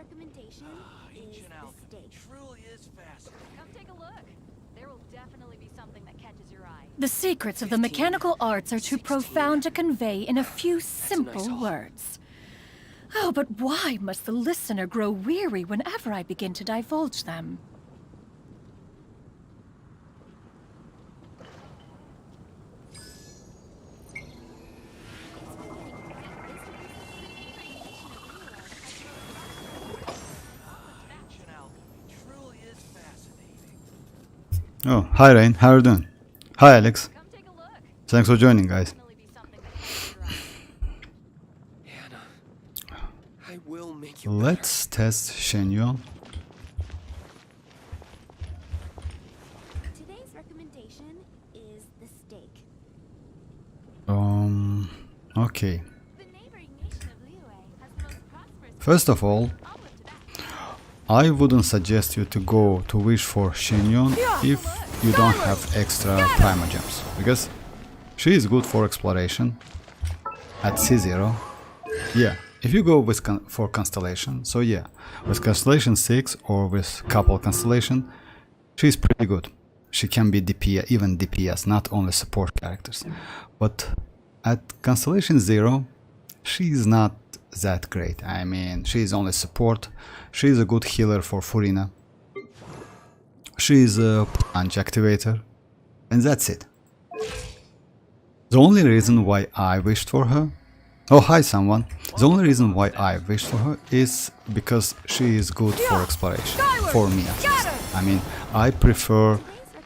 recommendation is Ancient the alchemy steak. truly is fascinating. Come take a look. There will definitely be something that catches your eye. The secrets of the 15, mechanical arts are too 16. profound to convey in a few a nice simple haul. words. Oh, but why must the listener grow weary whenever I begin to divulge them? Ancient alchemy truly is fascinating. Oh, hi Rain, how are you doing? Hi Alex, Come take a look. thanks for joining guys. Definitely be something that catches your eye. Hannah, I will make you Let's test Xianyun. Today's recommendation is the steak. Okay. The neighboring nation of Liyue has the most prosperous. First of all, I'll live to that. I wouldn't suggest you to go to wish for Xianyun if you don't have extra primogems, because she is good for exploration at C0. Yeah, if you go with for Constellation, so yeah, with Constellation 6 or with couple Constellation, she's pretty good. She can be DPS, even DPS, not only support characters. But at Constellation 0, she's not that great. I mean, she's only support. She's a good healer for Furina. She's a punch activator. And that's it. The only reason why I wished for her... Oh, hi someone. The only reason why I wished for her is because she is good for exploration. For me at least. I mean, I prefer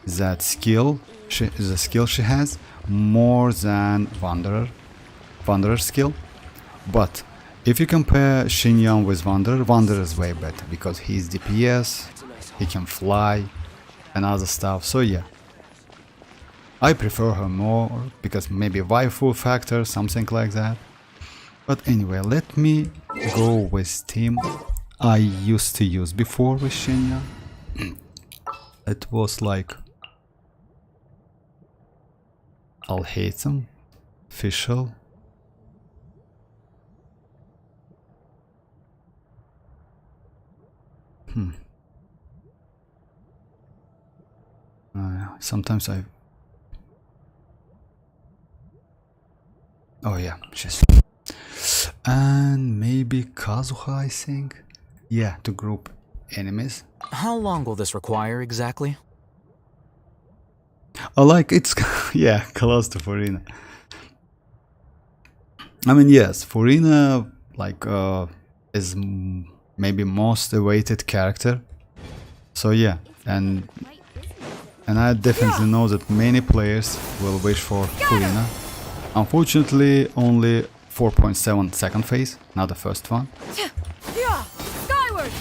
that skill, the skill she has, more than Wanderer skill. But if you compare Xianyun with Wanderer, Wanderer is way better because he's DPS, he can fly and other stuff. So yeah, I prefer her more because maybe waifu factor, something like that. But anyway, let me go with team I used to use before with Xianyun. It was like Alhaitham, Fischl, sometimes I... Oh yeah, she's... And maybe Kazuha, I think? Yeah, to group enemies. How long will this require exactly? Oh, like it's... yeah, close to Furina. I mean, yes, Furina, like, is maybe most awaited character. So yeah, and I definitely know that many players will wish for Furina. Unfortunately, only 4.7 second phase, not the first one. Skyward!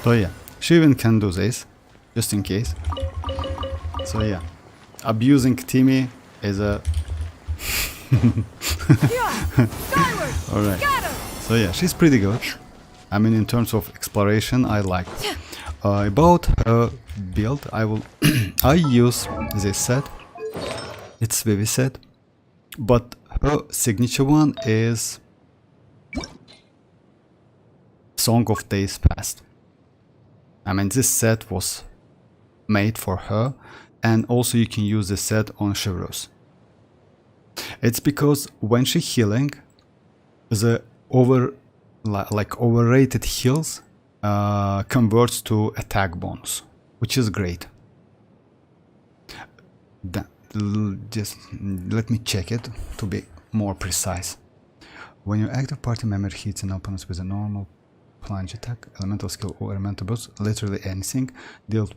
So yeah, she even can do this, just in case. So yeah, abusing Timmy is a... Alright, so yeah, she's pretty good. I mean, in terms of exploration, I like her. About her build, I use this set. It's Vivi set, but her signature one is Song of Days Past. I mean, this set was made for her, and also you can use this set on Chevreuse. It's because when she healing, the overrated heals converts to attack bonus, which is great. Just let me check it to be more precise. When your active party member hits an opponent with a normal plunge attack, elemental skill or elemental boost, literally anything dealt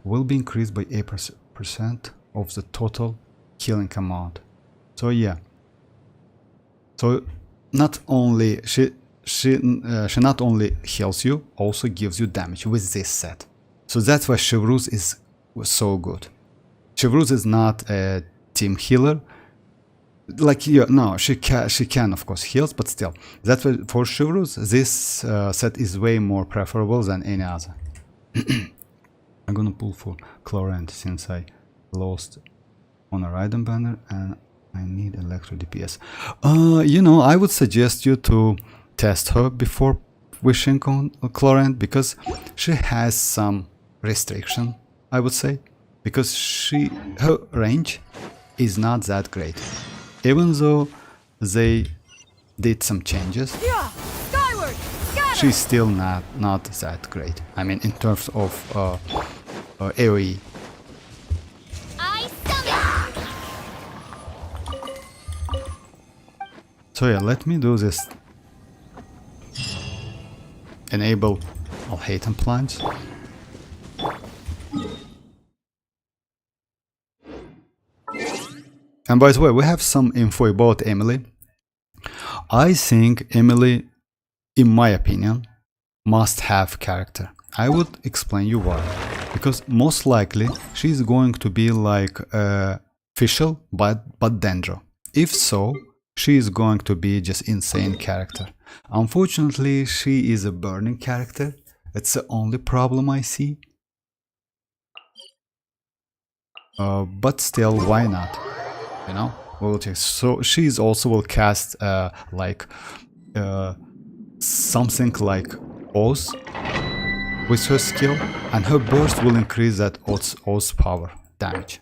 will be increased by 8% of the total healing amount. So yeah. So not only she not only heals you, also gives you damage with this set. So that's why Chevreuse was so good. Chevreuse is not a team healer. Like, yeah, no, she can of course heals, but still, that's why for Chevreuse this set is way more preferable than any other. I'm gonna pull for Chlorant since I lost on a Raiden banner and I need Electro DPS. You know, I would suggest you to test her before wishing on Chlorine, because she has some restriction, I would say, because her range is not that great, even though they did some changes. Yeah! Skyward! Scatter! She's still not that great. I mean, in terms of AoE. I summon. So yeah, let me do this. Enable Alhaiten plunge. And by the way, we have some info about Emily. I think Emily, in my opinion, must have character. I would explain you why. Because most likely she's going to be like official but Dendro. If so, she is going to be just insane character. Unfortunately, she is a burning character. It's the only problem I see. But still, why not? You know, we'll check. So she's also will cast something like Oz with her skill, and her burst will increase that Oz power damage.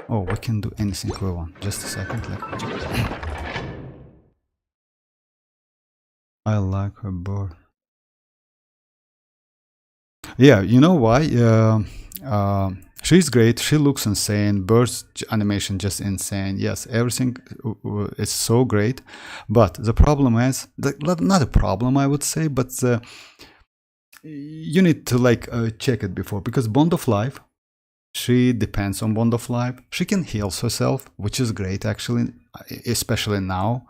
Oh, we can do anything we want. Just a second, let me check. I like her burst. Yeah, you know why? She's great. She looks insane. Burst animation just insane. Yes, everything is so great. But the problem is, not a problem I would say, but you need to like check it before, because Bond of Life, she depends on Bond of Life. She can heal herself, which is great actually, especially now.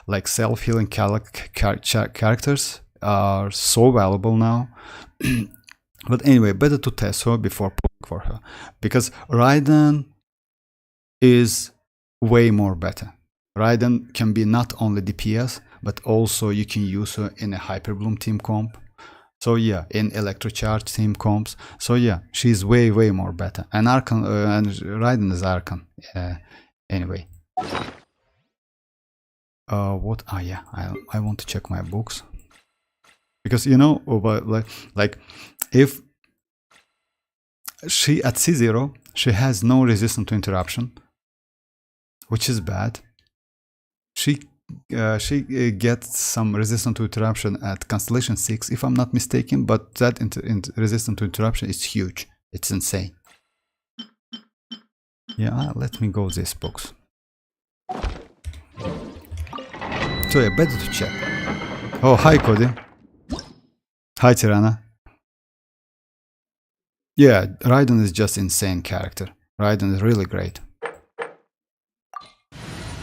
Like self-healing characters are so valuable now. But anyway, better to test her before pulling for her, because Raiden is way more better. Raiden can be not only DPS, but also you can use her in a Hyperbloom team comp. So yeah, in Electrocharge team comps. So yeah, she's way more better. And Archon, and Raiden is Archon. Anyway. What? Ah, yeah, I want to check my books. Because, you know, like if she at C0, she has no resistance to interruption, which is bad. She gets some resistance to interruption at Constellation 6, if I'm not mistaken, but that resistance to interruption is huge. It's insane. Yeah, let me go these books. So yeah, better to check. Oh, hi Cody. Hi Tirana. Yeah, Raiden is just insane character. Raiden is really great.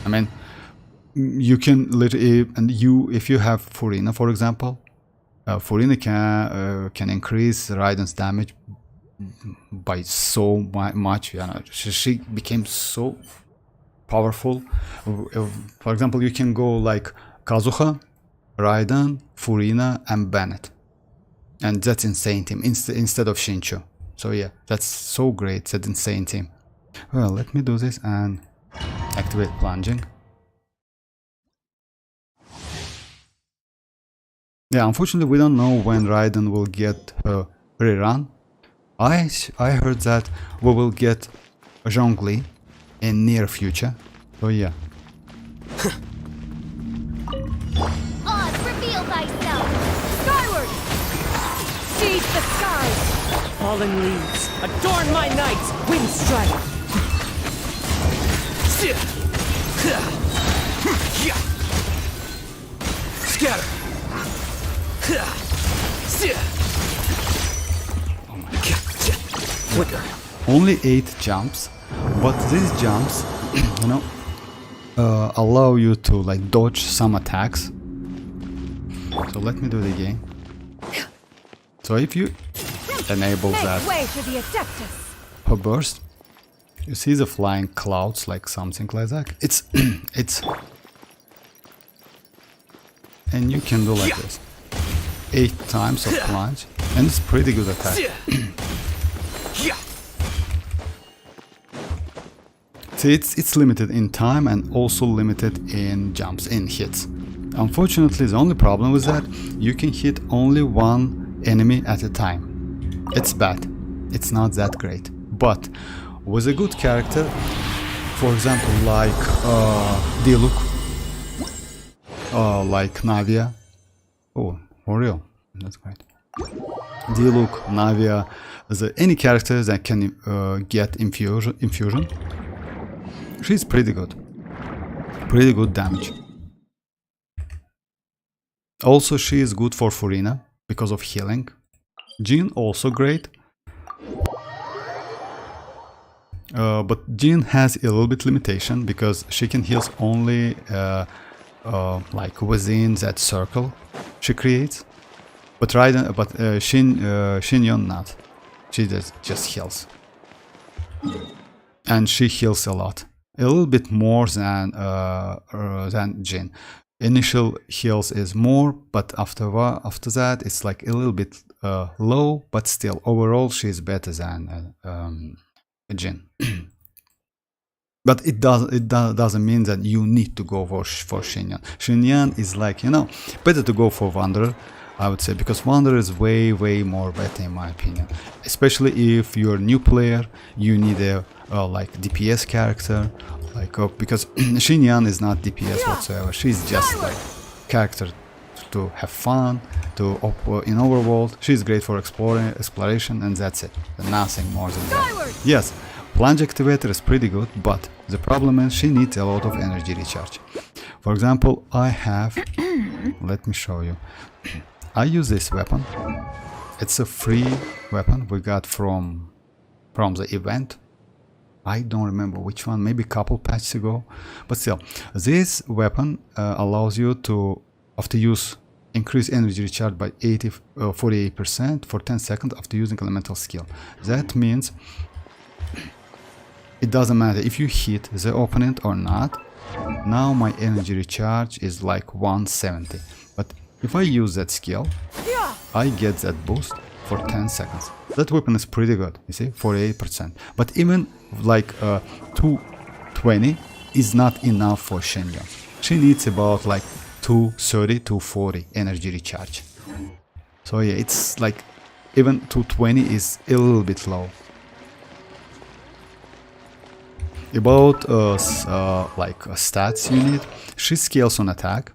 I mean, you can literally, and if you have Furina, for example, Furina can increase Raiden's damage by so much. You know, she became so powerful. For example, you can go like Kazuha, Raiden, Furina, and Bennett, and that's insane team instead of Shincho. So yeah, that's so great. That insane team. Well, let me do this and activate plunging. Yeah, unfortunately, we don't know when Raiden will get a rerun. I heard that we will get Zhongli in near future. So yeah. Oz, reveal thyself. Skyward! Seize the skies! Fallen leaves, adorn my nights, wind strike! Scatter! Oh my God. Only 8 jumps, but these jumps, you know, allow you to like dodge some attacks. So let me do it again. So if you enable that Way for the Adeptus! her burst, you see the flying clouds, like something like that. It's and you can do like this 8 times of plunge, and it's pretty good attack. See, it's limited in time and also limited in jumps, in hits. Unfortunately, the only problem with that, you can hit only one enemy at a time. It's bad. It's not that great. But with a good character, for example, like Diluc, like Navia. Oh, for real. That's great. Diluc, Navia, any character that can get infusion. She's pretty good. Pretty good damage. Also, she is good for Furina because of healing. Jin also great. But Jin has a little bit limitation because she can heal only like within that circle she creates. But Xianyun not. She just heals. And she heals a lot. A little bit more than Jin. Initial heals is more, but after that it's like a little bit low, but still overall she's better than Jin. But it doesn't mean that you need to go for Xianyun. Xianyun is like, you know, better to go for Wanderer, I would say, because Wanderer is way more better in my opinion. Especially if you're a new player, you need a like DPS character, like because Xianyun is not DPS whatsoever. She's just like character to have fun, in overworld. She's great for exploration, and that's it. Nothing more than that. Yes, plunge activator is pretty good, but the problem is she needs a lot of energy recharge. For example, I have, let me show you. I use this weapon. It's a free weapon we got from the event. I don't remember which one, maybe a couple patches ago, but still, this weapon allows you to, after use, increase energy recharge by 48% for 10 seconds after using elemental skill. That means it doesn't matter if you hit the opponent or not. Now my energy recharge is like 170, but if I use that skill, I get that boost for 10 seconds. That weapon is pretty good, you see, 48%. But even like 220 is not enough for Xianyun. She needs about like 230, 240 energy recharge. So yeah, it's like even 220 is a little bit low. About like stats you need, she scales on attack.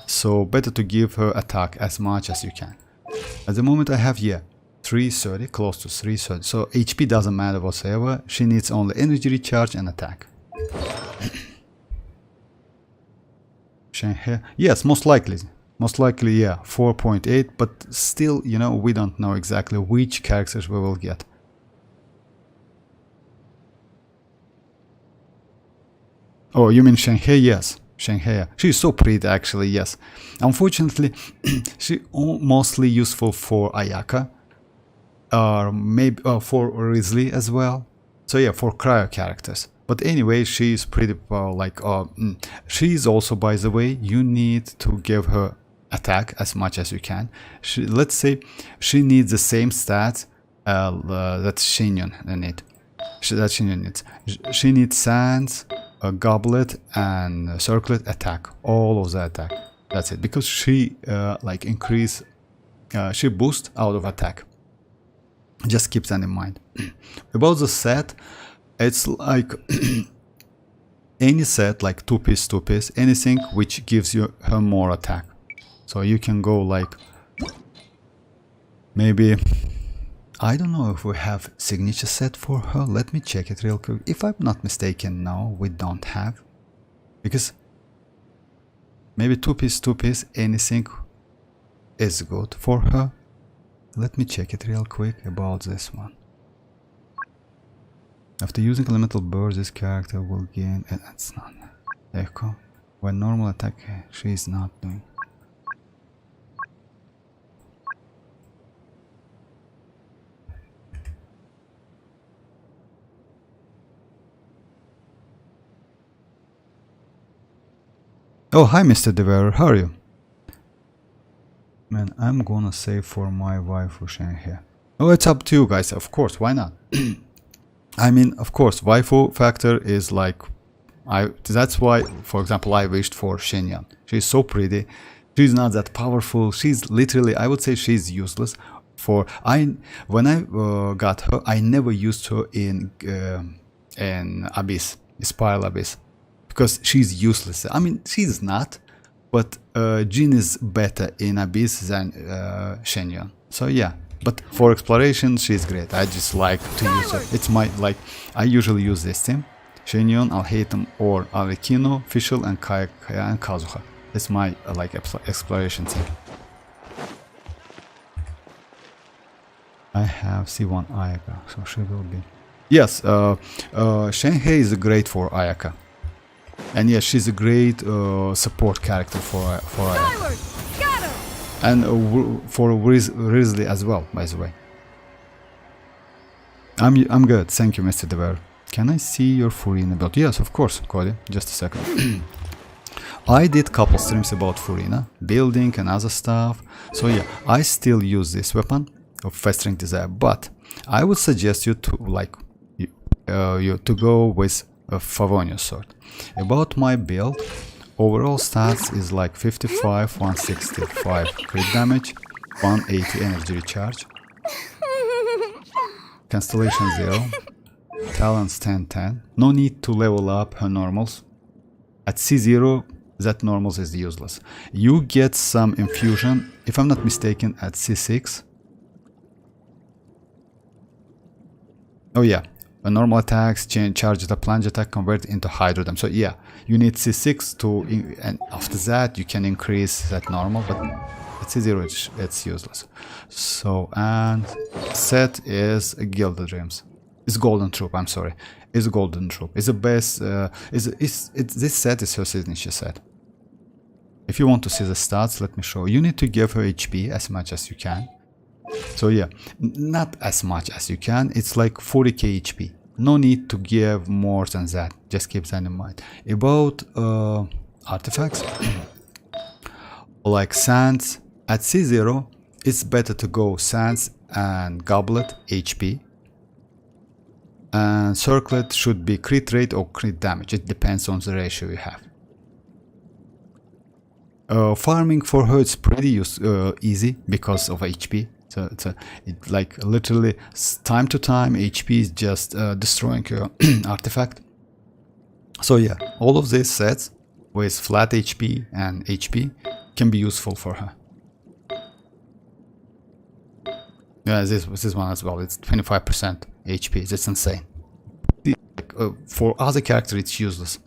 So better to give her attack as much as you can. At the moment I have, yeah, 330, close to 330. So HP doesn't matter whatsoever. She needs only energy recharge and attack. Shanghai, yes, most likely, yeah, 4.8. But still, you know, we don't know exactly which characters we will get. Oh, you mean Shanghai? Yes. Shanghai. She's so pretty actually, yes. Unfortunately, she's mostly useful for Ayaka. Or maybe for Risley as well. So yeah, for cryo characters. But anyway, she's pretty like... she's also, by the way, you need to give her attack as much as you can. Let's say she needs the same stats that Xianyun needs. She needs Sands, a Goblet, and Circlet attack. All of the attack. That's it. Because she like increase... she boosts out of attack. Just keep that in mind. About the set, it's like any set, like 2-piece, anything which gives you her more attack. So you can go like maybe, I don't know if we have signature set for her. Let me check it real quick. If I'm not mistaken, no, we don't have, because maybe 2-piece, anything is good for her. Let me check it real quick about this one. After using elemental burst, this character will gain... It's not... Echo. When normal attack, she is not doing... Oh, hi Mr. Devourer, how are you? Man, I'm gonna save for my waifu Shanghai. Oh, it's up to you guys, of course, why not? I mean, of course, waifu factor is like That's why, for example, I wished for Xianyun. She's so pretty. She's not that powerful. She's literally, I would say, she's useless. When I got her, I never used her in Abyss, Spiral Abyss, because she's useless. I mean, she's not, but Jin is better in Abyss than Xianyun. So yeah. But for exploration, she's great. I just like to use her. It's my, like, I usually use this team. Xianyun, Alhaitham, or Arekino, Fischl, and Kaya and Kazuha. It's my, like, exploration team. I have C1 Ayaka, so she will be... Yes, Shenhei is great for Ayaka. And yes, she's a great support character for Ayaka. And for Risley as well, by the way. I'm good, thank you, Mr. Dever. Can I see your Furina build? Yes, of course, Cody. Just a second. I did couple streams about Furina, building and other stuff. So yeah, I still use this weapon of Festering Desire, but I would suggest you to to go with a Favonius sword. About my build, overall stats is like 55, 165 crit damage, 180 energy recharge, Constellation 0, Talents 10-10. No need to level up her normals. At C0, that normals is useless. You get some infusion, if I'm not mistaken, at C6. Oh yeah, a normal attacks, charge the plunge attack, convert into Hydrodam. So yeah, you need C6 to, and after that you can increase that normal, but at C0 it's useless. So, and set is Gilded Dreams. It's Golden Troop, I'm sorry. It's Golden Troop. It's the best, this set is her signature set. If you want to see the stats, let me show. You need to give her HP as much as you can. So yeah, not as much as you can. It's like 40k HP. No need to give more than that. Just keep that in mind. About artifacts, like Sands, at C0, it's better to go Sands and Goblet HP. And Circlet should be crit rate or crit damage. It depends on the ratio you have. Farming for her is pretty easy because of HP. So it's like literally time to time HP is just destroying your artifact. So yeah, all of these sets with flat HP and HP can be useful for her. Yeah, this one as well. It's 25% HP. That's insane. For other characters, it's useless.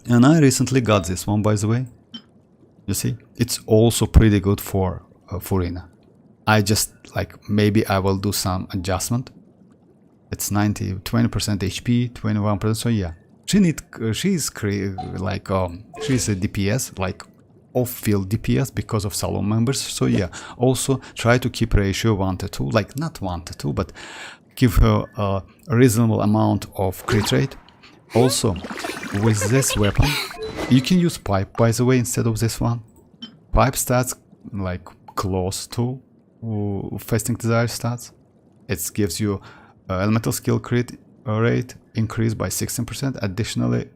And I recently got this one, by the way. You see, it's also pretty good for Furina. I just, like, maybe I will do some adjustment. It's 20% HP, 21%. So yeah, she's a DPS, like off-field DPS because of Salon members. So yeah, also try to keep ratio 1 to 2, like not 1 to 2, but give her a reasonable amount of crit rate. Also, with this weapon, you can use Pipe, by the way, instead of this one. Pipe stats like close to Fasting Desire stats. It gives you elemental skill crit rate increased by 16%. Additionally,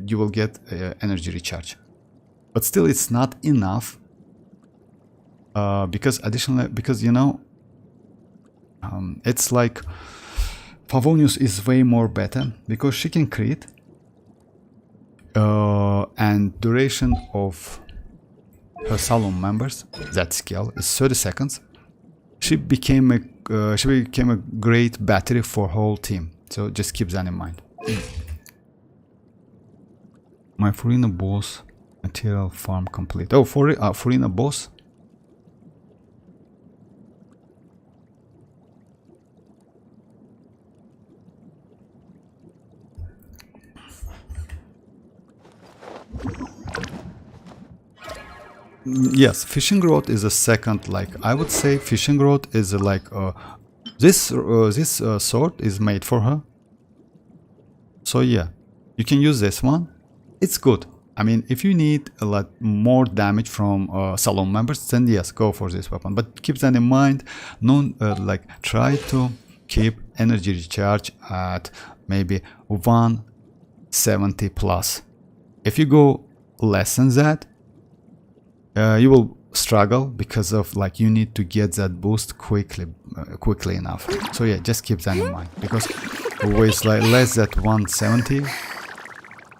you will get energy recharge. But still, it's not enough because you know, it's like Favonius is way more better because she can crit, and duration of her Salon members, that skill is 30 seconds. She became a great battery for whole team. So just keep that in mind. My Furina boss material farm complete. Oh, for Furina boss. Yes, Fishing Rod is a second, like I would say Fishing Rod is like this sword is made for her. So yeah, you can use this one. It's good. I mean, if you need a lot more damage from Salon members, then yes, go for this weapon. But keep that in mind. Try to keep energy recharge at maybe 170 plus. If you go less than that, you will struggle because of like you need to get that boost quickly enough. So yeah, just keep that in mind, because with like less than 170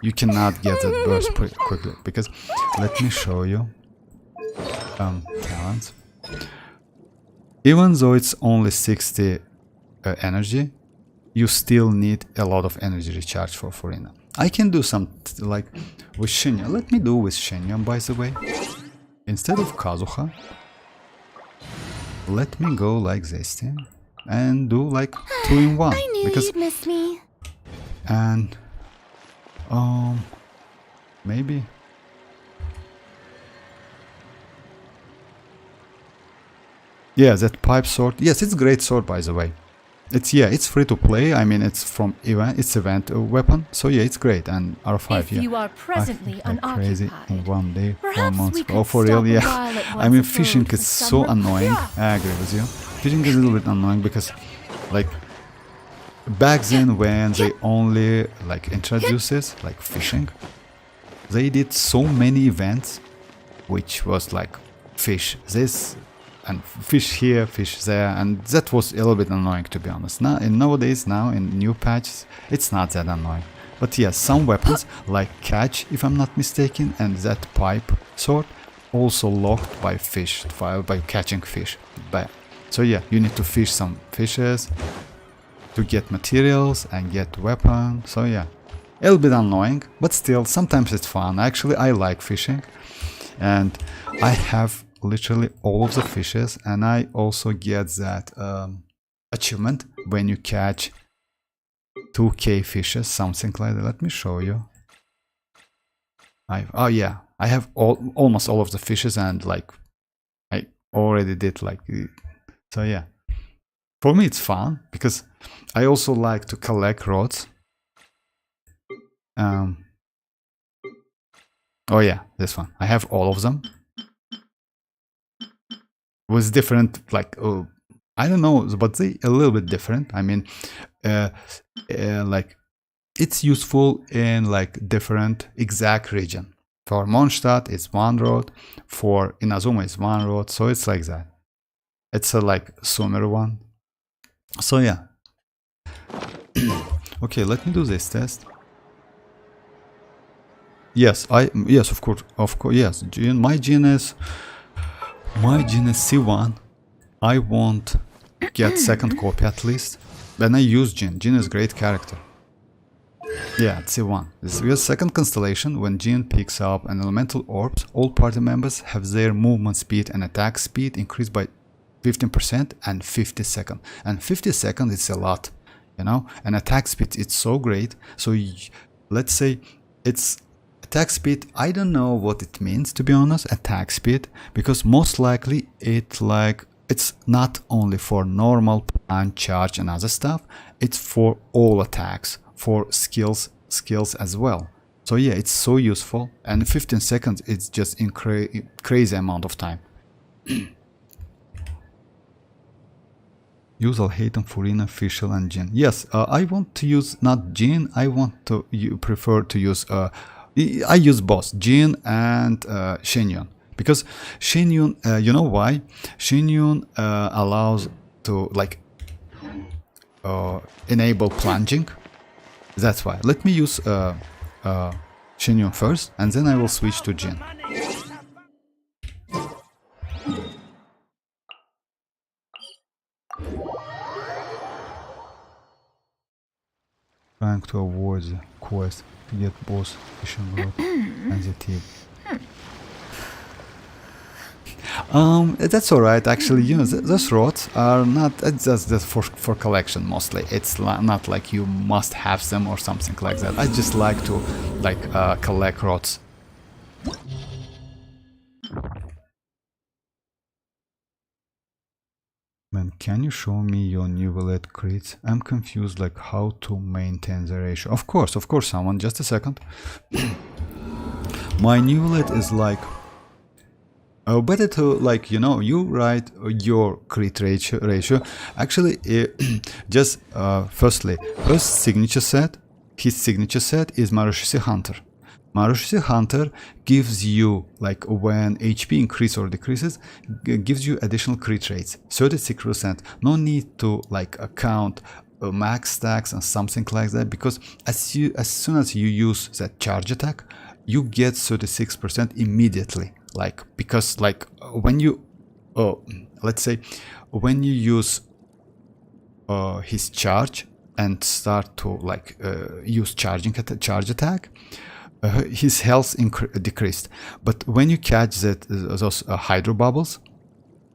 you cannot get that burst quickly. Because let me show you talents. Even though it's only 60 energy, you still need a lot of energy recharge for Furina. I can do some like with Xianyun. Let me do with Xianyun, by the way. Instead of Kazuha, let me go like this thing and do like 2 in 1. I knew Because you'd miss me. and maybe yeah, that pipe sword. Yes, it's a great sword, by the way. It's free to play. I mean, it's from event weapon. So yeah, it's great. And R5, If yeah. you are presently I think I'm crazy in unoccupied, 1 day, 4 perhaps months. we could Oh, for stop real, a yeah. while at I one's mean, abode fishing for is some so annoying. Yeah. I agree with you. Fishing is a little bit annoying because, like, back then when they only like introduced this, like fishing, they did so many events, which was like fish this and fish here, fish there, and that was a little bit annoying, to be honest. Now, nowadays, in new patches, it's not that annoying. But yes, some weapons like catch, if I'm not mistaken, and that pipe sword also locked by fish, by catching fish. So yeah, you need to fish some fishes to get materials and get weapon. So yeah, a little bit annoying, but still sometimes it's fun. Actually, I like fishing, and I have literally all of the fishes, and I also get that achievement when you catch 2k fishes, something like that. Let me show you. Oh yeah, I have almost all of the fishes, and like I already did like, so yeah. For me it's fun because I also like to collect rods. Oh yeah, this one. I have all of them. Was different, like I don't know, but they a little bit different. I mean, like it's useful in like different exact region. For Mondstadt it's 1 rod, for Inazuma it's 1 rod, so it's like that. It's a like sooner one. So yeah. Okay, let me do this test. Yes, of course, yes. My gene is C1. I won't get second copy at least. Then I use Jin. Jin is great character. Yeah, it's C1. This is second constellation. When Jin picks up an elemental orbs, all party members have their movement speed and attack speed increased by 15% and 50 seconds. And 50 seconds is a lot, you know. And attack speed, it's so great. So let's say it's attack speed. I don't know what it means, to be honest, attack speed, because most likely it's not only for normal punch, charge and other stuff, it's for all attacks, for skills as well. So yeah, it's so useful, and 15 seconds it's just crazy amount of time. Use Alhaiten, Furina, Fischl and Jin. Yes, I want to use not Jin, I want to prefer to use I use both Jin and Xianyun, because Xianyun, you know why? Xianyun allows to like enable plunging. That's why. Let me use Xianyun first, and then I will switch to Jin. Trying to avoid the quest to get both fishing rod and the tip. That's alright, actually. You know, those rods are not just for collection mostly. It's not like you must have them or something like that. I just like to collect rods. Man, can you show me your Newellette crits? I'm confused, like how to maintain the ratio. Of course, someone. Just a second. My Newellette is like Better to, like, you know, you write your crit ratio. Actually, just firstly, first signature set, his signature set is Marushisi Hunter. Marushisi Hunter gives you, like, when HP increases or decreases, gives you additional crit rates, 36%. No need to, like, count max stacks and something like that, because as soon as you use that charge attack, you get 36% immediately. Like, because, like, when you let's say when you use his charge and start to, like, use charge attack, his health decreased. But when you catch those hydro bubbles,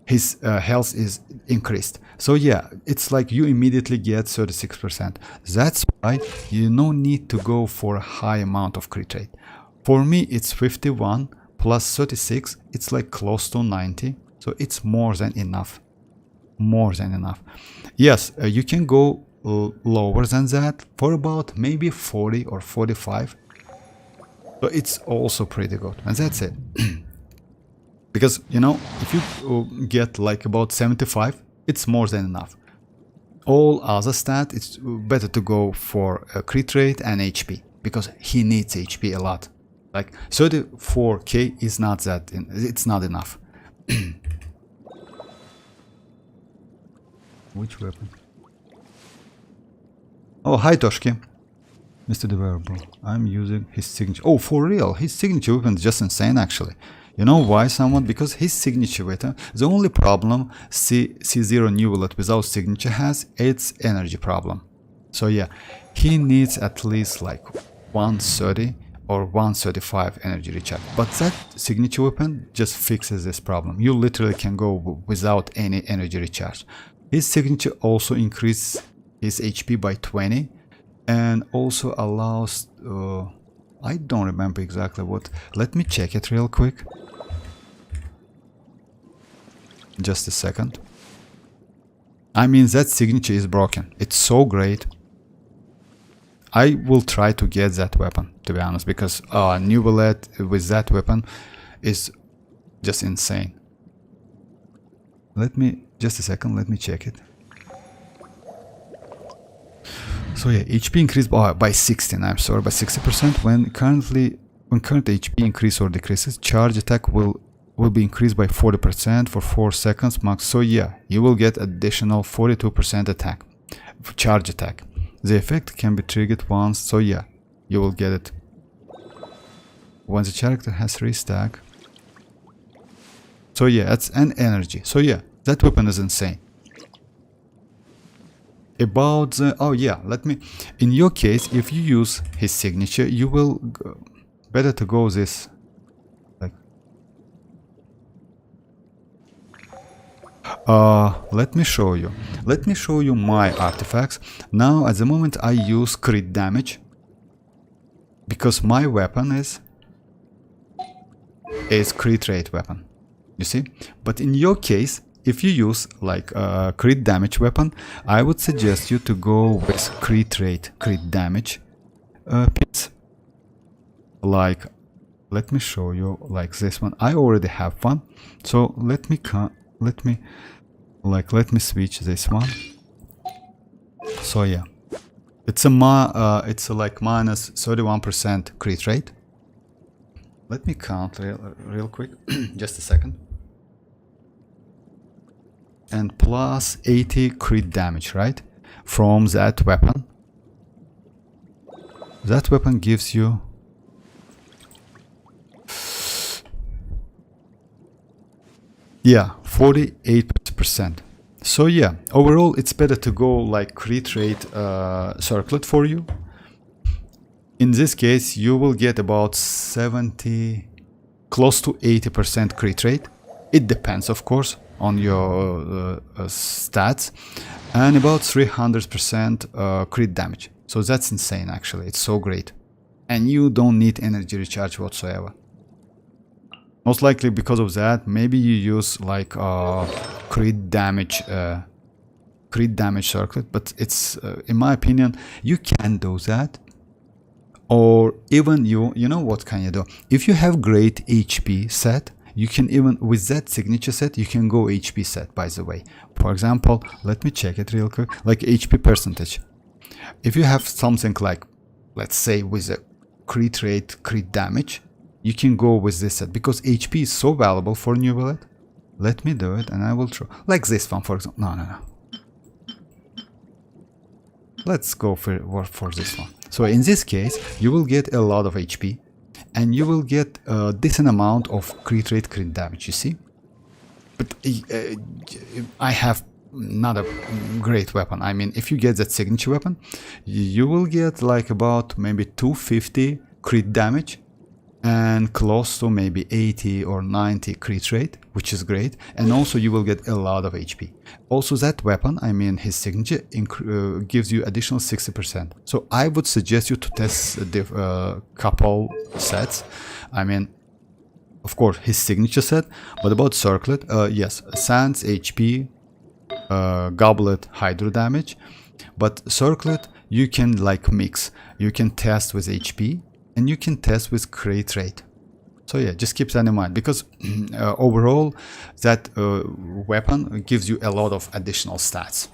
his health is increased. So yeah, it's like you immediately get 36%. That's why you no need to go for a high amount of crit rate. For me, it's 51 plus 36. It's like close to 90. So it's more than enough. More than enough. Yes, you can go lower than that for about maybe 40 or 45. So it's also pretty good. And that's it. Because, you know, if you get like about 75, it's more than enough. All other stats, it's better to go for a crit rate and HP, because he needs HP a lot. Like 34k is not that, it's not enough. Which weapon? Oh, hi Toshki. Mr. Developer, I'm using his signature. Oh, for real, his signature weapon is just insane actually. You know why, someone? Because his signature weapon, the only problem C0 new bullet without signature has, it's energy problem. So yeah, he needs at least like 130 or 135 energy recharge. But that signature weapon just fixes this problem. You literally can go without any energy recharge. His signature also increases his HP by 20 and also allows, I don't remember exactly what, let me check it real quick. Just a second. I mean, that signature is broken. It's so great. I will try to get that weapon, to be honest, because new bullet with that weapon is just insane. Let me, just a second, let me check it. So yeah, HP increased by 16, I'm sorry, by 60%. When current HP increase or decreases, charge attack will be increased by 40% for 4 seconds max. So yeah, you will get additional 42% attack, charge attack. The effect can be triggered once, so yeah, you will get it. Once the character has 3 stack. So yeah, that's an energy. So yeah, that weapon is insane. About the, oh yeah, let me, in your case, if you use his signature, you will better to go this, like, let me show you my artifacts. Now at the moment I use crit damage because my weapon is crit rate weapon, you see. But in your case, if you use like a crit damage weapon, I would suggest you to go with crit rate, crit damage piece. Like, let me show you, like this one. I already have one, so let me switch this one. So yeah, it's a like minus 31% crit rate. Let me count real quick, just a second. And plus 80 crit damage, right? From that weapon. That weapon gives you yeah, 48%. So yeah, overall it's better to go like crit rate circlet for you. In this case you will get about 70, close to 80% crit rate. It depends, of course, on your stats, and about 300% crit damage. So that's insane actually, it's so great. And you don't need energy recharge whatsoever. Most likely because of that, maybe you use like crit damage circuit, but it's in my opinion, you can do that. Or even you know what can you do? If you have great HP set, You can even, with that signature set, you can go HP set, by the way. For example, let me check it real quick, like HP percentage. If you have something like, let's say with a crit rate, crit damage, you can go with this set because HP is so valuable for new bullet. Let me do it and I will try. Like this one, for example. No. Let's go for this one. So in this case, you will get a lot of HP and you will get a decent amount of crit rate, crit damage, you see? But I have not a great weapon. I mean, if you get that signature weapon, you will get like about maybe 250 crit damage and close to maybe 80 or 90 crit rate, which is great, and also you will get a lot of HP. Also that weapon, I mean his signature, gives you additional 60%. So I would suggest you to test the couple sets. I mean, of course his signature set, but about circlet, yes, Sans HP, Goblet Hydro damage, but circlet you can like mix. You can test with HP and you can test with crit rate. So yeah, just keep that in mind because overall that weapon gives you a lot of additional stats.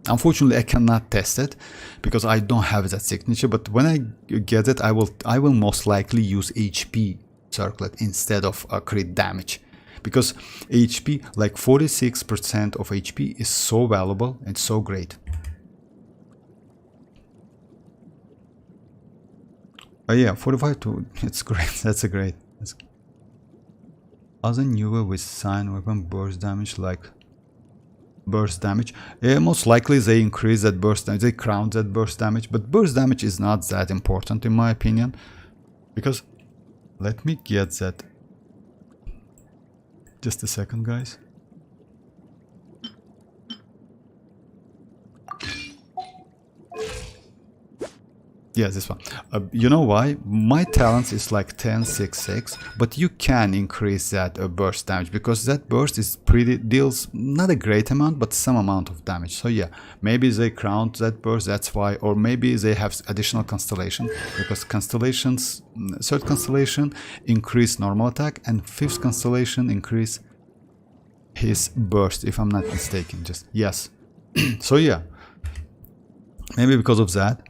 Unfortunately, I cannot test it because I don't have that signature, but when I get it, I will most likely use HP circlet instead of crit damage. Because HP, like 46% of HP is so valuable and so great. Yeah, 45 to, it's great, that's a great. Other newer with sign weapon burst damage, like burst damage. Yeah, most likely they increase that burst damage, they crown that burst damage, but burst damage is not that important in my opinion. Because, let me get that. Just a second, guys. Yeah, this one. You know why? My talent is like 10-6-6, but you can increase that burst damage because that burst is deals not a great amount, but some amount of damage. So yeah, maybe they crown that burst, that's why, or maybe they have additional constellation because constellations, third constellation increase normal attack and fifth constellation increase his burst, if I'm not mistaken. Just yes. So yeah, maybe because of that.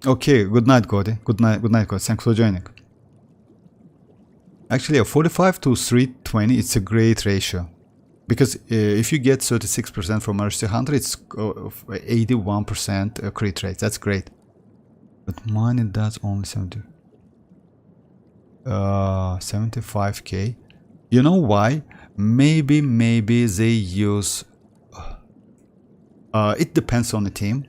Okay, good night, Cody. Good night, Cody. Thanks for joining. Actually, a 45 to 320, it's a great ratio. Because if you get 36% from RC Hunter, it's 81% crit rate. That's great. But mine, it does only 75k. You know why? Maybe they use... it depends on the team.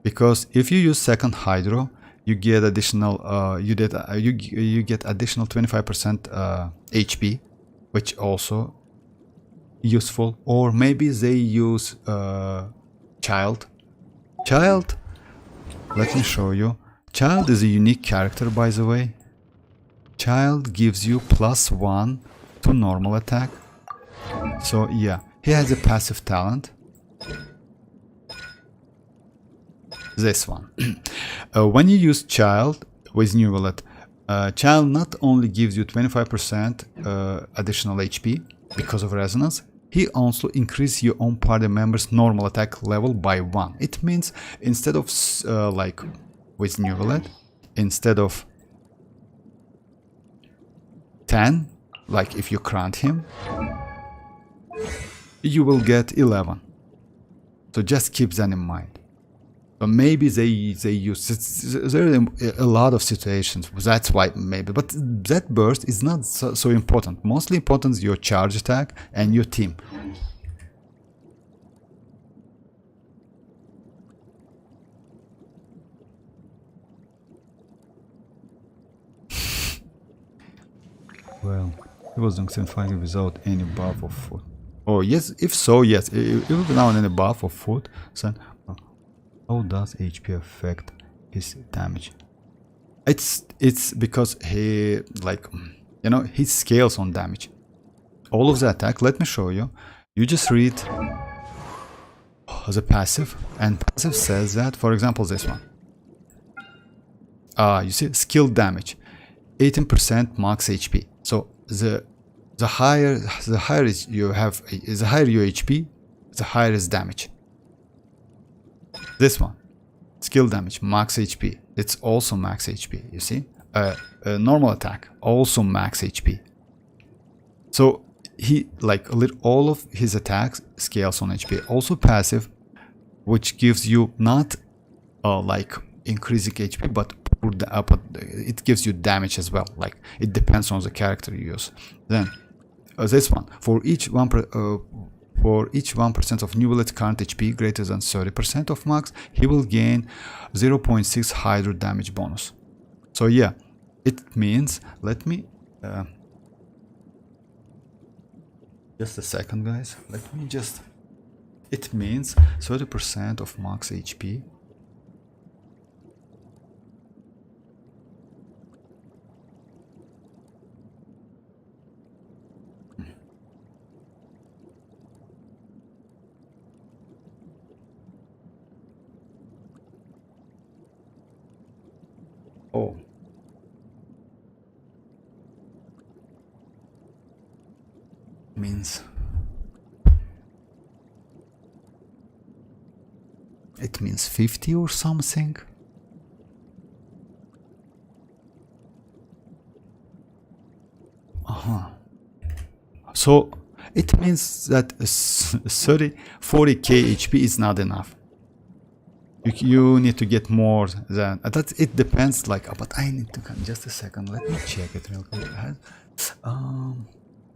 Because if you use second hydro, you get additional you get additional 25% HP, which also useful. Or maybe they use child. Let me show you. Child is a unique character, by the way. Child gives you +1 to normal attack. So yeah, he has a passive talent. This one. When you use child with new wallet, child not only gives you 25% additional HP because of resonance, he also increases your own party member's normal attack level by 1. It means instead of like with new wallet, instead of 10, like if you grant him, you will get 11. So just keep that in mind. But maybe they use there are a lot of situations. That's why maybe, but that burst is not so important. Mostly important is your charge attack and your team. Well, he was doing fighting without any buff of food. Oh yes, if so, yes, if without any buff of food, then. How does HP affect his damage? It's because he, like, you know, he scales on damage. All of the attack, let me show you. You just read the passive, and passive says that, for example, this one. you see, skill damage, 18% max HP. So the higher you have, the higher your HP, the higher is damage. This one, skill damage, max HP. It's also max HP. You see, normal attack, also max HP. So he like all of his attacks scales on HP. Also passive, which gives you not like increasing HP, but it gives you damage as well. Like it depends on the character you use. Then this one, for each 1% of new bullet current HP greater than 30% of max, he will gain 0.6 hydro damage bonus. So yeah, it means, let me just a second, guys. Let me just, it means 30% of max HP. Oh. Means it means 50 or something. So it means that 40k HP is not enough. You need to get more than that. It depends, like, but I need to just a second. Let me check it real quick.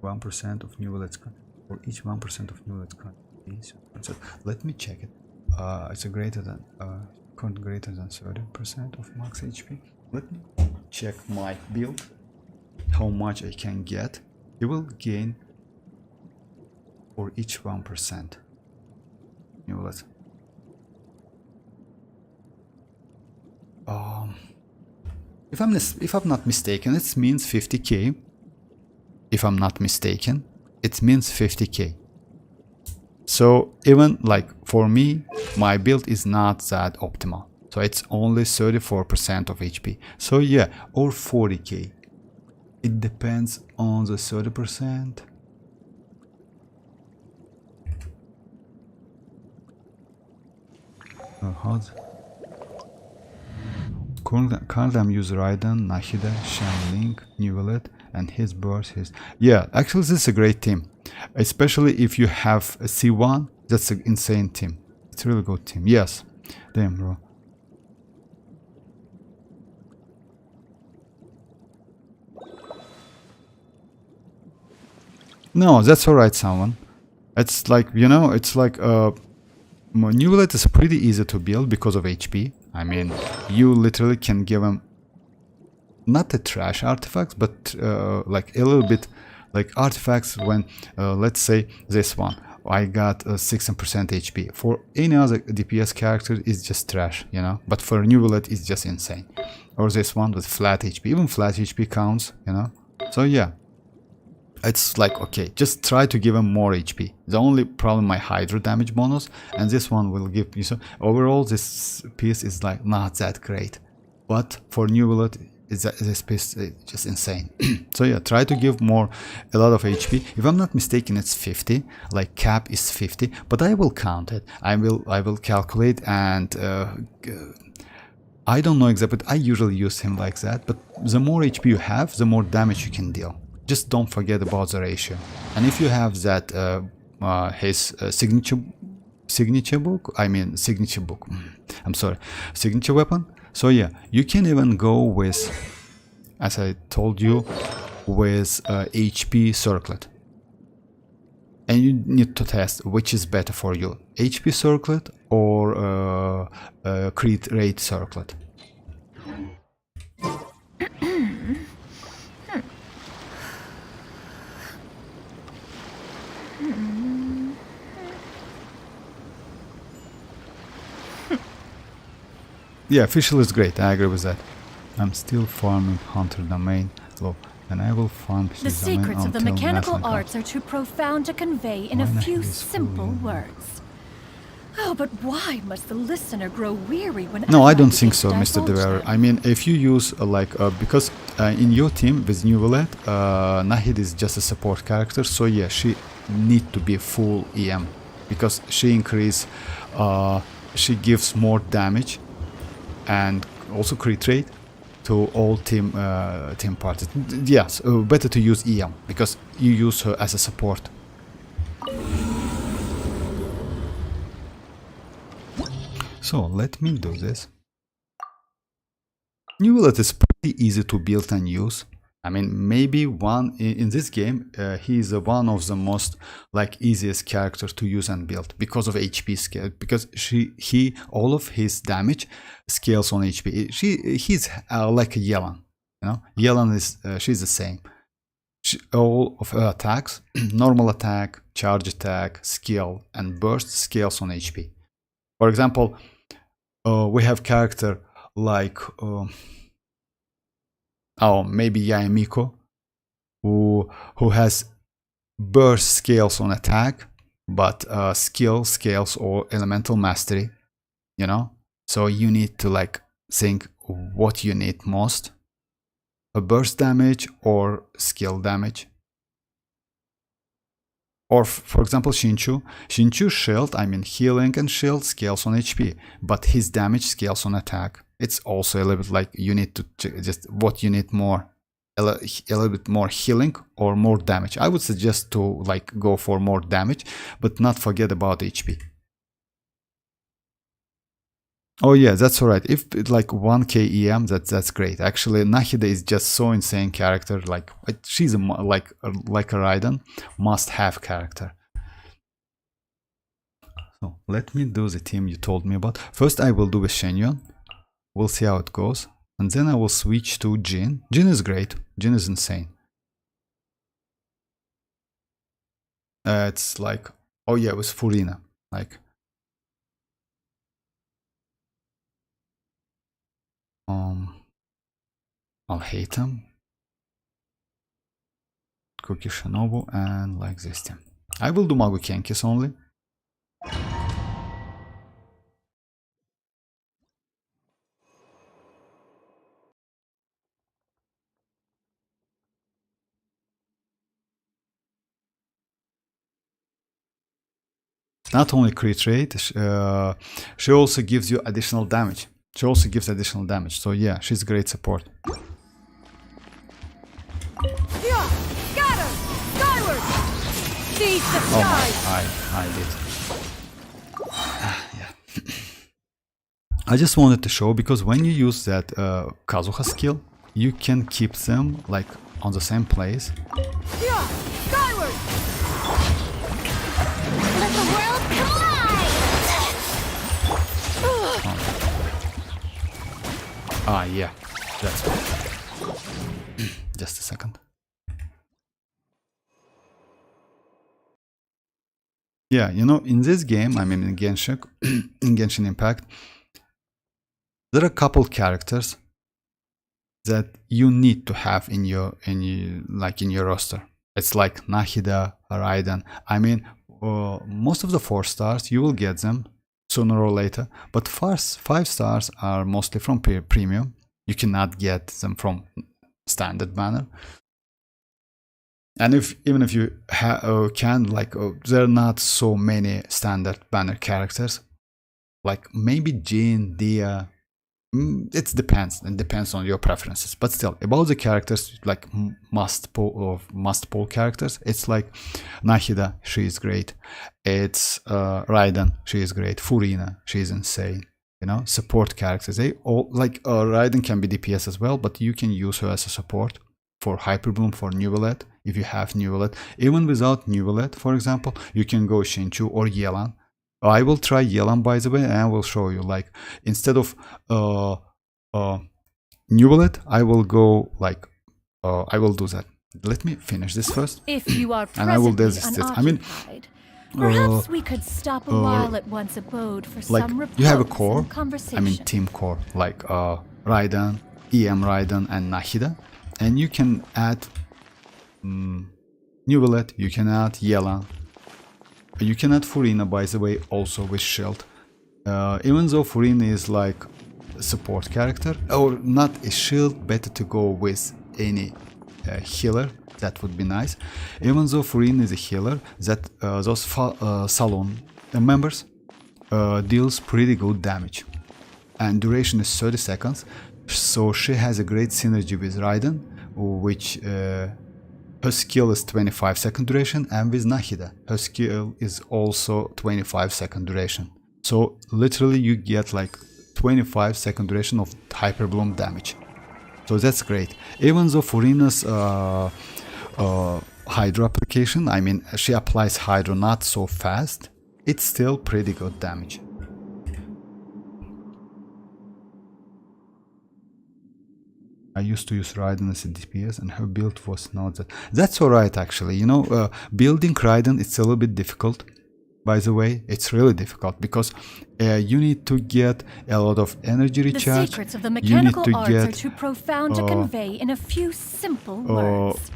1% of new bullets for each 1% of new bullets. Let me check it. It's a greater than 30% of max HP. Let me check my build, how much I can get. You will gain for each 1% new bullets. If I'm not mistaken, it means 50k. If I'm not mistaken, it means 50k. So even like for me, my build is not that optimal. So it's only 34% of HP. So yeah, or 40k. It depends on the 30%. Currently I'm using Raiden, Nahida, Xianyun, Nivelet, and his burst. Yeah, actually this is a great team. Especially if you have a C1, that's an insane team. It's a really good team. Yes. Damn, bro. No, that's alright, someone. It's like, you know, it's like Nivelet is pretty easy to build because of HP. I mean, you literally can give him not the trash artifacts, but like a little bit like artifacts when, let's say this one, I got 16% HP. For any other DPS character, it's just trash, you know, but for new bullet, it's just insane. Or this one with flat HP, even flat HP counts, you know. So yeah, it's like, okay, just try to give him more HP. The only problem, my hydro damage bonus, and this one will give you. So overall, this piece is like not that great, but for new bullet, this piece is just insane. So yeah, try to give a lot of HP. If I'm not mistaken, it's 50. Like cap is 50, but I will count it. I will calculate, and I don't know exactly. But I usually use him like that. But the more HP you have, the more damage you can deal. Just don't forget about the ratio. And if you have that his signature weapon. So yeah, you can even go with, as I told you, with HP circlet. And you need to test which is better for you, HP circlet or crit rate circlet. Yeah, official is great, I agree with that. I'm still farming Hunter domain low, and I will farm his The domain secrets of the until mechanical Master arts are too profound to convey in a Why not few his simple full- words. Oh, but why must the listener grow weary whenever No, I don't begin think to so, Mr. divulge Dever. them? I mean, if you use because in your team with New Violet, Nahid is just a support character, so yeah, she need to be full EM because she gives more damage and also crit rate to all team parties. Yes, better to use EM because you use her as a support. So let me do this. New Violet is pretty easy to build and use. I mean, maybe one in this game, he is one of the most like easiest characters to use and build because of HP scale. Because he all of his damage scales on HP. He's like a Yelan, you know. Yelan is she's the same. All of her attacks, normal attack, charge attack, skill, and burst scales on HP. For example, we have character like maybe Yaemiko, who has burst scales on attack, but skill scales or elemental mastery, you know. So you need to like think what you need most: a burst damage or skill damage. Or for example, Shinchu's shield, I mean healing and shield scales on HP, but his damage scales on attack. It's also a little bit like you need to just what you need more, a little bit more healing or more damage. I would suggest to like go for more damage, but not forget about HP. Oh yeah, that's alright. If it's like 1k EM, that's great. Actually, Nahida is just so insane character. Like she's like a Raiden must-have character. So let me do the team you told me about. First, I will do with Xianyun. We'll see how it goes, and then I will switch to Jin. Jin is great. Jin is insane. It's like, oh yeah, it was Furina. Like. I'll hate him. Cookie Shinobu and like this team. I will do Magu Kenkis only. Not only crit rate, she also gives you additional damage. She also gives additional damage. So yeah, she's great support. Yeah, got her! Skyward! Seize the Oh skies! I did. Yeah. I just wanted to show because when you use that Kazuha skill, you can keep them like on the same place. Yeah, skyward! Let the world collide! Ah, yeah, that's right. Just a second. Yeah, you know, in this game, I mean in Genshin Impact, there are a couple characters that you need to have in your roster. It's like Nahida, Raiden. I mean, most of the 4 stars you will get them sooner or later, but first 5 stars are mostly from premium. You cannot get them from standard banner. And even if you can, like, there are not so many standard banner characters. Like maybe Jin, Dia. It depends on your preferences. But still, about the characters, like must pull characters, it's like Nahida, she is great. It's Raiden, she is great. Furina, she is insane. You know, support characters. They all like Raiden can be DPS as well, but you can use her as a support for Hyperbloom, for New Violet, if you have New Violet. Even without New Violet, for example, you can go Shinchu or Yelan. I will try Yelan, by the way, and I will show you, like, instead of New Violet, I will go, like, I will do that. Let me finish this first. If you are and I will presently desist. I mean, perhaps we could stop a while at one's abode for like, some repose you have a core, and conversation. I mean team core, like Raiden, EM Raiden, and Nahida, and you can add New Violet, you can add Yelan, You can add Furina, by the way, also with shield. Even though Furina is like a support character, or not a shield, better to go with any healer. That would be nice. Even though Furina is a healer, that those salon members deals pretty good damage, and duration is 30 seconds. So she has a great synergy with Raiden, which her skill is 25-second duration, and with Nahida, her skill is also 25-second duration. So literally you get like 25-second duration of Hyper Bloom damage. So that's great. Even though Furina's Hydro application, I mean, she applies Hydro not so fast, it's still pretty good damage. I used to use Raiden as a DPS and her build was not that. That's alright actually, you know, building Raiden it's a little bit difficult. By the way, it's really difficult because you need to get a lot of energy recharge. The secrets of the mechanical you arts need to are get too profound to convey in a few simple words.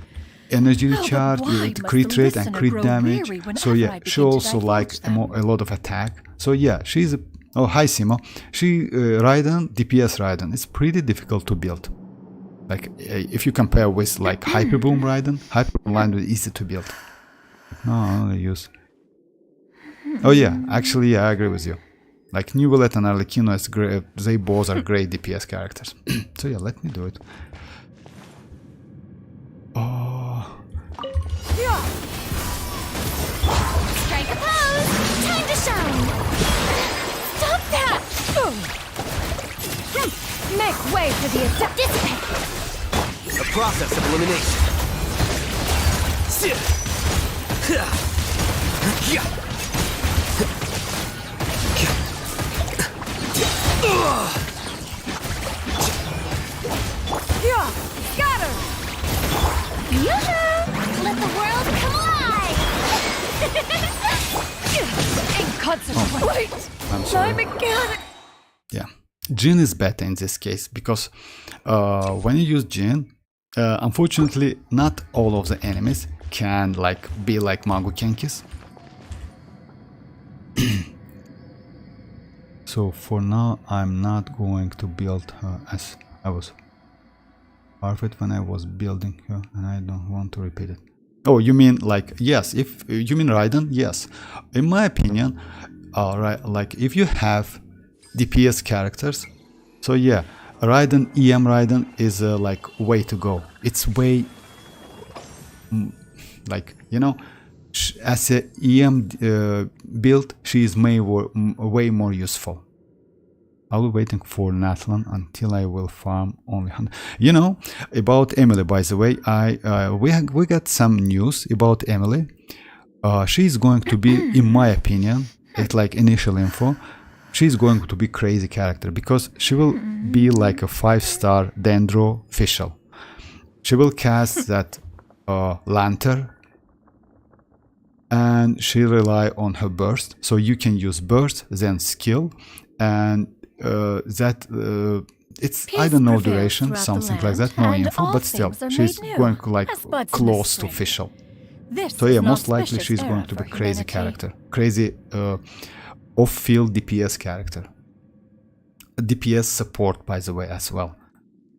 energy but recharge, why crit must the rate and listener crit grow damage. weary So whenever yeah, I she begin to also likes divulge them? a lot of attack. So yeah, she's a, oh hi Simo. She Raiden, DPS Raiden, it's pretty difficult to build. Like if you compare with like Hyper Boom Raiden, Hyper Boom Raiden is easy to build. No, I only use. Oh yeah, actually yeah, I agree with you. Like Nubilet and Arlecchino, is great. They both are great DPS characters. So yeah, let me do it. Oh. Strike a pose! Time to shine! Stop that! Make way for the attack. Dissipate! The process of elimination. Scatter! Yoo-hoo! Let the world come alive! Inconsequent. Wait! I'm sorry. My mechanic. Yeah, Jin is better in this case because when you use Jin, unfortunately, not all of the enemies can like be like Mangokenkis. So for now, I'm not going to build her as I was perfect when I was building her, and I don't want to repeat it. Oh, you mean like yes? If you mean Raiden, yes. In my opinion, right, like if you have DPS characters, so yeah, Raiden, EM Raiden is like way to go. It's way like, you know, as a EM build, she is way more useful. I'll be waiting for Natlan until I will farm only 100. You know, about Emily, by the way, we got some news about Emily. She's going to be, in my opinion, it's like initial info, she's going to be crazy character because she will be like a 5-star Dendro official. She will cast that Lantern, and she rely on her burst. So you can use burst, then skill, and it's Peace I don't know prevails duration, throughout the something like land, that, no and info, all but still things are she's made new, going like as buds in the close to spring. official. This So is yeah, an most likely auspicious she's era going to be for crazy humanity. character, crazy off-field DPS character, DPS support by the way as well.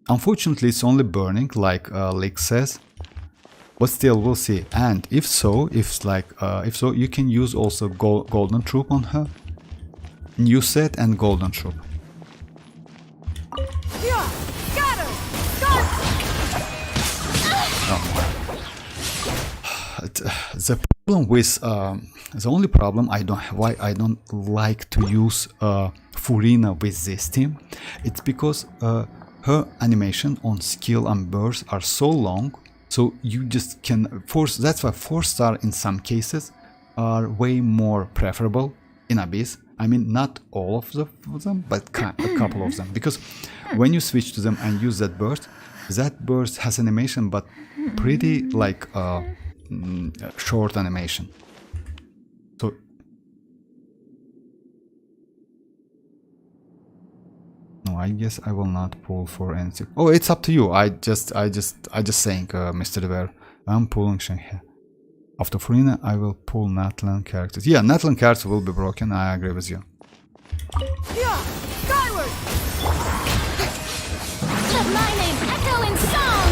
Unfortunately, it's only burning like Leak says, but still we'll see. And if so, if so, you can use also Golden Troop on her, new set and Golden Troop. The problem with the only problem why I don't like to use Furina with this team, it's because her animation on skill and burst are so long, so you just can force. That's why 4-star in some cases are way more preferable in Abyss. I mean, not all of them, but a couple of them, because when you switch to them and use that burst has animation, but pretty like short animation. So no, I guess I will not pull for anything. Oh, it's up to you. I just saying, Mr. Dever, I'm pulling Shanghai. After Furina, I will pull Natlan characters. Yeah, Natlan characters will be broken, I agree with you. Yeah! Skyward! Let my name echo in song!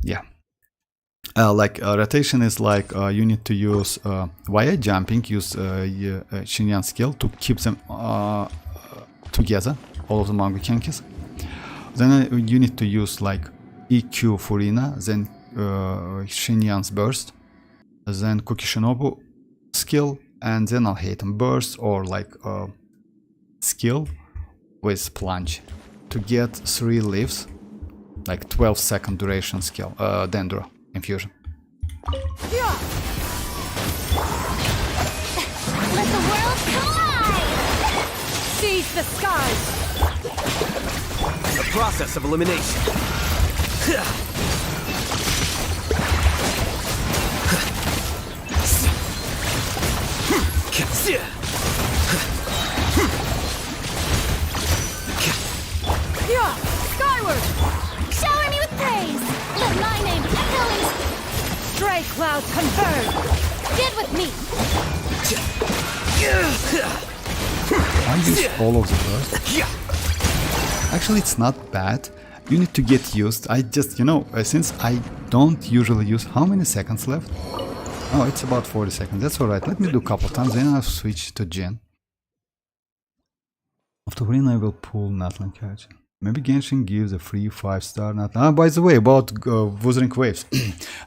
Yeah. Rotation is like you need to use via jumping, use Xianyun skill to keep them together, all of the Mangekyans. Then you need to use like EQ Furina, then Xianyun's burst, then Kukishinobu skill, and then Alhaiten burst or like skill with plunge to get 3 leaves, like 12-second duration skill, Dendro infusion. Yeah! Let the world collide! Seize the skies! The process of elimination. Yeah! Skyward! Shower me with praise! Let my name echo in... Stray clouds converge! Get with me! I use all of the burst. Actually, it's not bad. You need to get used. I just, since I don't usually use... How many seconds left? Oh, it's about 40 seconds. That's alright. Let me do a couple times, then I'll switch to Jin. After win, I will pull Natlan character. Maybe Genshin gives a free 5-star Natlan. Ah, by the way, about Wuthering Waves.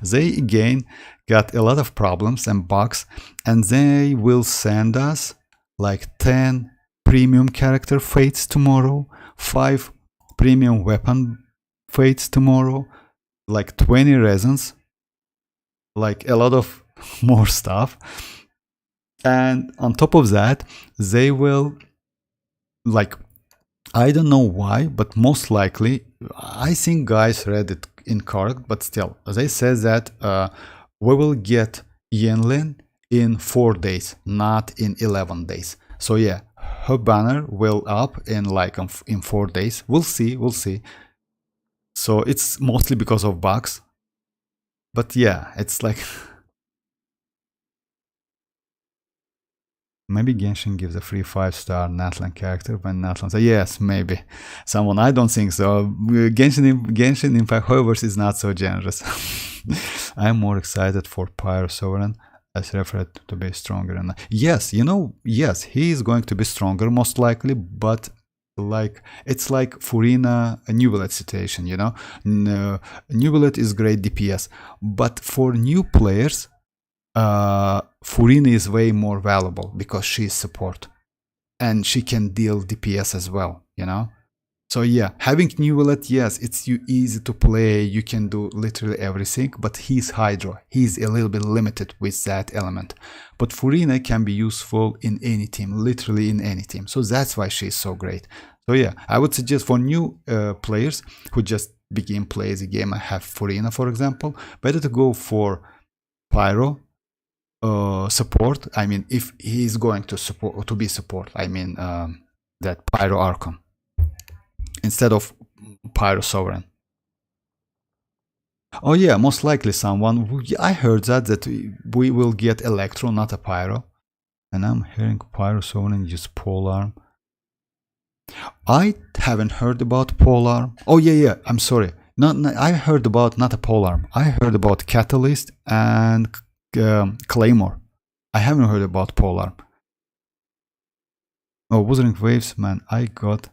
They again got a lot of problems and bugs, and they will send us like 10 premium character fates tomorrow, 5 premium weapon fates tomorrow, like 20 resins, like a lot of more stuff. And on top of that, they will, like, I don't know why, but most likely, I think guys read it incorrect, but still, they said that we will get Yenlin in 4 days, not in 11 days. So yeah, her banner will up in like in 4 days. We'll see. So it's mostly because of bugs. But yeah, it's like maybe Genshin gives a free 5-star Natlan character when Natlan says yes, maybe. Someone, I don't think so. Genshin Impact Hoyoverse is not so generous. I'm more excited for Pyro Sovereign as referred to be stronger. And yes, yes, he is going to be stronger most likely, but like it's like Furina a New Bullet situation, New Bullet is great DPS, but for new players, Furina is way more valuable because she is support and she can deal DPS as well, So yeah, having New Bullet, yes, it's easy to play, you can do literally everything, but he's Hydra, he's a little bit limited with that element. But Furina can be useful in any team, literally in any team, so that's why she's so great. So yeah, I would suggest for new players who just begin play the game and have Furina, for example, better to go for Pyro support. I mean, if he's going to be support, I mean that Pyro Archon instead of Pyro Sovereign. Oh yeah, most likely someone. I heard that we will get Electro, not a Pyro, and I'm hearing Pyro Sovereign use Polearm. I haven't heard about Polearm. Oh yeah, I'm sorry. I heard about not a Polearm. I heard about Catalyst and Claymore. I haven't heard about Polearm. Oh, Wuthering Waves, man, I got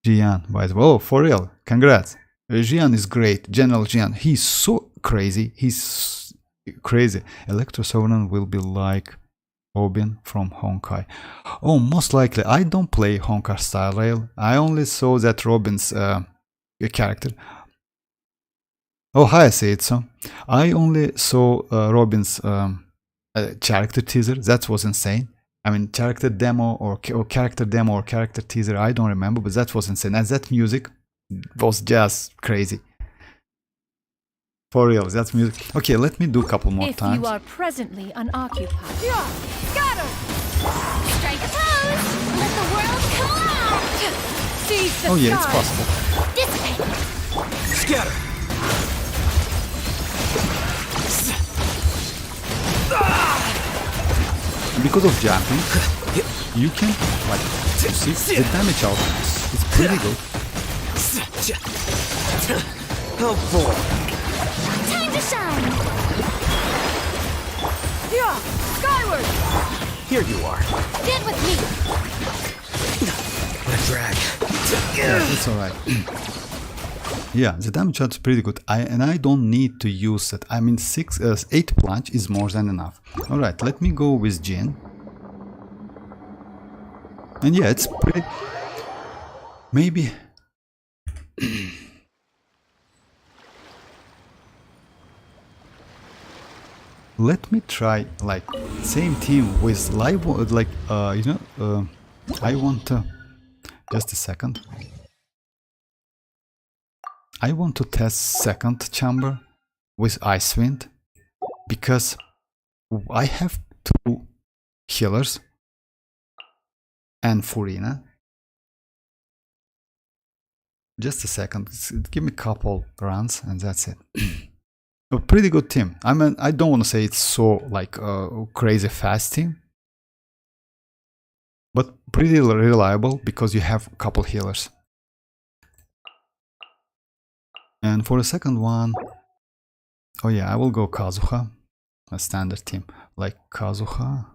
Xianyun, by the way. Oh, for real, congrats. Xianyun is great, General Xianyun. He's so crazy, he's crazy. Electro Sovereign will be like Robin from Honkai. Oh, most likely, I don't play Honkai Style Rail. I only saw that Robin's character. Oh, hi, I say it so. I only saw Robin's character teaser. That was insane. I mean, character demo or character demo or character teaser. I don't remember, but that was insane. And that music was just crazy. For real, that's music. Okay, let me do a couple more times. If you are presently unoccupied. Yeah! Scatter! Strike a pose! Let the world collide! Seize the Oh yeah, it's skies! possible. Disappear! Scatter. Because of jumping, you can, like, you see, the damage output is pretty good. Oh boy. Time to shine. Yeah, skyward. Here you are. Get with me. What a drag. Yeah, it's alright. Yeah, the damage output is pretty good. I don't need to use it. I mean, 8 plunge is more than enough. Alright, let me go with Jin. And yeah, it's pretty... Maybe... Let me try, like, same team with live, like, you know, I want to... Just a second. I want to test second chamber with Ice Wind because I have 2 healers and Furina. Just a second, give me a couple runs and that's it. A pretty good team. I mean, I don't want to say it's so like a crazy fast team, but pretty reliable because you have a couple healers. And for the second one, oh yeah, I will go Kazuha, a standard team, like Kazuha.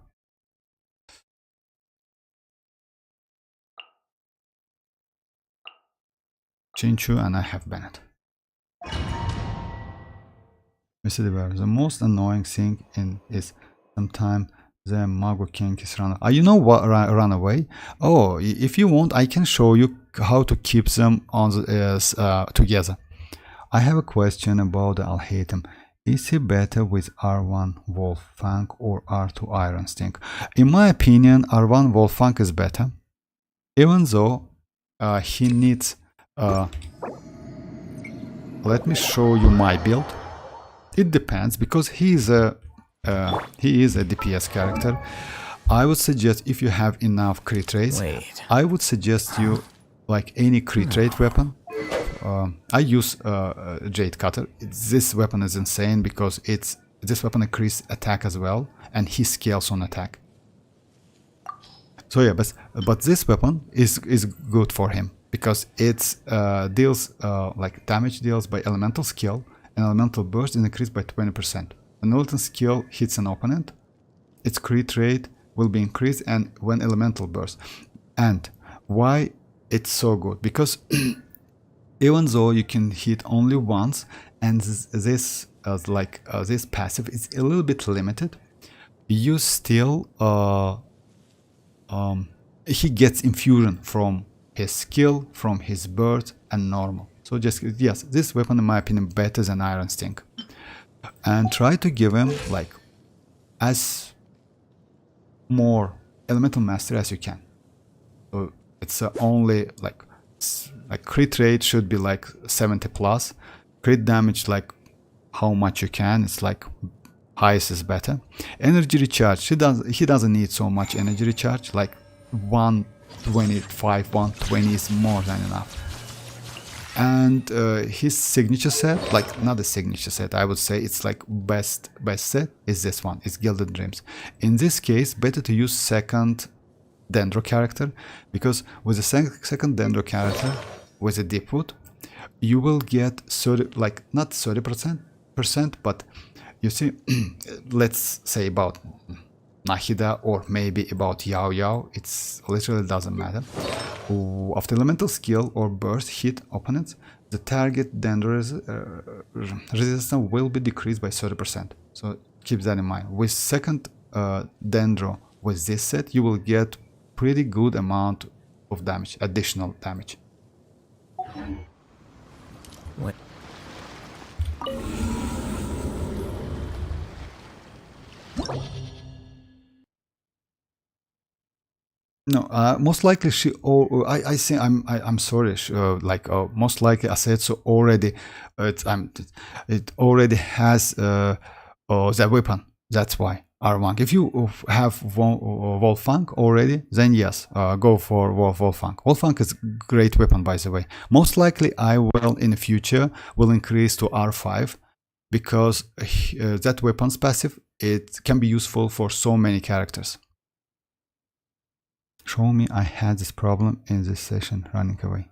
Chinchu, and I have Bennett. Mr. Dever, the most annoying thing is sometimes the Mago King is run. You know what? Run away. Oh, if you want, I can show you how to keep them on the, together. I have a question about the Alhaitham. Is he better with R1 Wolffang or R2 Iron Sting? In my opinion, R1 Wolffang is better, even though he needs... let me show you my build. It depends because he is a DPS character. I would suggest if you have enough crit rates, I would suggest you like any crit rate weapon. I use Jade Cutter. This weapon is insane because this weapon increases attack as well, and he scales on attack. So yeah, but this weapon is good for him because it deals like damage deals by elemental skill, and elemental burst is increased by 20%. When elemental skill hits an opponent, its crit rate will be increased, and when elemental burst. And why it's so good? Because even though you can hit only once, and this passive is a little bit limited, you still he gets infusion from his skill, from his burst, and normal. So just yes, this weapon in my opinion better than Iron Sting, and try to give him like as more elemental mastery as you can. So it's only like crit rate should be like 70 plus, crit damage like how much you can, it's like highest is better. Energy recharge, he doesn't need so much energy recharge, like 125, 120 is more than enough. And his signature set, like not a signature set, I would say it's like best set is this one, it's Gilded Dreams. In this case, better to use second Dendro character, because with the second Dendro character with a Deepwood, you will get 30, like not 30%, but you see, let's say about Nahida or maybe about Yao Yao, it's literally doesn't matter. After elemental skill or burst hit opponents, the target Dendro resistance will be decreased by 30%. So keep that in mind. With second Dendro with this set, you will get pretty good amount of damage, additional damage. What? No, most likely she. Oh, I think I'm sorry. Most likely Asetsu already. It already has the weapon. That's why. R1. If you have Wolfang already, then yes, go for Wolfang. Wolfang is a great weapon, by the way. Most likely I will in the future will increase to R5 because that weapon's passive, it can be useful for so many characters. Show me I had this problem in this session, running away.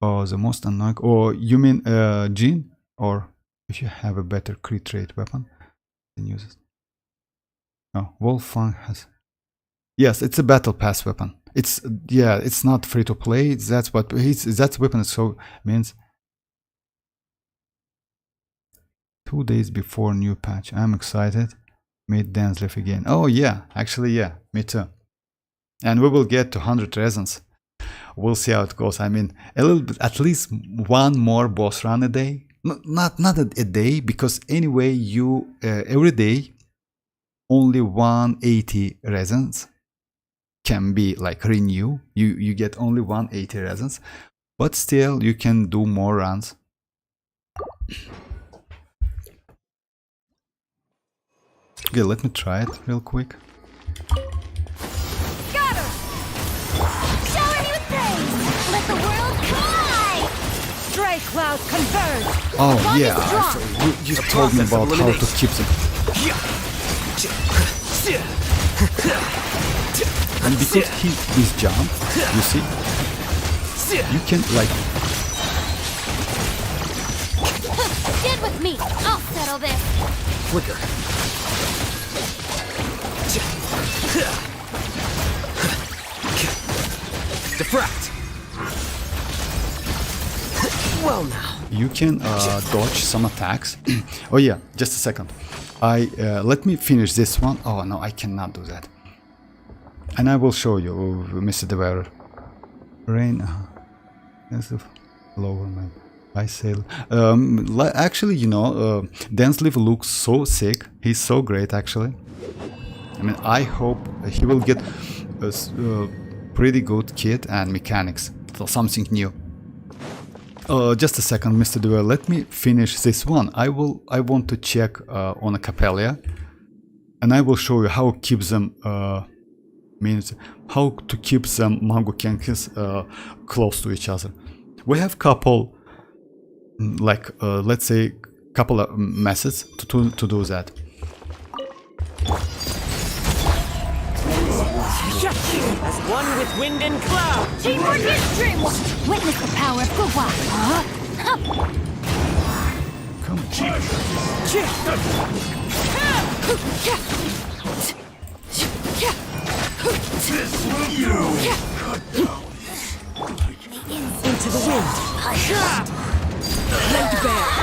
Oh, the most annoying. Oh, you mean Jean? Or if you have a better crit rate weapon, then use it. Oh, Wolfang has. Yes, it's a battle pass weapon. It's it's not free to play. That's what that weapon is. So means 2 days before new patch. I'm excited. Meet Densleif again. Oh yeah, actually yeah, me too. And we will get to 100 resins. We'll see how it goes. I mean, a little bit, at least one more boss run a day. Not a day, because anyway, you every day only 180 resins can be like renew. You get only 180 resins, but still you can do more runs. Okay, let me try it real quick. Let the world collide! Stray cloud converge! Oh yeah, you told me about how to keep them. And because he is jump, you see, you can like. Get with me! I'll settle this! Flicker. Defract. Well now. You can dodge some attacks. Oh yeah, just a second. Let me finish this one. Oh no, I cannot do that. And I will show you, Mr. Devourer. Rain. That's the lower man. I sail. Actually, you know, Densleif looks so sick. He's so great, actually. I mean, I hope he will get a pretty good kit and mechanics. So something new. Just a second, Mr. Devourer. Let me finish this one. I want to check on a Capella, and I will show you how to keep them. Means how to keep them Mango Kenkis close to each other. We have couple, like let's say, couple of methods to do that. As one with wind and cloud! Teamwork is dreamwork! Witness the power of Gugwa! Come Into the wind! Laid bare!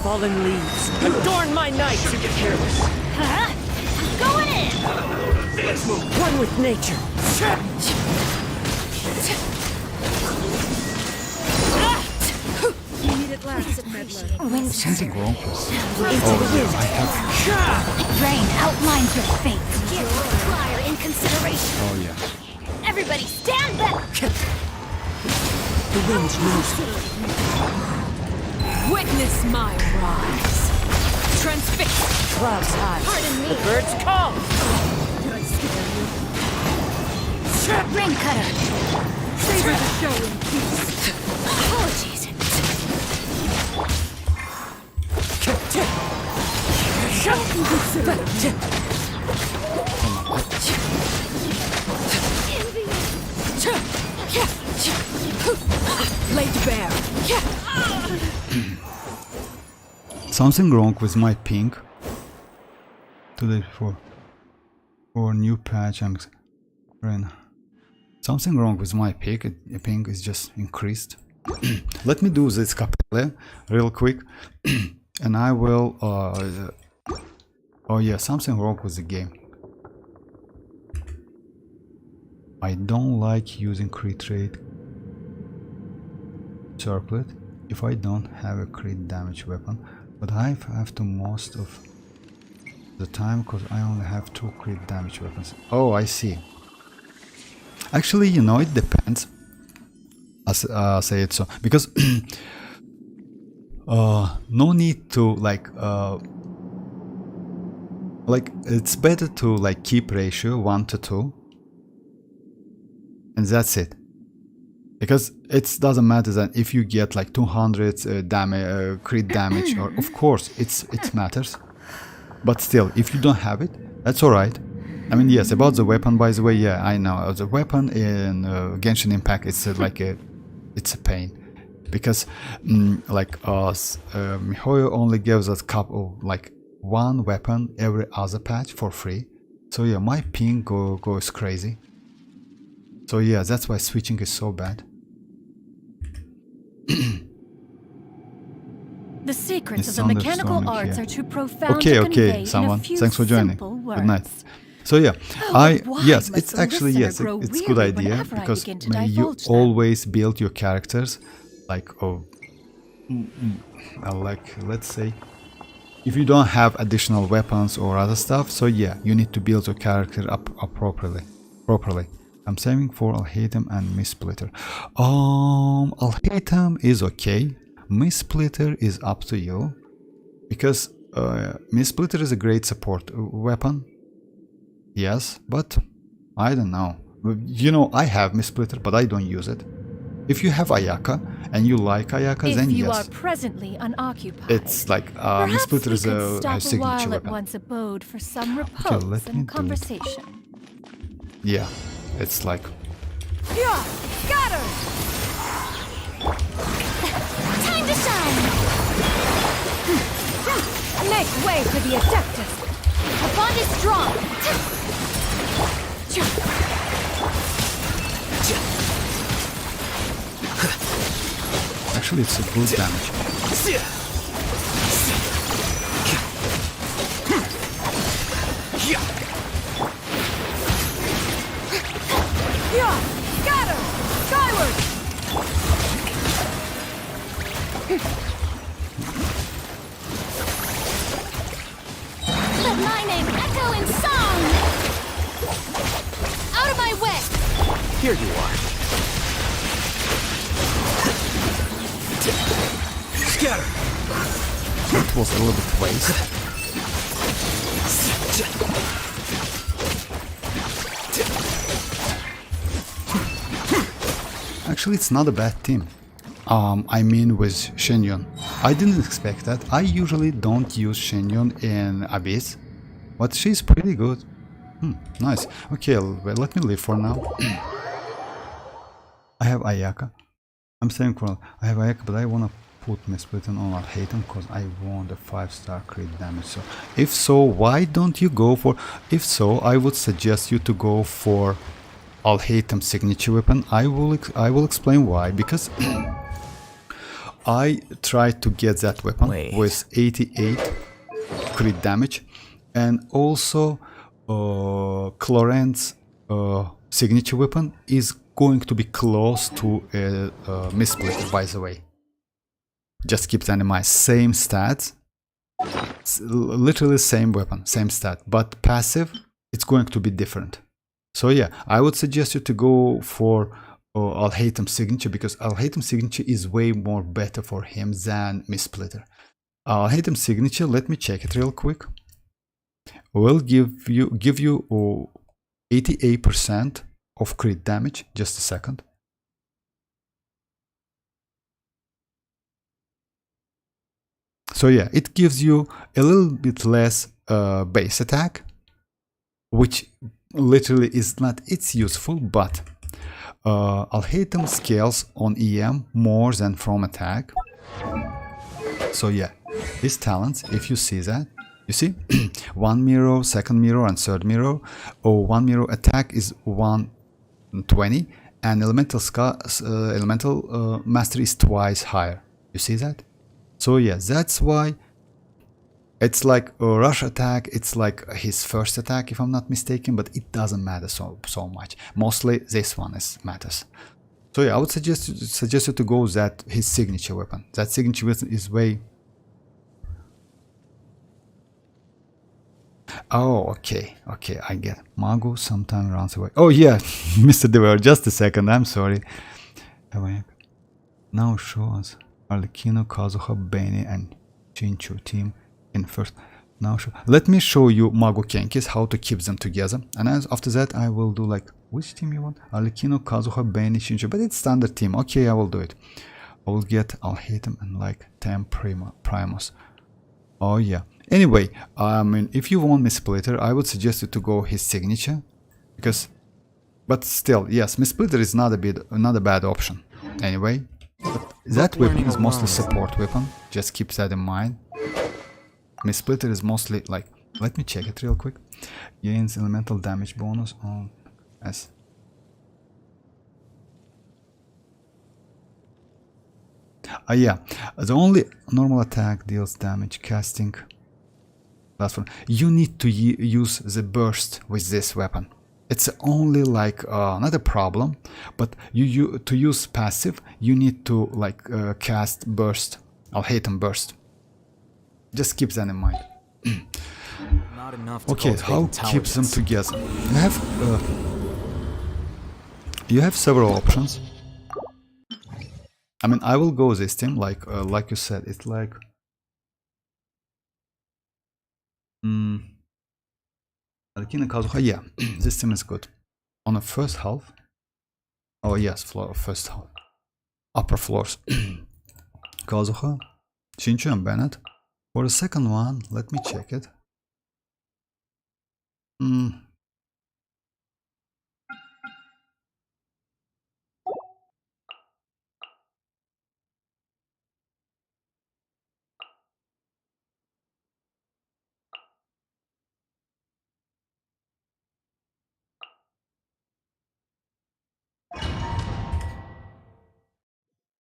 Fallen leaves! Adorn my night! You get careless! Going in! One with nature! You need it last, meddler. something wrong with. Into the wind! Rain outlines your fate. Give fire in consideration. Oh yeah. Everybody stand back! The wind knows me. Witness my rise! Transfix! Clouds high. Pardon me. The birds come! Rain cutter. Savor the show in peace! Apologies. Laid bare! Something wrong with my ping. Today for new patch. I'm something wrong with my ping. Ping is just increased. Let me do this Capella real quick, and I will. Oh yeah, something wrong with the game. I don't like using crit rate circlet if I don't have a crit damage weapon, but I have to most of the time because I only have 2 crit damage weapons. Oh, I see. Actually, you know, it depends. I say it so because no need to like like it's better to like keep ratio 1 to 2, and that's it. Because it doesn't matter that if you get like 200 damage, crit damage, or of course it matters. But still, if you don't have it, that's alright. I mean, yes, about the weapon, by the way, yeah, I know the weapon in Genshin Impact, it's it's a pain, because like us, Mihoyo only gives us couple like one weapon every other patch for free. So yeah, my ping goes crazy. So yeah, that's why switching is so bad. The secrets of the It's mechanical thunderstorming arts here. are too profound Okay, to convey okay, in someone. a few Thanks for joining. simple Good night. words. So yeah, Oh, but why yes, must it's the actually listener yes, grow it's a good weary idea, whenever I because begin to you divulge them? always build your characters like like let's say if you don't have additional weapons or other stuff, so yeah, you need to build your character up properly. I'm saving for Alhaitham and Missplitter. Alhaitham is okay. Missplitter is up to you, because Missplitter is a great support weapon. Yes, but I don't know. You know, I have Missplitter, but I don't use it. If you have Ayaka and you like Ayaka, If then you yes. are presently unoccupied, It's like perhaps Missplitter we is could a stop a signature while at weapon. one's abode for some repose let me do and it. conversation. Yeah, it's like Yeah, scatter! Time to shine! Make way for the Adeptus! The bond is strong! actually it's a good damage. Yeah, scatter! Skyward! Let my name echo in song! Out of my way! Here you are. Scatter! It was a little bit waste. Actually, it's not a bad team. I mean with Xianyun. I didn't expect that. I usually don't use Xianyun in Abyss, but she's pretty good. Nice. Okay, well, let me leave for now. I have Ayaka. I'm saying I have Ayaka, but I wanna put Missplitter on Alhaitham because I want a 5-star crit damage. So, if so, why don't you go for? If so, I would suggest you to go for Alhaitham signature weapon. I will explain why. Because I tried to get that weapon with 88 crit damage, and also Cloren's signature weapon is going to be close to a Missplitter, by the way. Just keep that in mind. Same stats, literally same weapon, same stat, but passive, it's going to be different. So yeah, I would suggest you to go for Alhaitham signature, because Alhaitham signature is way more better for him than Missplitter. Alhaitham signature, let me check it real quick. Will give you 88% of crit damage. Just a second. So yeah, it gives you a little bit less base attack, which literally is not, it's useful, but Alhaitham scales on EM more than from attack. So yeah, his talents, if you see that, you see, 1 mirror, 2nd mirror, and 3rd mirror, or 1 mirror attack is 120, and elemental mastery is twice higher. You see that? So yeah, that's why it's like a rush attack. It's like his first attack, if I'm not mistaken, but it doesn't matter so much. Mostly this one matters. So yeah, I would suggest you to go that his signature weapon. That signature weapon is way. Oh, okay, I get it. Mago sometimes runs away. Oh yeah, Mr. Dever, just a second, I'm sorry. Now show us Arlecchino, Kazuha, Bene, and Chinchu team in first. now let me show you Mago Kenkis, how to keep them together. And after that, I will do like, which team you want? Arlecchino, Kazuha, Benny, Shinjo. But it's standard team. Okay, I will do it. I'll hate him and like 10 Primus. Oh yeah. Anyway, I mean, if you want Miss Splitter, I would suggest you to go his signature, because, but still, yes, Miss Splitter is not a bad option. Anyway, but that weapon is mostly support weapon. Just keep that in mind. Miss Splitter is mostly like, let me check it real quick. Gains elemental damage bonus on S. Yeah, the only normal attack deals damage casting. Last one. You need to use the burst with this weapon. It's only like not a problem, but to use passive, you need to like cast burst. I'll hate him burst. Just keep that in mind. Not enough to Okay, how keep them together? You have several options. I mean, I will go this team, like you said, it's like yeah, this team is good. On the first half, oh yes, first half, upper floors, Kazuha, Shinju and Bennett. For the second one, let me check it.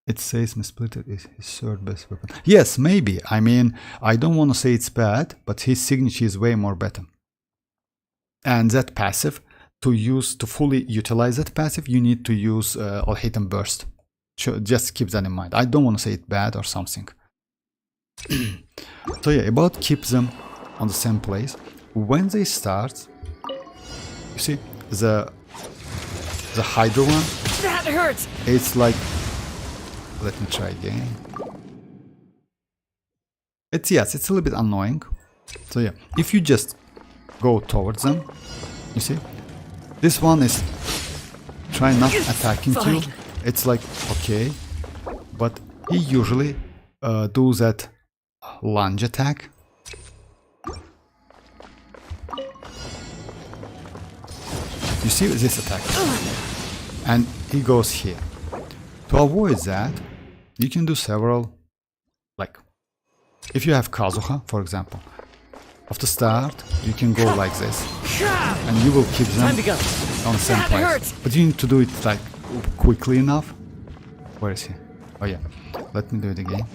It says Miss Splitter is his third best weapon. Yes, maybe. I mean, I don't want to say it's bad, but his signature is way more better. And that passive, to fully utilize that passive, you need to use I'll hate and burst. Just keep that in mind. I don't want to say it's bad or something. So yeah, about keep them on the same place. When they start, you see the Hydro one. That hurts. It's like, let me try again. It's a little bit annoying. So yeah, if you just go towards them, you see, this one is try not attacking you. It's like okay, but he usually do that lunge attack. You see this attack, and he goes here. To avoid that, you can do several, like, if you have Kazuha, for example, at the start, you can go like this, and you will keep them on the same place. But you need to do it, like, quickly enough. Where is he? Oh yeah, let me do it again.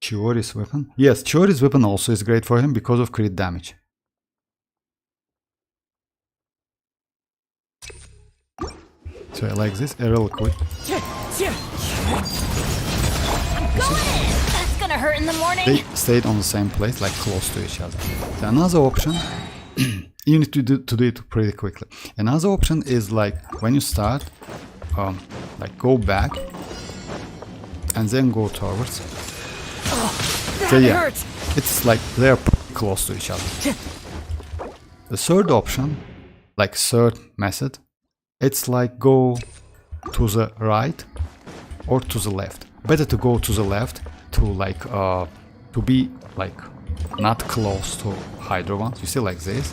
Chiori's weapon? Yes, Chiori's weapon also is great for him because of crit damage. So I like this, real quick. That's gonna hurt in the morning. They stayed on the same place, like close to each other. So another option, you need to do it pretty quickly. Another option is like when you start, like go back and then go towards. So yeah, it's like they're close to each other. The third option, like third method, it's like go to the right or to the left. Better to go to the left to like to be like not close to Hydro ones. You see like this.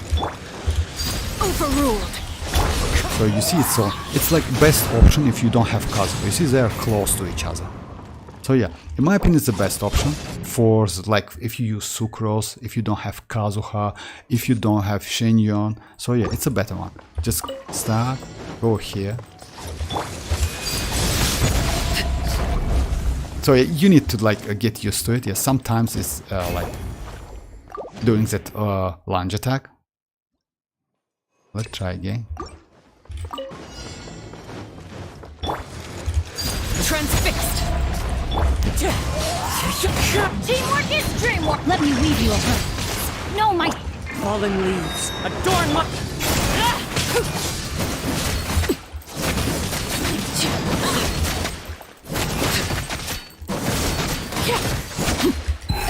Overruled. So you see it's like best option if you don't have Kazuha. You see they're close to each other. So yeah, in my opinion, it's the best option for like if you use Sucrose, if you don't have Kazuha, if you don't have Xianyun. So yeah, it's a better one. Just start, go here. So yeah, you need to like get used to it. Yeah, sometimes it's like doing that lunge attack. Let's try again. Transfixed. Teamwork is dreamwork. Let me weave you a hook. No, my Fallen leaves adorn my.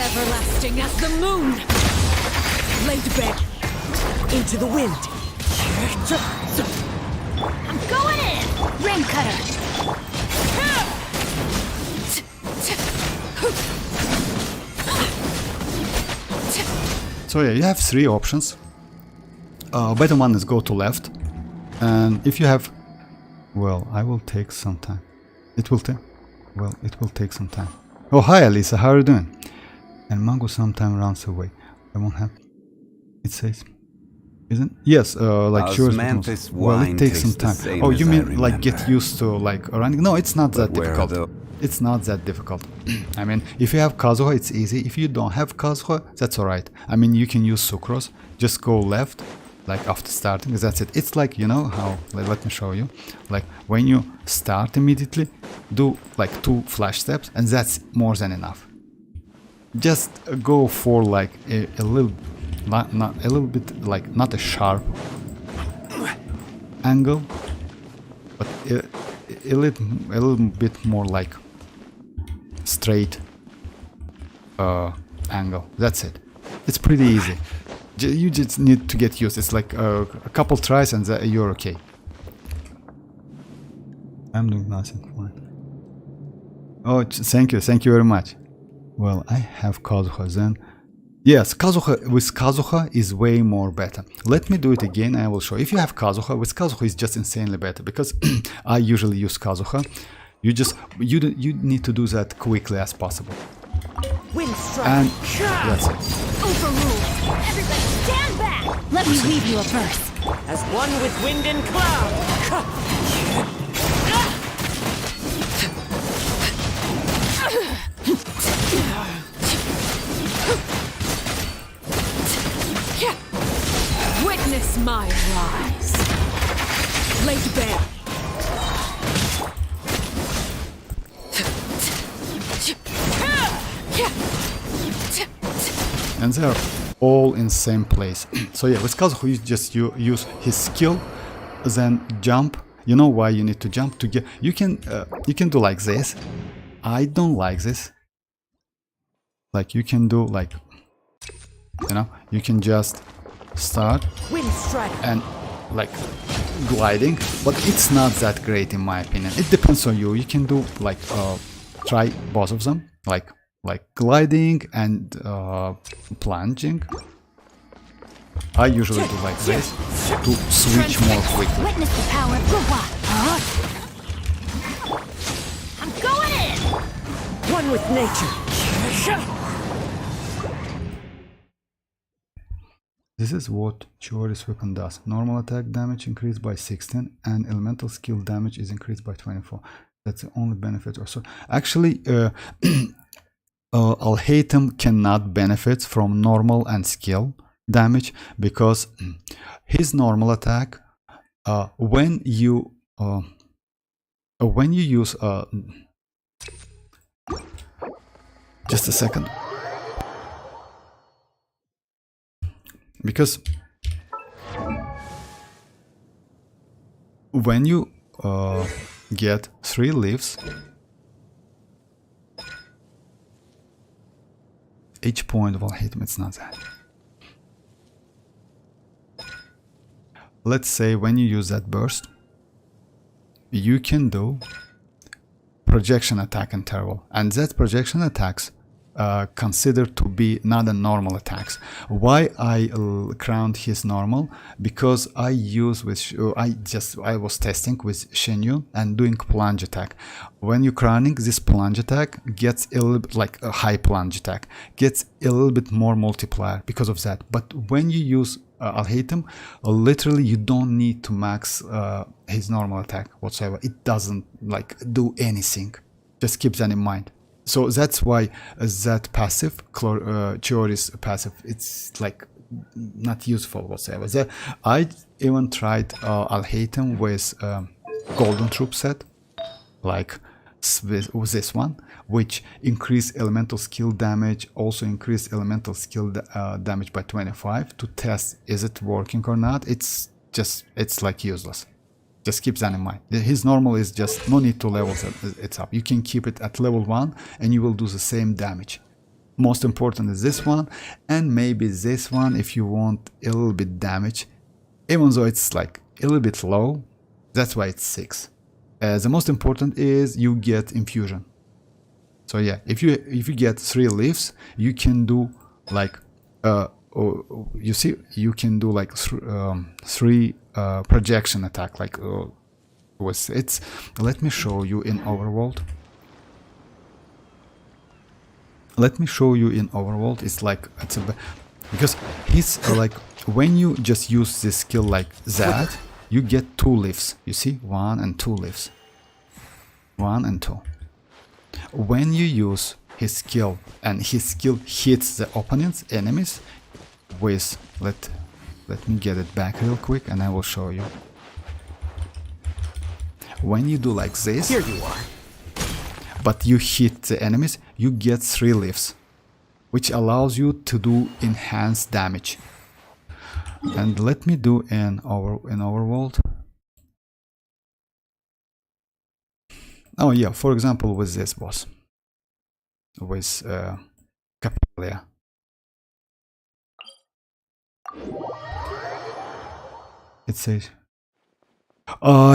Everlasting as the moon. Laid bare. Into the wind. I'm going in! Rain cutter! So yeah, you have three options. Better one is go to left, and if you have, well, I will take some time. It will take, well, it will take some time. Oh, hi Alisa, how are you doing? And Mango sometime runs away. I won't have. It says, isn't? Yes, like yours. Osmanthus Well, it wine takes some tastes the time. same Oh, as you I mean like get remember. used to like running? No, it's not that But where are difficult. the- It's not that difficult. I mean, if you have Kazuha, it's easy. If you don't have Kazuha, that's alright. I mean, you can use Sucrose. Just go left, like after starting. That's it. It's like, you know how, let me show you. Like when you start immediately, do like 2 flash steps, and that's more than enough. Just go for like a little, not a little bit, like not a sharp angle, but a little bit more like straight angle. That's it. It's pretty easy. You just need to get used. It's like a couple tries and you're okay. I'm doing nothing. Fine. Oh, thank you very much. Well, I have Kazuha then. Yes, Kazuha with Kazuha is way more better. Let me do it again. I will show. If you have Kazuha, with Kazuha is just insanely better because I usually use Kazuha. You need to do that quickly as possible. Wind strike. And that's it. Overruled! Everybody stand back! Let me weave you a verse. As one with wind and cloud. Witness my rise. Laid bare. And they're all in same place. So yeah, with Kazuha you use his skill, then jump. You know why you need to jump to get. You can do like this. I don't like this. Like you can do like, you know, you can just start Wind strike. and like gliding, but it's not that great in my opinion. It depends on you. You can do like try both of them, like gliding and plunging. I usually do like this to switch more quickly. Witness the power of Ruwa. Huh? I'm going in! One with nature. This is what Chiori's weapon does. Normal attack damage increased by 16 and elemental skill damage is increased by 24. That's the only benefit or so. Actually, Alhaitham cannot benefit from normal and skill damage because his normal attack, when you use just a second, because when you get 3 leaves, each point of Alhaitham, it's not that. Let's say when you use that burst, you can do projection attack interval, and that projection attacks considered to be not a normal attacks. Why I crowned his normal? Because I use with I was testing with Xianyun and doing plunge attack. When you crowning, this plunge attack gets a little bit like a high plunge attack, gets a little bit more multiplier because of that. But when you use Alhaitham, literally you don't need to max his normal attack whatsoever. It doesn't like do anything. Just keep that in mind. So that's why that passive, Chiori's passive, it's like not useful whatsoever. I even tried Alhaitham with Golden Troop set, like with this one, which increased elemental skill damage, also increased elemental skill damage by 25 to test is it working or not. It's like useless. Just keep that in mind. His normal is just no need to level it up. You can keep it at level 1 and you will do the same damage. Most important is this one, and maybe this one if you want a little bit damage, even though it's like a little bit low. That's why it's 6. The most important is you get infusion. So yeah, if you get 3 leaves, you can do like you see, you can do like 3 projection attack, like it's. Let me show you in Overworld. Let me show you in Overworld. It's like it's a, because he's like when you just use this skill like that, you get 2 leaves. You see, 1 and 2 leaves. 1 and 2. When you use his skill and his skill hits the opponent's enemies with, let me get it back real quick and I will show you. When you do like this, Here you are. but you hit the enemies, you get 3 leaves, which allows you to do enhanced damage. And let me do in Overworld. Oh yeah, for example with this boss, with Capelia. It says,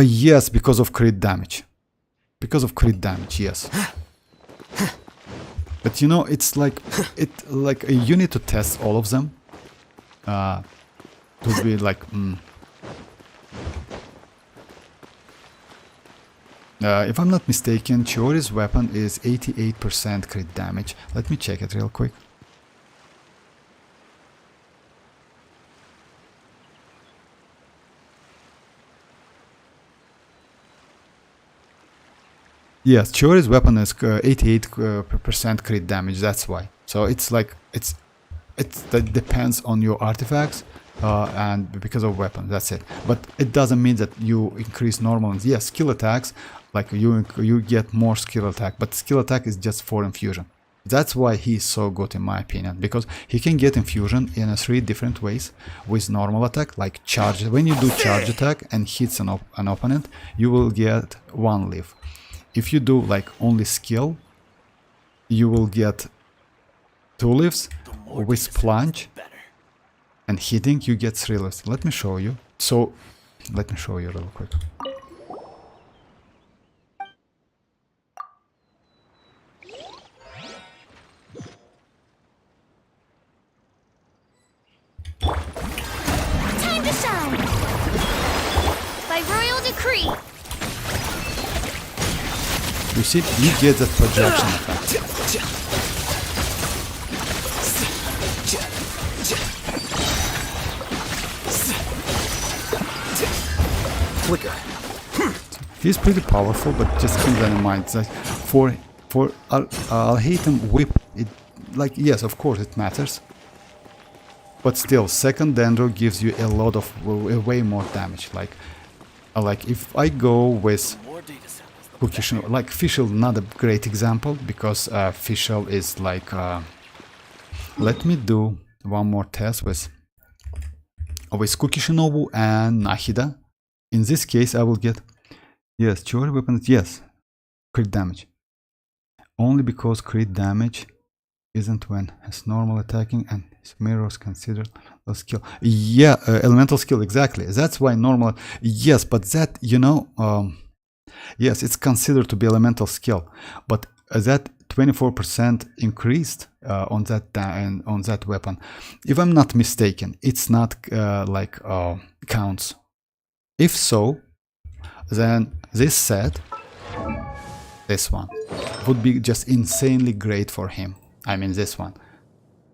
yes, because of crit damage. Because of crit damage, yes. But you know, it's like you need to test all of them to be like. If I'm not mistaken, Chiori's weapon is 88% crit damage. Let me check it real quick. Yes, Chiori's weapon is 88% crit damage. That's why. So it's like that depends on your artifacts and because of weapon. That's it. But it doesn't mean that you increase normal. Yes, skill attacks, like you get more skill attack, but skill attack is just for infusion. That's why he's so good in my opinion, because he can get infusion in 3 different ways with normal attack, like charge. When you do charge attack and hits an opponent, you will get 1 leaf. If you do like only skill, you will get 2 leaves. With plunge and hitting, you get 3 leaves. Let me show you. So, let me show you real quick. Time to shine! By royal decree! You see, you get that projection effect. Flicker. He's pretty powerful, but just keep that in mind. It's like I'll hate him whip. It like yes, of course it matters, but still, second Dendro gives you a lot of way more damage. Like if I go with Cookie Shinobu, like Fischl, not a great example because Fischl is like. Let me do one more test with Cookie Shinobu and Nahida. In this case, I will get, yes, Chiori weapons, yes, crit damage. Only because crit damage isn't when it's normal attacking and his mirrors considered a skill. Yeah, elemental skill, exactly. That's why normal, yes, but that, you know, yes, it's considered to be elemental skill, but that 24% increased on that weapon. If I'm not mistaken, it's not like counts. If so, then this set, this one, would be just insanely great for him. I mean this one.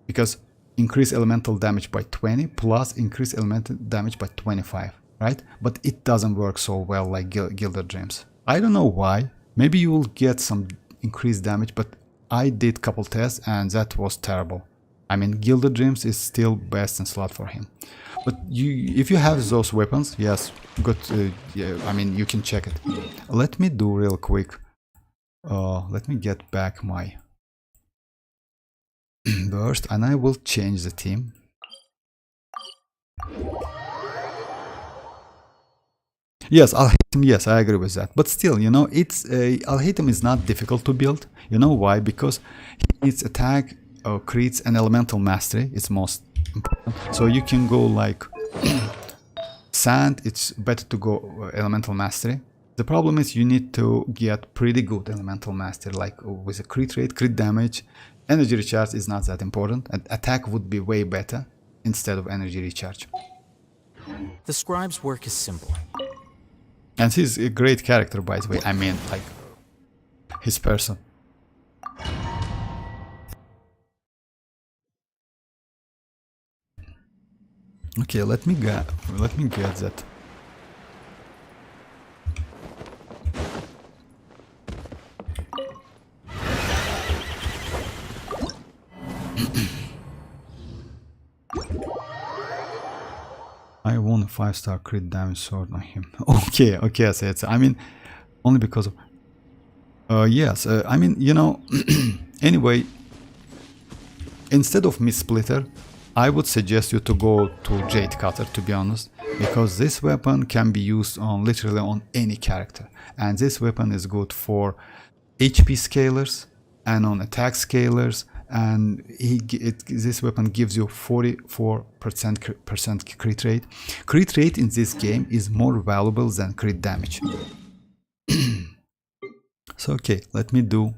Because increase elemental damage by 20 plus increase elemental damage by 25, right? But it doesn't work so well like Gilded Dreams. I don't know why. Maybe you will get some increased damage, but I did couple tests and that was terrible. I mean, Gilded Dreams is still best in slot for him. But if you have those weapons, yes, good. Yeah, I mean, you can check it. Let me do real quick. Let me get back my burst, and I will change the team. Yes, I'll Yes, I agree with that. But still, you know, it's Alhaitham is not difficult to build. You know why? Because its attack creates an elemental mastery. It's most important. So you can go like sand. It's better to go elemental mastery. The problem is you need to get pretty good elemental mastery, like with a crit rate, crit damage. Energy recharge is not that important. And attack would be way better instead of energy recharge. The scribe's work is simple. And he's a great character, by the way. I mean, like, his person. Okay, let me get that. I won a 5-star crit damage sword on him. Okay, I mean, only because of... yes, I mean, you know, anyway, instead of Miss Splitter, I would suggest you to go to Jade Cutter, to be honest, because this weapon can be used on literally on any character. And this weapon is good for HP scalers and on attack scalers. And this weapon gives you 44% crit rate. Crit rate in this game is more valuable than crit damage. So okay, let me do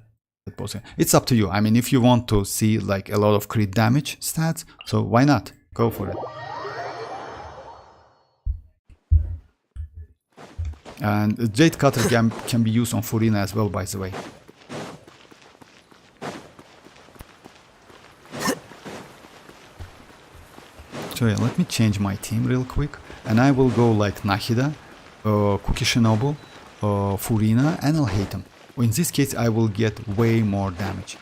that pose. It's up to you. I mean, if you want to see like a lot of crit damage stats, so why not? Go for it. And Jade Cutter can be used on Furina as well, by the way. So yeah, let me change my team real quick, and I will go like Nahida, Kuki Shinobu, Furina, and Alhaitham. In this case, I will get way more damage.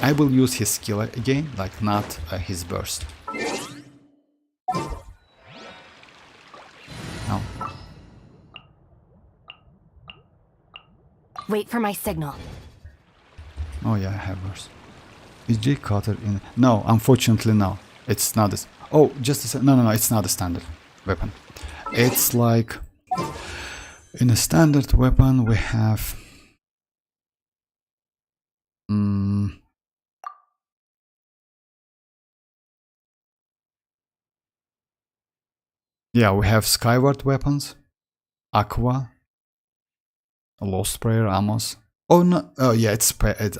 I will use his skill again, like not his burst. Now. Wait for my signal. Oh yeah, I have burst. Is Jade Cutter in? No, unfortunately no. It's not this. Oh, just a no, it's not a standard weapon. It's like in a standard weapon we have. Yeah, we have Skyward weapons, Aqua, Lost Prayer, Amos. Oh no! Oh yeah,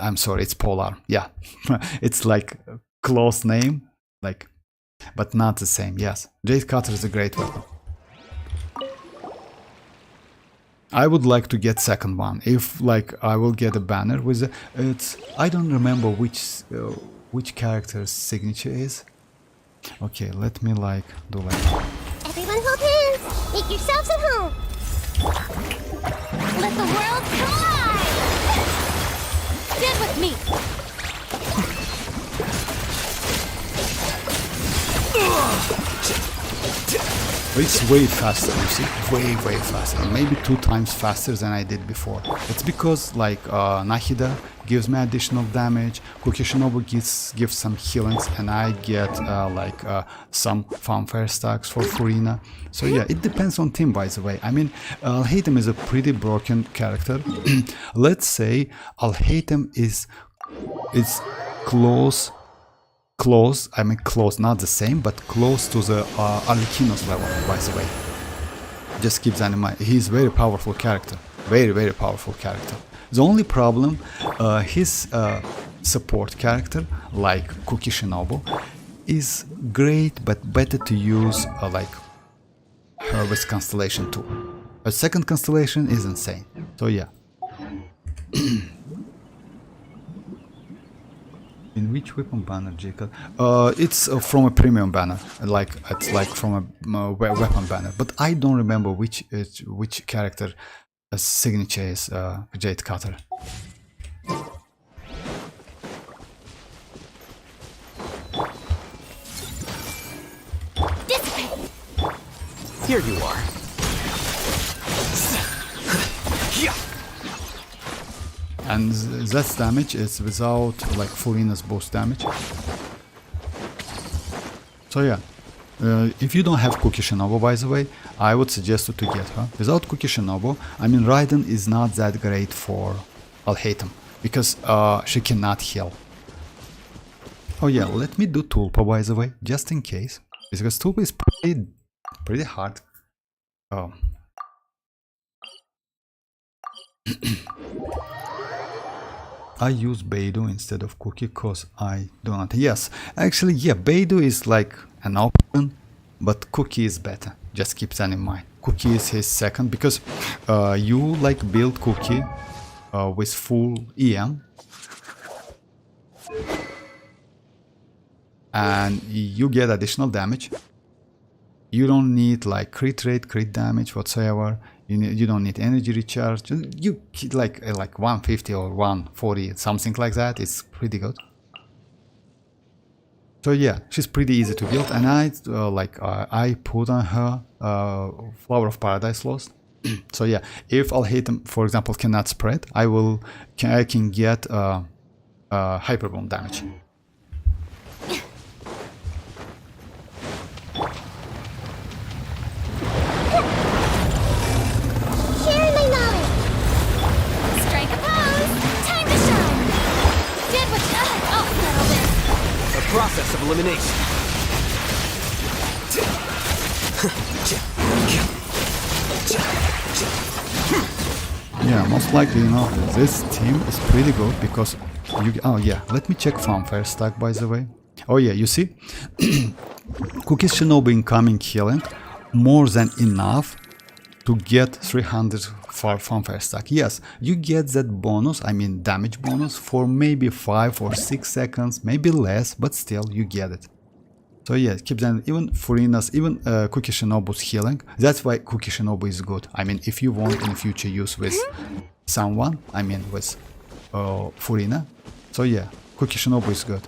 I'm sorry, it's Polar. Yeah, it's like a close name. Like, but not the same. Yes, Jade Cutter is a great weapon. I would like to get second one. If like I will get a banner with it's. I don't remember which character's signature is. Okay, let me like do like. Everyone hold hands. Make yourselves at home. Let the world collide. Stand with me. It's way faster, you see? Way faster. Maybe 2 times faster than I did before. It's because like Nahida gives me additional damage, Kuki Shinobu gives some healings, and I get some fanfare stacks for Furina. So yeah, it depends on team, by the way. I mean, Alhaitham is a pretty broken character. Let's say Alhaitham is close, not the same, but close to the Arlecchino's level, by the way. Just keep that in mind. He's a very powerful character. Very powerful character. The only problem, his support character, like Kuki Shinobu, is great, but better to use like her with Constellation too. A second Constellation is insane. So yeah. In which weapon banner, Jacob? It's from a premium banner, like it's like from a weapon banner. But I don't remember which character signature is Jade Cutter. Here you are. And that damage is without like Furina's boost damage. So yeah, If you don't have Cookie Shinobu, by the way, I would suggest you to get her. Without Cookie Shinobu, I mean, Raiden is not that great for Alhaitham because she cannot heal. Oh yeah, let me do Tulpa, by the way, just in case, because Tulpa is pretty hard. Oh. I use Beidou instead of Cookie because I do not. Yes, actually, yeah, Beidou is like an option, but Cookie is better. Just keep that in mind. Cookie is his second because you like build Cookie with full EM, and you get additional damage. You don't need like crit rate, crit damage whatsoever. You don't need energy recharge. You like 150 or 140, something like that. It's pretty good. So yeah, she's pretty easy to build, and I put on her Flower of Paradise Lost. So yeah, if Alhaitham, for example, cannot spread, I can get Hyper Bomb damage. Share my knowledge. Strike a pose! Time to shine! Did what I'll settle this! The process of elimination. Yeah, most likely, you know, this team is pretty good because you... Oh yeah, let me check Fanfare stack, by the way. Oh yeah, you see? Cookies Shinobi incoming healing, more than enough to get 300 for Fanfare stack. Yes, you get that bonus, I mean damage bonus, for maybe 5 or 6 seconds, maybe less, but still you get it. So yeah, keep that. Even Furina's, even Cookie Shinobu's healing. That's why Cookie Shinobu is good. I mean, if you want in future use with someone, I mean with Furina. So yeah, Cookie Shinobu is good.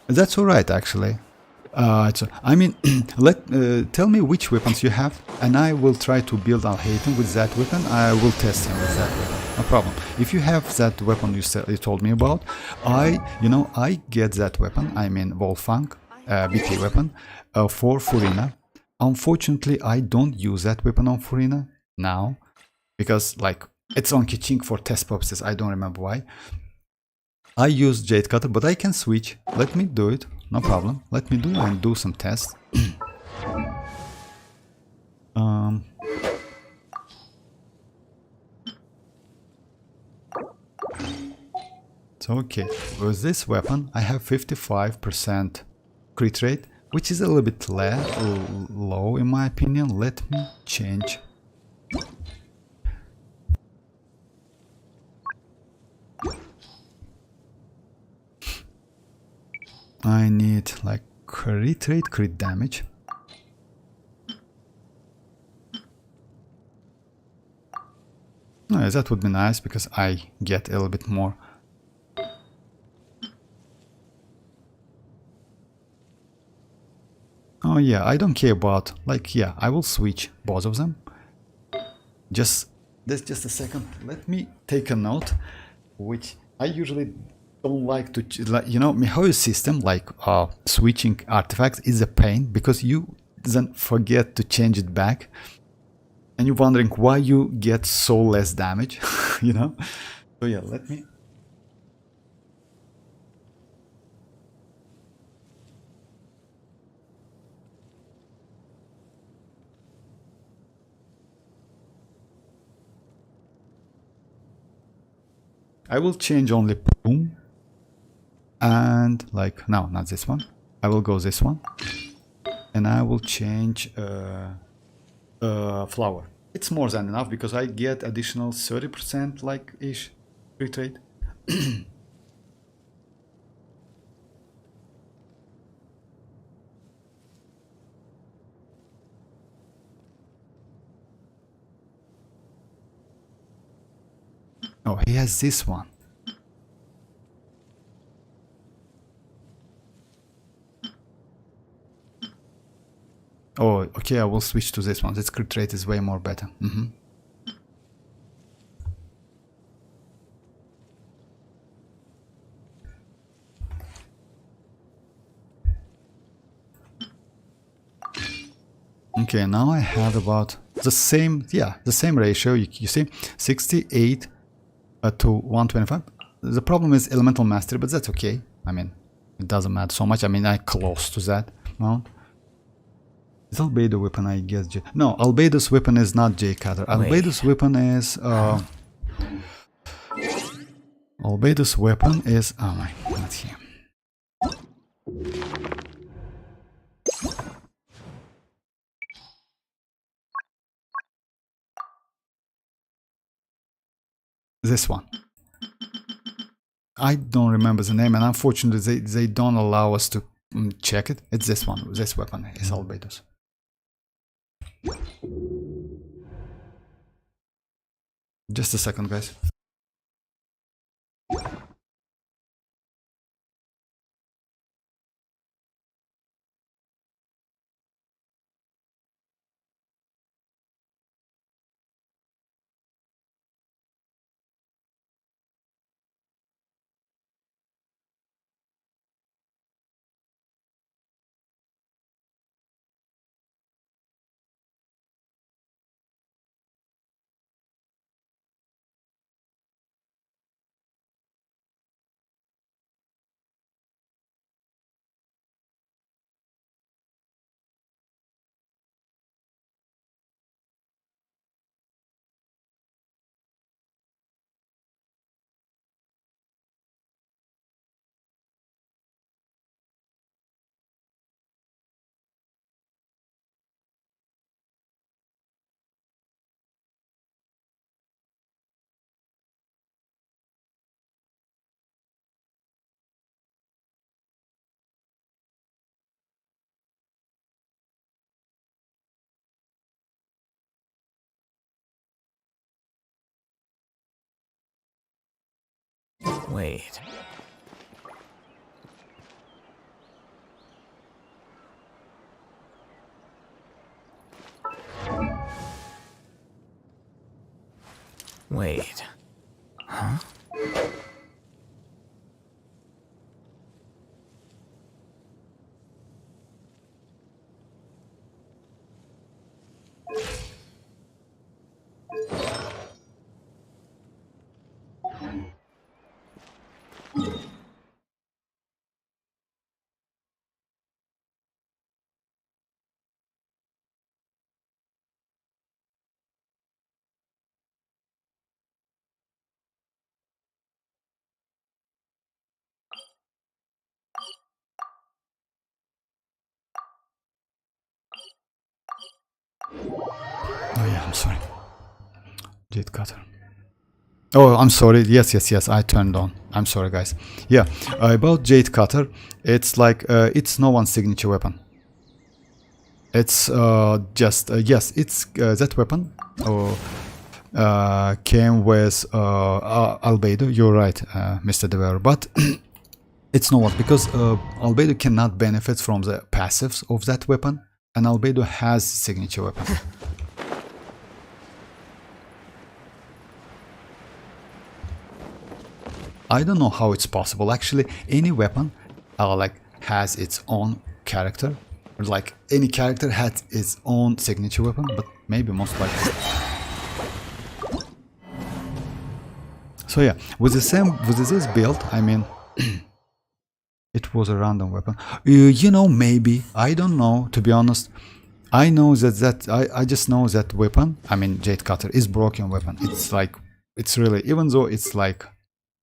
That's alright, actually. I mean, tell me which weapons you have, and I will try to build Alhaitham with that weapon. I will test him with that weapon. No problem. If you have that weapon you told me about, I get that weapon. I mean, Wolfang, BT weapon, for Furina. Unfortunately, I don't use that weapon on Furina now because, like, it's on Kiching for test purposes. I don't remember why. I use Jade Cutter, but I can switch. Let me do it. No problem. Let me do some tests. So okay, with this weapon I have 55% crit rate, which is a little bit low in my opinion. Let me change. I need like crit rate, crit damage. That would be nice because I get a little bit more. Oh yeah, I don't care about, like, yeah, I will switch both of them. Just a second. Let me take a note, which I usually don't like to, you know, Mihoyo system, like switching artifacts is a pain because you then forget to change it back and you're wondering why you get so less damage, you know. So yeah, let me. I will change only Boom. And like, no, not this one. I will go this one. And I will change Flower. It's more than enough because I get additional 30% like ish crit rate. Oh, he has this one. Oh, okay, I will switch to this one. This crit rate is way more better. Okay, now I have about the same, yeah, the same ratio. You see, 68 to 125. The problem is elemental mastery, but that's okay. I mean, it doesn't matter so much. I mean, I close to that amount. Is Albedo weapon, I guess? No, Albedo's weapon is not J Cutter. Albedo's weapon is Albedo's weapon is, oh my, not here. This one. I don't remember the name, and unfortunately they don't allow us to check it. It's this one. This weapon is Albedo's. Just a second, guys. Wait. Wait. Huh? Oh yeah, I'm sorry. Jade Cutter. Oh, I'm sorry. Yes. I turned on. I'm sorry, guys. Yeah, about Jade Cutter, it's like it's no one's signature weapon. It's just yes, it's that weapon. Came with Albedo. You're right, Mr. Dever. But it's no one because Albedo cannot benefit from the passives of that weapon, and Albedo has signature weapon. I don't know how it's possible. Actually, any weapon like has its own character. Like any character has its own signature weapon, but maybe most likely. So yeah, with this build, I mean, it was a random weapon. You know, maybe I don't know. To be honest, I know I just know that weapon. I mean, Jade Cutter is broken weapon. It's like it's really, even though it's like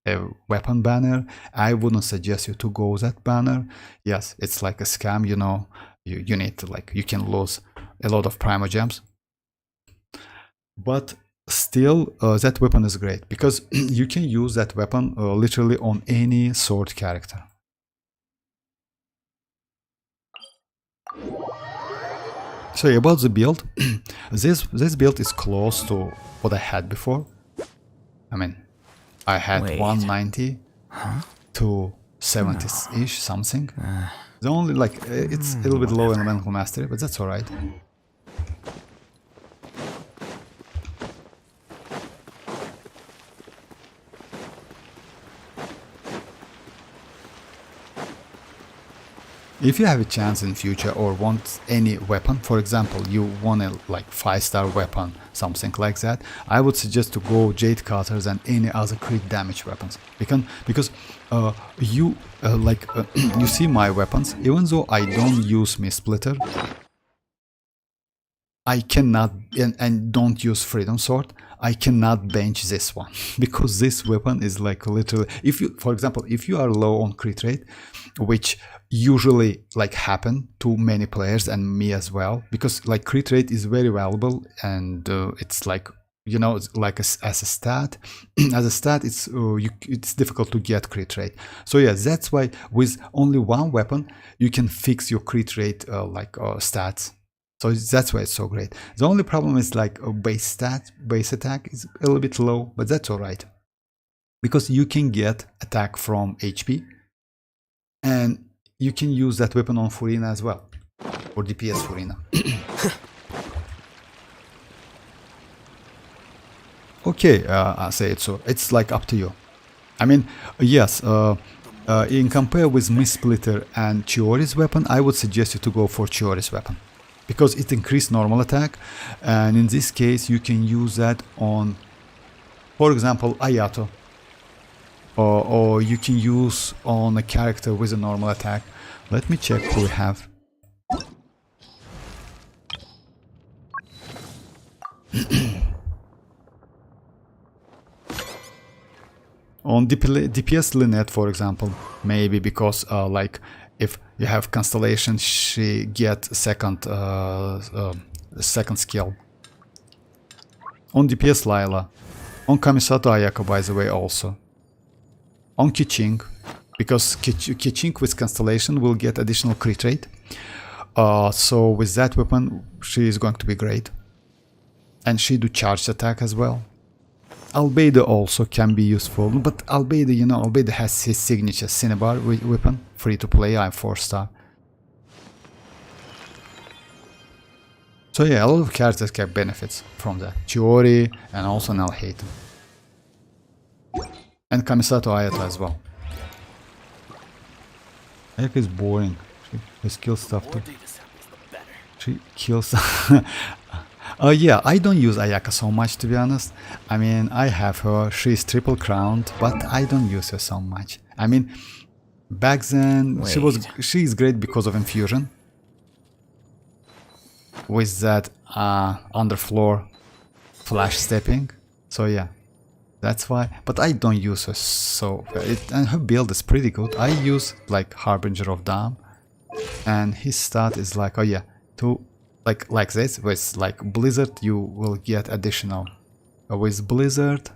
a weapon banner, I wouldn't suggest you to go that banner. Yes, it's like a scam, you know. You need to, like, you can lose a lot of primo gems, but still that weapon is great because you can use that weapon literally on any sword character. So about the build, this build is close to what I had before. I mean, I had 190 to 70-ish something. The only, like, it's a little bit low in elemental mastery, but that's alright. If you have a chance in future or want any weapon, for example, you want a like 5-star weapon, something like that, I would suggest to go Jade Cutters and any other crit damage weapons. Because you you see my weapons, even though I don't use Mist Splitter, I cannot, and don't use Freedom Sword, I cannot bench this one because this weapon is like literally, if you, for example, if you are low on crit rate, which usually like happen to many players and me as well, because like crit rate is very valuable and it's like, you know, it's like as a stat, as a stat, it's difficult to get crit rate. So yeah, that's why with only one weapon you can fix your crit rate stats. So that's why it's so great. The only problem is like a base attack is a little bit low, but that's alright. Because you can get attack from HP and you can use that weapon on Furina as well. Or DPS Furina. Okay, I say it so. It's like up to you. I mean, yes, in compare with Mist Splitter and Chiori's weapon, I would suggest you to go for Chiori's weapon. Because it increased normal attack, and in this case you can use that on, for example, Ayato, or you can use on a character with a normal attack. Let me check who we have. On DPS Lynette, for example, maybe because like if you have Constellation, she gets second skill. On DPS Layla, on Kamisato Ayaka, by the way, also. On Keqing, because Keqing with Constellation will get additional crit rate. So with that weapon, she is going to be great. And she do charged attack as well. Albedo also can be useful, but Albedo, you know, Albedo has his signature Cinnabar weapon, free to play, I'm 4-star. So yeah, a lot of characters get benefits from that. Chiori and also Nalhaten. And Kamisato Ayato as well. Ayaka is boring. She kills stuff too. She kills... yeah, I don't use Ayaka so much, to be honest. I mean, I have her, she's triple crowned, but I don't use her so much. I mean, back then she's great because of infusion. With that underfloor flash stepping. So yeah, that's why. But I don't use her so... and her build is pretty good. I use like Harbinger of Dawn. And his stat is like, oh yeah, like this, with like Blizzard you will get additional. With Blizzard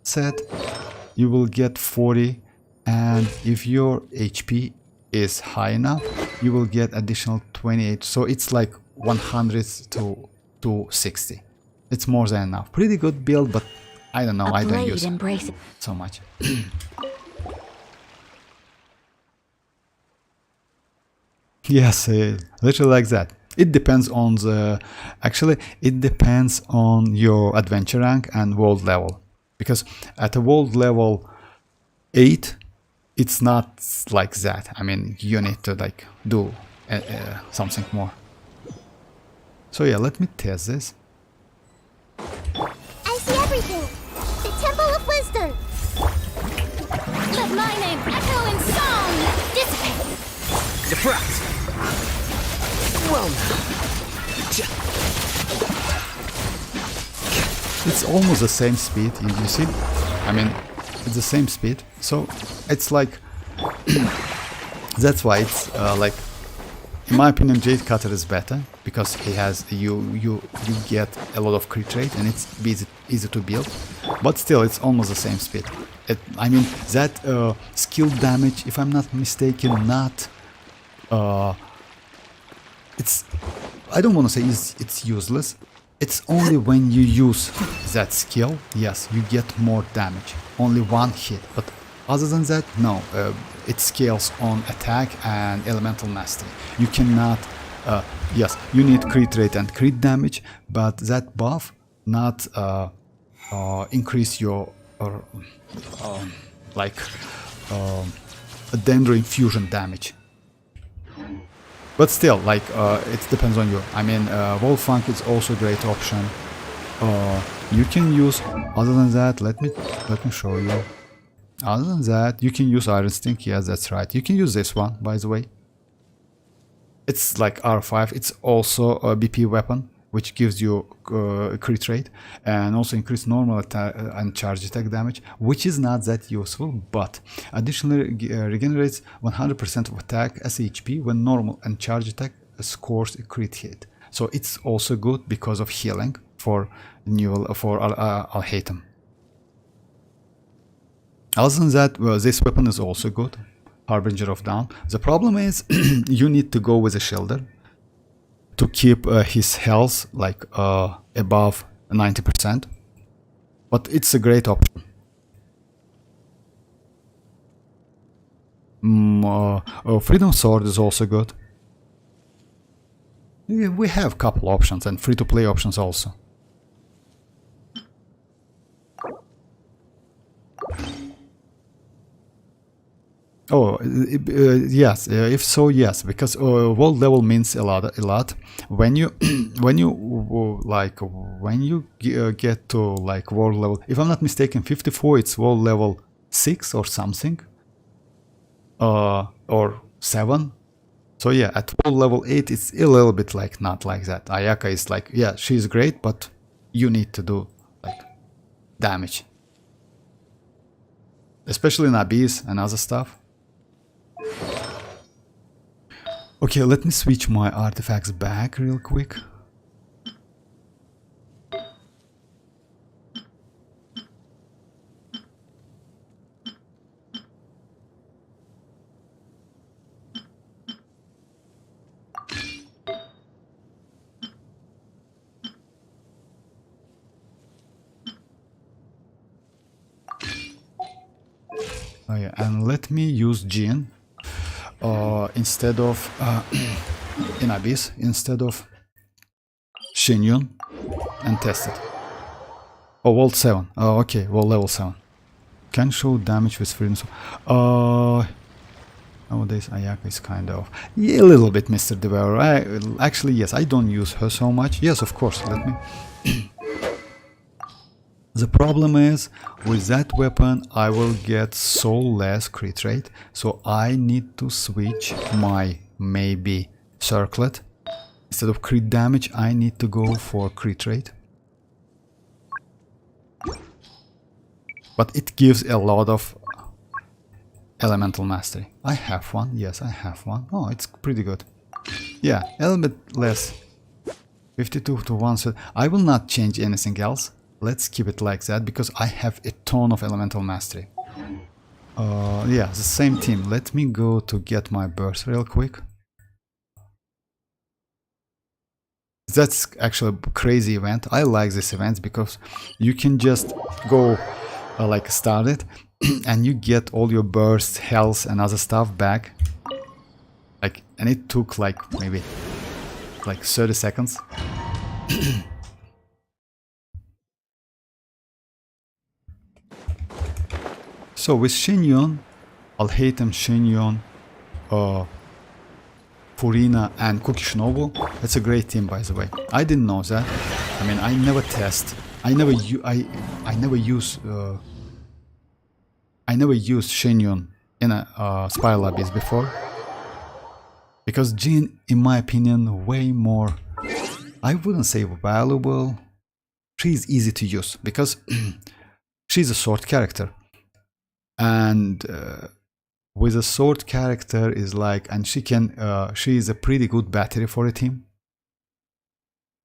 set you will get 40, and if your HP is high enough you will get additional 28, so it's like 100 to 60. It's more than enough. Pretty good build, but I don't know, I don't use it so much. Yes, literally like that. It depends on the... Actually, it depends on your adventure rank and world level. Because at a world level 8, it's not like that. I mean, you need to like do something more. So yeah, let me test this. I see everything. The Temple of Wisdom. Let my name echo in song! Dissipate! Deflect! Well, it's almost the same speed, you see? I mean, it's the same speed, so it's like... that's why it's like... In my opinion, Jade Cutter is better, because he has... You get a lot of crit rate, and it's easy to build. But still, it's almost the same speed. I mean, that skill damage, if I'm not mistaken, not... it's... I don't want to say it's useless. It's only when you use that skill, yes, you get more damage. Only one hit, but other than that, no. It scales on attack and elemental mastery. You cannot... yes, you need crit rate and crit damage, but that buff not increase your... like... Dendro infusion damage. But still, like, it depends on you. I mean, Wolfang is also a great option. You can use, other than that, let me show you. Other than that, you can use Iron Stink. Yes, that's right. You can use this one, by the way. It's like R5. It's also a BP weapon, which gives you crit rate and also increase normal and charge attack damage, which is not that useful, but additionally regenerates 100% of attack as HP when normal and charge attack scores a crit hit. So it's also good because of healing for Alhaitham. Other than that, well, this weapon is also good, Harbinger of Dawn. The problem is you need to go with a shielder to keep his health like above 90%, but it's a great option. Freedom Sword is also good. Yeah, we have couple options and free-to-play options also. Oh, yes. If so, yes, because world level means a lot. When you when you get to like world level, if I'm not mistaken, 54, it's world level 6 or something, or 7. So yeah, at world level 8, it's a little bit like not like that. Ayaka is like, yeah, she's great, but you need to do like damage, especially in Abyss and other stuff. Okay, let me switch my artifacts back real quick. Oh yeah, and let me use Jin instead of in Abyss instead of Xianyun and test it. Oh, world 7. Oh, okay, world level 7. Can show damage with freedom. Nowadays Ayaka is kind of a little bit Mr. Devourer. Actually, yes, I don't use her so much. Yes, of course, let me. The problem is, with that weapon I will get so less crit rate, so I need to switch my maybe circlet. Instead of crit damage, I need to go for crit rate. But it gives a lot of elemental mastery. I have one, yes, I have one. Oh, it's pretty good. Yeah, a little bit less. 52 to 1, so I will not change anything else. Let's keep it like that, because I have a ton of elemental mastery. Yeah, the same team. Let me go to get my burst real quick. That's actually a crazy event. I like this event because you can just go like start it and you get all your burst, health and other stuff back. Like, and it took like maybe like 30 seconds. So with Xianyun, Alhaitham, Xianyun, Furina and Kukishinobu, that's a great team, by the way. I didn't know that. I mean, I never test. I never use Xianyun in a Spiral Abyss before, because Jin, in my opinion, way more. I wouldn't say valuable. She's easy to use because she's a sword character. And with a sword character is like, and she is a pretty good battery for a team.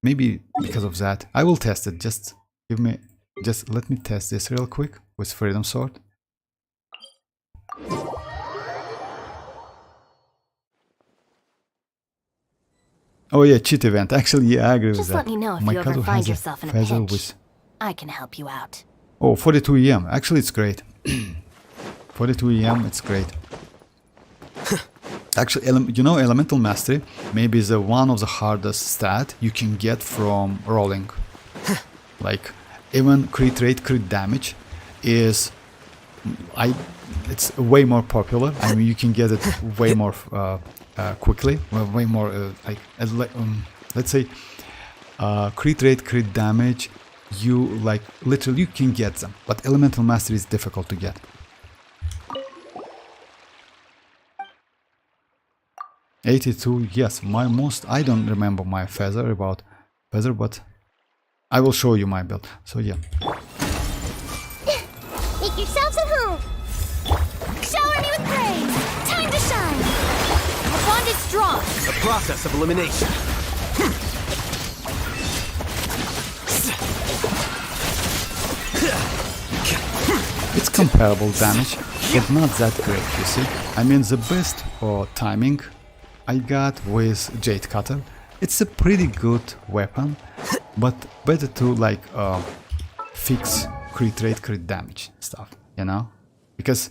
Maybe because of that. I will test it. Just let me test this real quick with Freedom Sword. Oh yeah, cheat event. Actually, yeah, I agree with that. Just let me know if you ever find yourself in a pinch. I can help you out. Oh, 42 EM. Actually, it's great. 42 EM, it's great. Actually, you know, Elemental Mastery maybe is one of the hardest stat you can get from rolling. Like, even crit rate, crit damage is... it's way more popular. I mean, you can get it way more quickly, well, way more like let's say crit rate, crit damage. You like literally you can get them, but elemental mastery is difficult to get. $82, yes, my most, I don't remember my feather, but I will show you my build. So yeah. Make yourselves at home. Shower me with praise! Time to shine! The bond is strong! The process of elimination. It's comparable damage, but not that great, you see. I mean, the best timing I got with Jade Cutter. It's a pretty good weapon, but better to like fix crit rate, crit damage stuff, you know? Because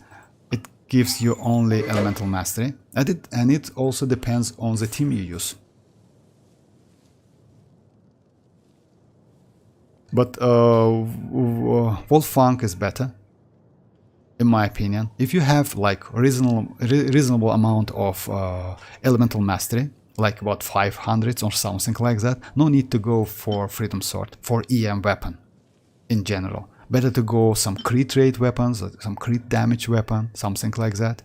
it gives you only elemental mastery, and it also depends on the team you use. But Wolfang is better, in my opinion. If you have like reasonable amount of elemental mastery, like about 500 or something like that, no need to go for Freedom Sword, for EM weapon in general. Better to go some crit rate weapons, some crit damage weapon, something like that.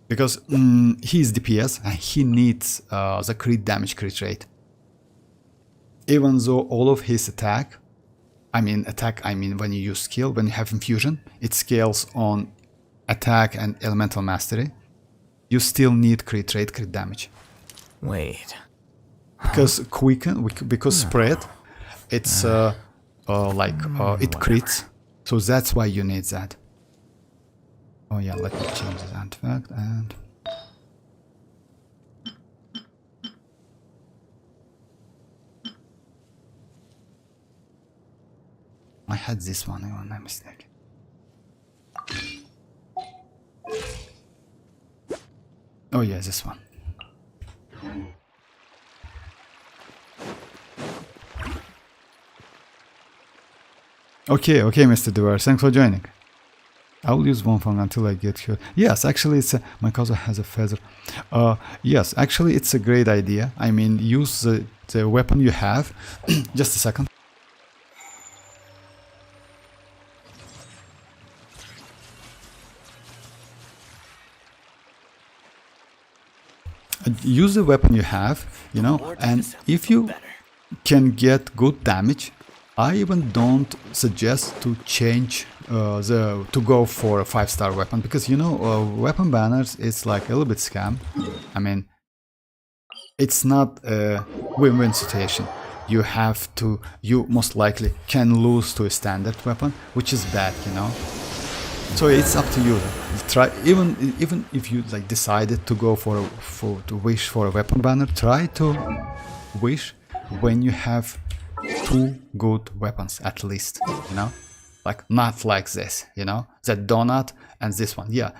Because he is DPS and he needs the crit damage, crit rate. Even though all of his attack, I mean when you use skill, when you have infusion, it scales on attack and elemental mastery. You still need crit rate, crit damage. Wait. Because because spread, it's it crits, so that's why you need that. Oh yeah, let me change this artifact and I had this one, if I'm not mistaken. Oh yeah, this one. Okay, Mr. Dewar, thanks for joining. I will use one thing until I get here. Yes, actually, it's my cousin has a feather. Yes, actually, it's a great idea. I mean, use the weapon you have. Just a second. Use the weapon you have, you know, and if you can get good damage, I even don't suggest to change to go for a 5-star weapon, because you know weapon banners is like a little bit scam. I mean, it's not a win-win situation. You most likely can lose to a standard weapon, which is bad, you know. So it's up to you. Try even if you like decided to go to wish for a weapon banner, try to wish when you have 2 good weapons at least, you know, like not like this, you know, that donut and this one. Yeah,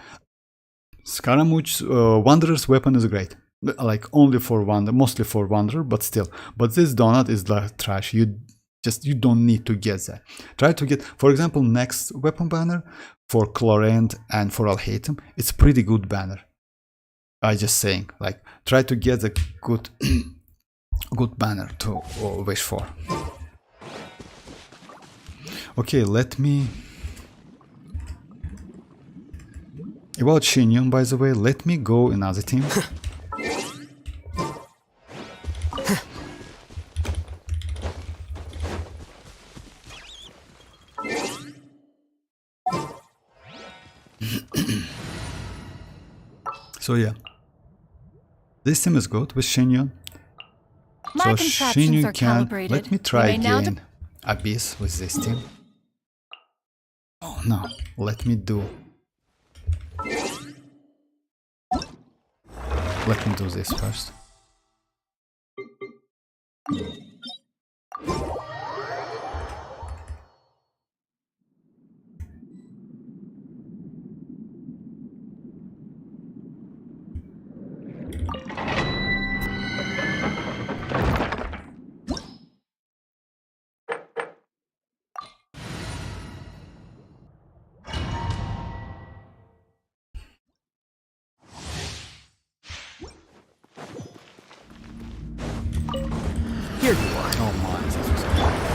Scaramouche Wanderer's weapon is great, like only for Wanderer, mostly for Wanderer, but still. But this donut is like trash. You don't need to get that. Try to get, for example, next weapon banner for Chlorant and for Alhaitham. It's a pretty good banner. I just saying, like, try to get a good good banner to wish for. Okay, let me... About Xianyun, by the way, let me go another team. So yeah, this team is good with Xianyun. My So contraptions Xianyun are can... calibrated. Let me try You may now again Abyss with this team. Oh no, let me do... Let me do this first.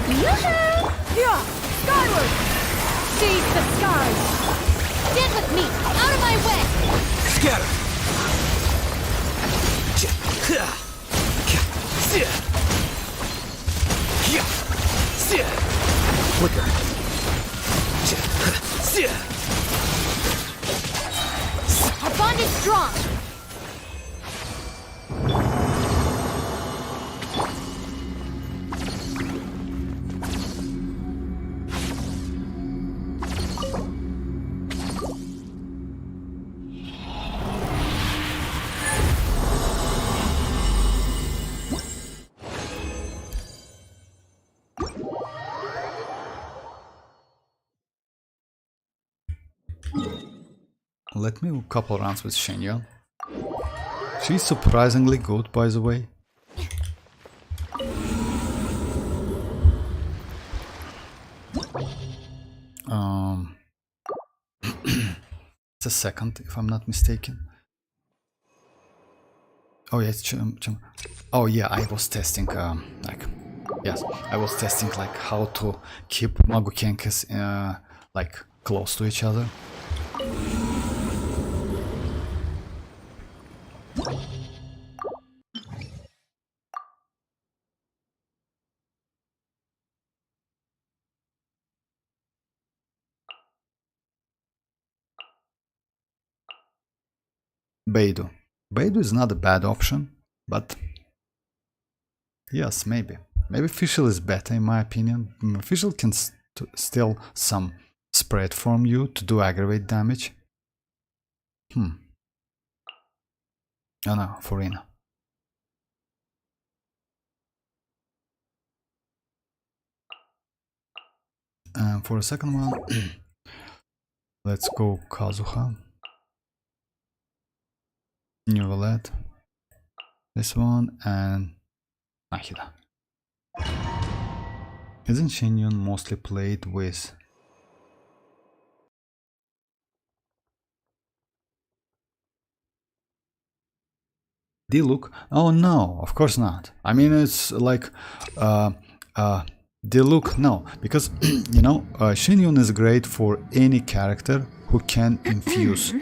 Yeah! Skyward! Seize the skies! Stand with me! Out of my way! Scatter! Flicker. Our bond is strong! Let me do a couple rounds with Xianyun. She's surprisingly good, by the way. It's a second, if I'm not mistaken. Oh yeah, it's oh yeah, I was testing I was testing like how to keep Magukenkes like close to each other. Beidou. Beidou is not a bad option, but yes, maybe. Maybe Fischl is better in my opinion. Fischl can steal some spread from you to do aggravate damage. Oh no, Furina. And for the second one, let's go Kazuha. New Valette. This one and Nahida. Isn't Xianyun mostly played with Diluc? Oh no, of course not. I mean, it's like Diluc, no, because you know, Xianyun is great for any character who can infuse.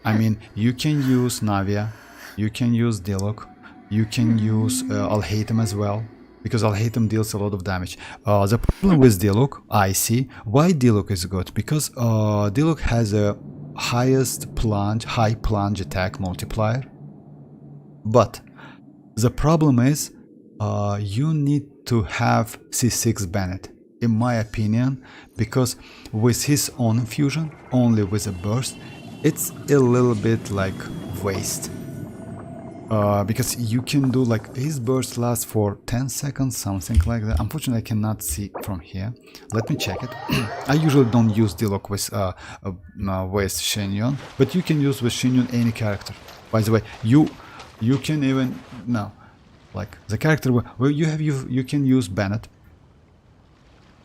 I mean, you can use Navia, you can use Diluc, you can use Alhaitham as well, because Alhaitham deals a lot of damage. The problem with Diluc, I see, why Diluc is good, because Diluc has a high plunge attack multiplier. But the problem is you need to have C6 Bennett, in my opinion, because with his own infusion, only with a burst, it's a little bit like waste. Because you can do like his burst lasts for 10 seconds, something like that. Unfortunately, I cannot see from here. Let me check it. I usually don't use Diluc with Xianyun, but you can use with Xianyun any character. By the way, you can even like the character where you can use Bennett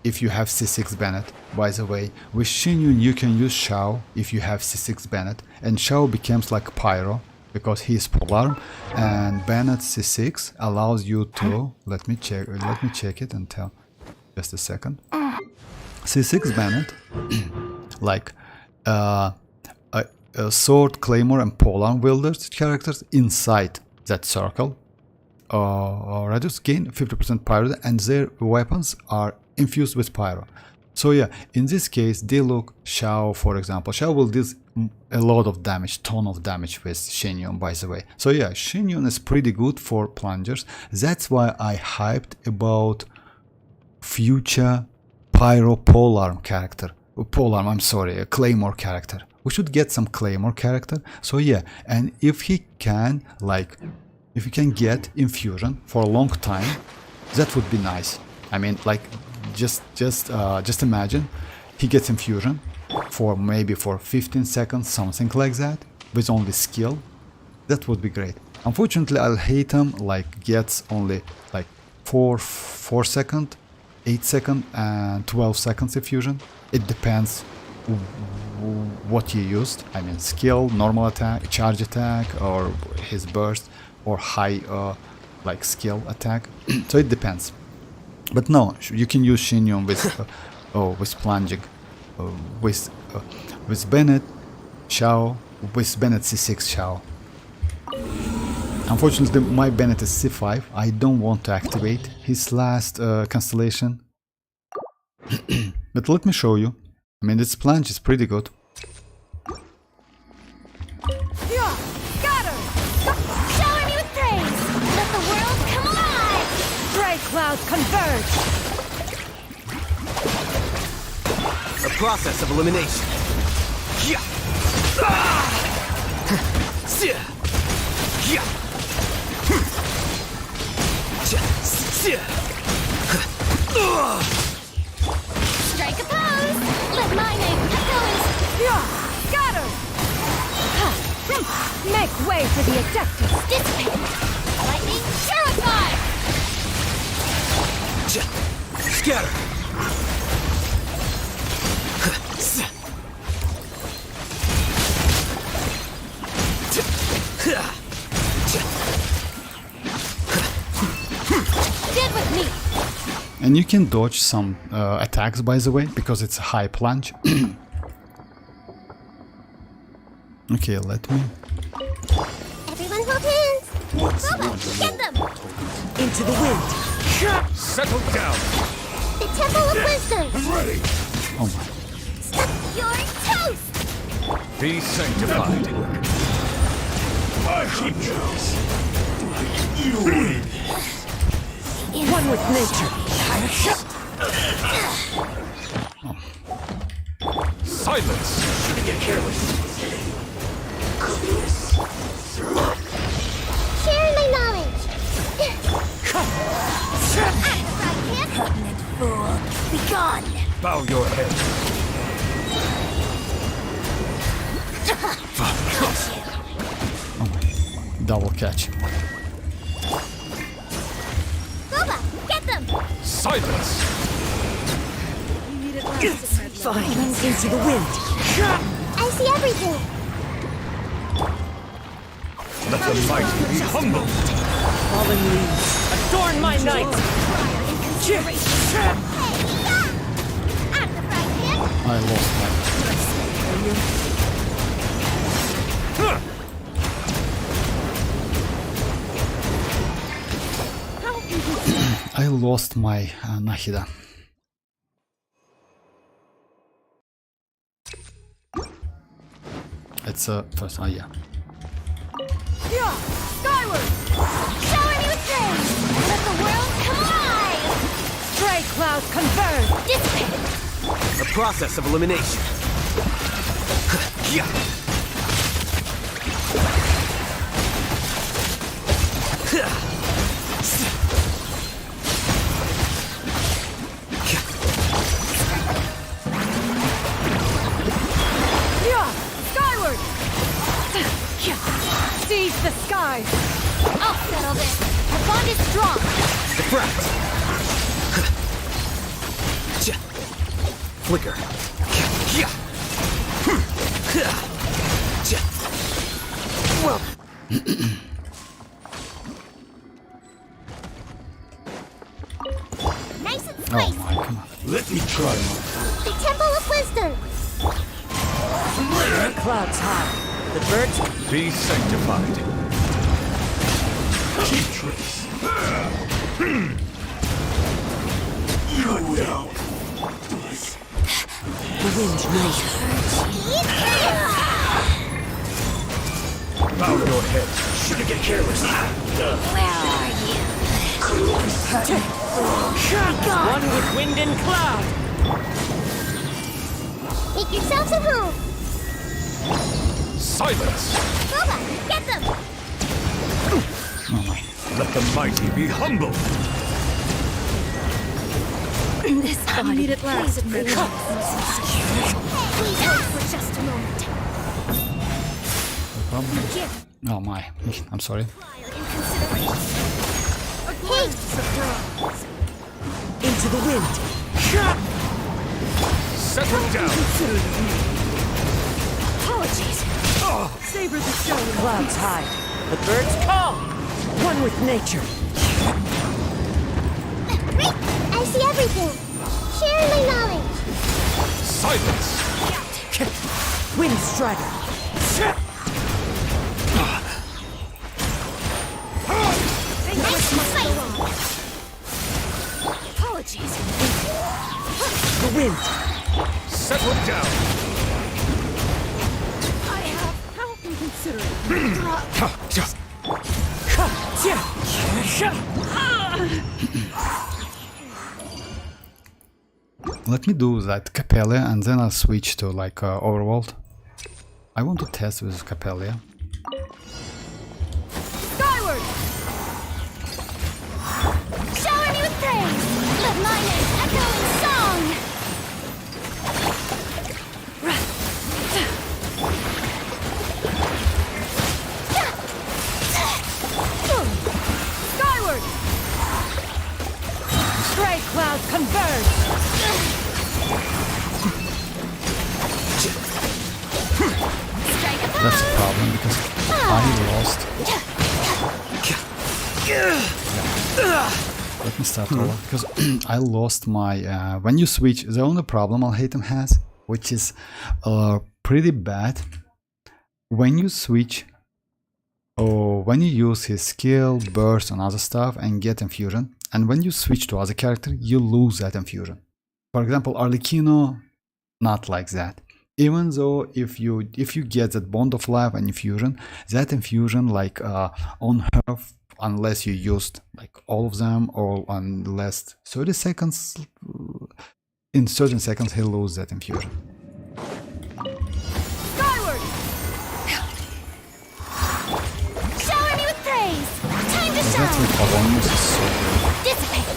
if you have C6 Bennett. By the way, with Xianyun you can use Xiao if you have C6 Bennett, and Xiao becomes like Pyro because he is polearm, and Bennett C6 allows you to let me check it and tell. Just a second. C6 Bennett like sword, claymore and polearm wielders characters inside that circle reduce gain 50% pyro, and their weapons are infused with pyro. So yeah, in this case, Diluc, Xiao, for example, Xiao will deal a lot of damage, ton of damage with Xianyun, by the way. So yeah, Xianyun is pretty good for plungers. That's why I hyped about future pyro polearm character. A claymore character. We should get some claymore character. So yeah, and if he can get infusion for a long time, that would be nice. I mean, like just imagine he gets infusion for maybe for 15 seconds, something like that, with only skill. That would be great. Unfortunately, Alhaitham like gets only like 4 second, 8 second and 12 seconds infusion. It depends what you used. I mean, skill, normal attack, charge attack, or his burst, or high like skill attack. So it depends. But no, you can use Xianyun with plunging, with Bennett, Xiao, with Bennett c6 Xiao. Unfortunately, my Bennett is c5. I don't want to activate his last constellation. But let me show you. I mean, this plunge is pretty good. Yeah, got her! Shower me with praise! Let the world come alive! Gray clouds converge! The process of elimination. Yeah. Yeah. Strike a pose! Let my name echo in... Yeah, got her! Ha. Make way for the Adeptus! Dissipate! Lightning purify! Scatter. Get with me! And you can dodge some attacks, by the way, because it's a high plunge. Okay, let me... Everyone hold hands. Bobo, get them. Into the wind. Settle down. The Temple of Wisdom. Ready. Oh my. You're toast. Be sanctified. I keep yours. You win. One with nature. Silence. Get careless. Share my knowledge. Pertinent fool! Be gone! Bow your head. Double catch. Boba, get them. Silence. Fine. Into the wind. I see everything. Let the mighty be humble. Fallen leaves. Adorn my night. Hey, stop! Out of the frying pan. I lost my... I lost my Nahida. It's first, yeah. Yeah, skyward! Shower me with praise! Let the world come alive! Gray clouds converge! Dissipate! The process of elimination. Yeah. Yeah, skyward! Seize the skies! I'll settle this! Our bond is strong! Diffract. Flicker. Yeah. Well. Nice and Oh spicy. my god. Let me try. The Temple of Wisdom. Clouds high. The birds. Be sanctified. Keep trace. You down. The wind knows. Bow your head. Shouldn't get careless. Where are you? One with wind and cloud. Make yourselves at home. Silence. Boba, get them. Let the mighty be humble. This body at last. Please hold for just a moment. Oh my. I'm sorry. Hey, Into the wind. Settle down. Apologies. Saber the stone. Clouds high. The birds call. One with nature. I see everything. Share my knowledge. Silence! Wind Strider. Apologies. The wind. Settle down! I have help in considering. Let me do that Capella and then I'll switch to like Overworld. I want to test with Capella. Skyward! Shower me with praise! Let my name echo in song! Skyward! Stray clouds converge. Strike a That's a pose! problem because I lost. Let me start over because I lost my. When you switch, the only problem Alhaitham has, which is pretty bad, when you switch or when you use his skill, burst, and other stuff and get infusion, and when you switch to other character, you lose that infusion. For example, Arlecchino, not like that. Even though if you get that bond of life and infusion, that infusion like on her, unless you used like all of them or unless 30 seconds, in certain seconds he'll lose that infusion. Skyward! Shower me with praise! Time to So that's shine! with Avonius is so good. Dissipate!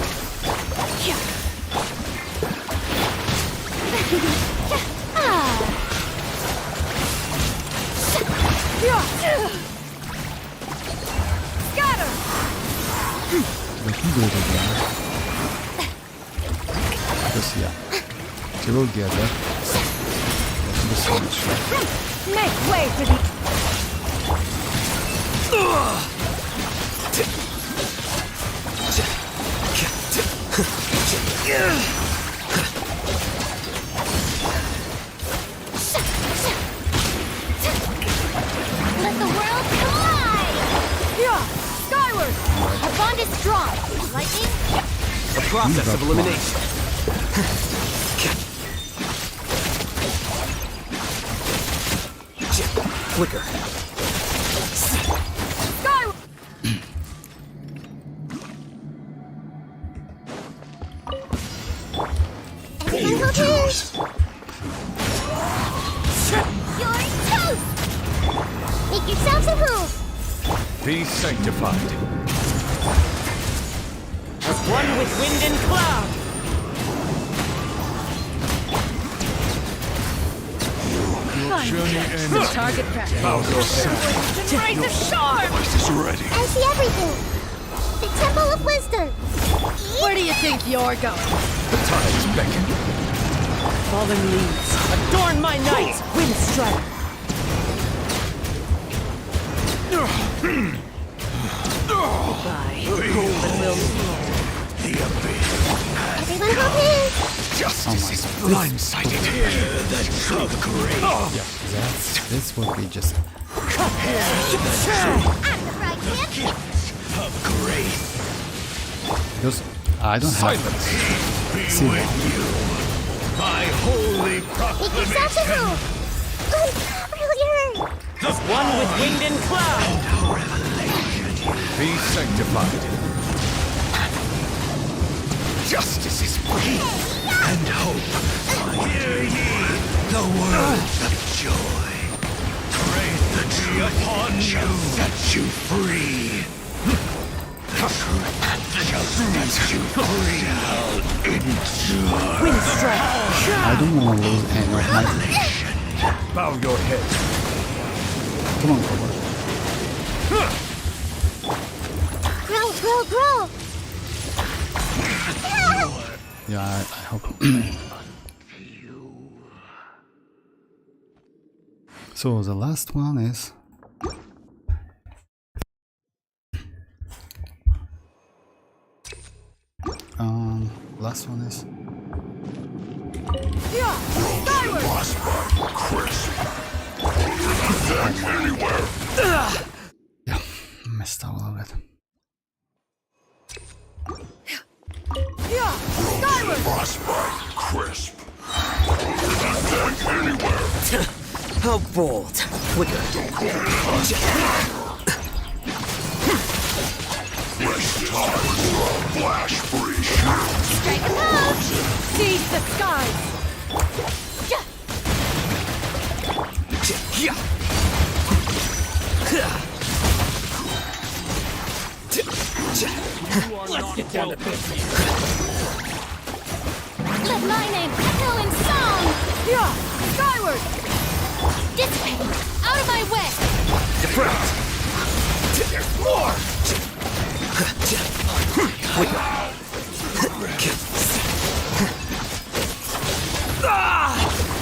Scatter! Let me do it again. Because yeah, she will get that. Let me switch. Make way for the... Let the world collide! Skyward! Our bond is strong. Lightning? The process of elimination. Flicker. Skyward! Everyone hold hands. You're toast! Make yourselves at home. Be sanctified. As one with wind and cloud. Journey ends. Target practice. Bow yourself. Raise the shore! Voice is ready. I see everything. The Temple of Wisdom. Where do you think you're going? The tides beckon. Fallen leaves. Adorn my night. Wind Strider. Goodbye. Golden will The abyss. Everyone hold hands. Justice is blindsided. The truth great. That's what we just. At the right hand. Of grace. Because I don't have. Silence. Be See. with you. My holy Make yourselves at proclamation. home. Brilliant. The one with wind and cloud. Be sanctified. Justice is free, and hope. Hear ye the words of joy. Grace be upon you, set you free. The truth shall set you free. Shall endure. Wind Strider. I don't want to lose any of my. Bow your head. Come on, Cobra. Grow, grow, grow. Yeah, I hope. So the last one is. last one is. Yeah! Skyward! Yeah, messed up a little bit. Yeah! Skyward! How bold. Flicker. Strike a pose! Seize the skies! Let's get down to business. Let my name echo in song! Yeah! Skyward! Dissipate! Out of my way! Deflect. There's more.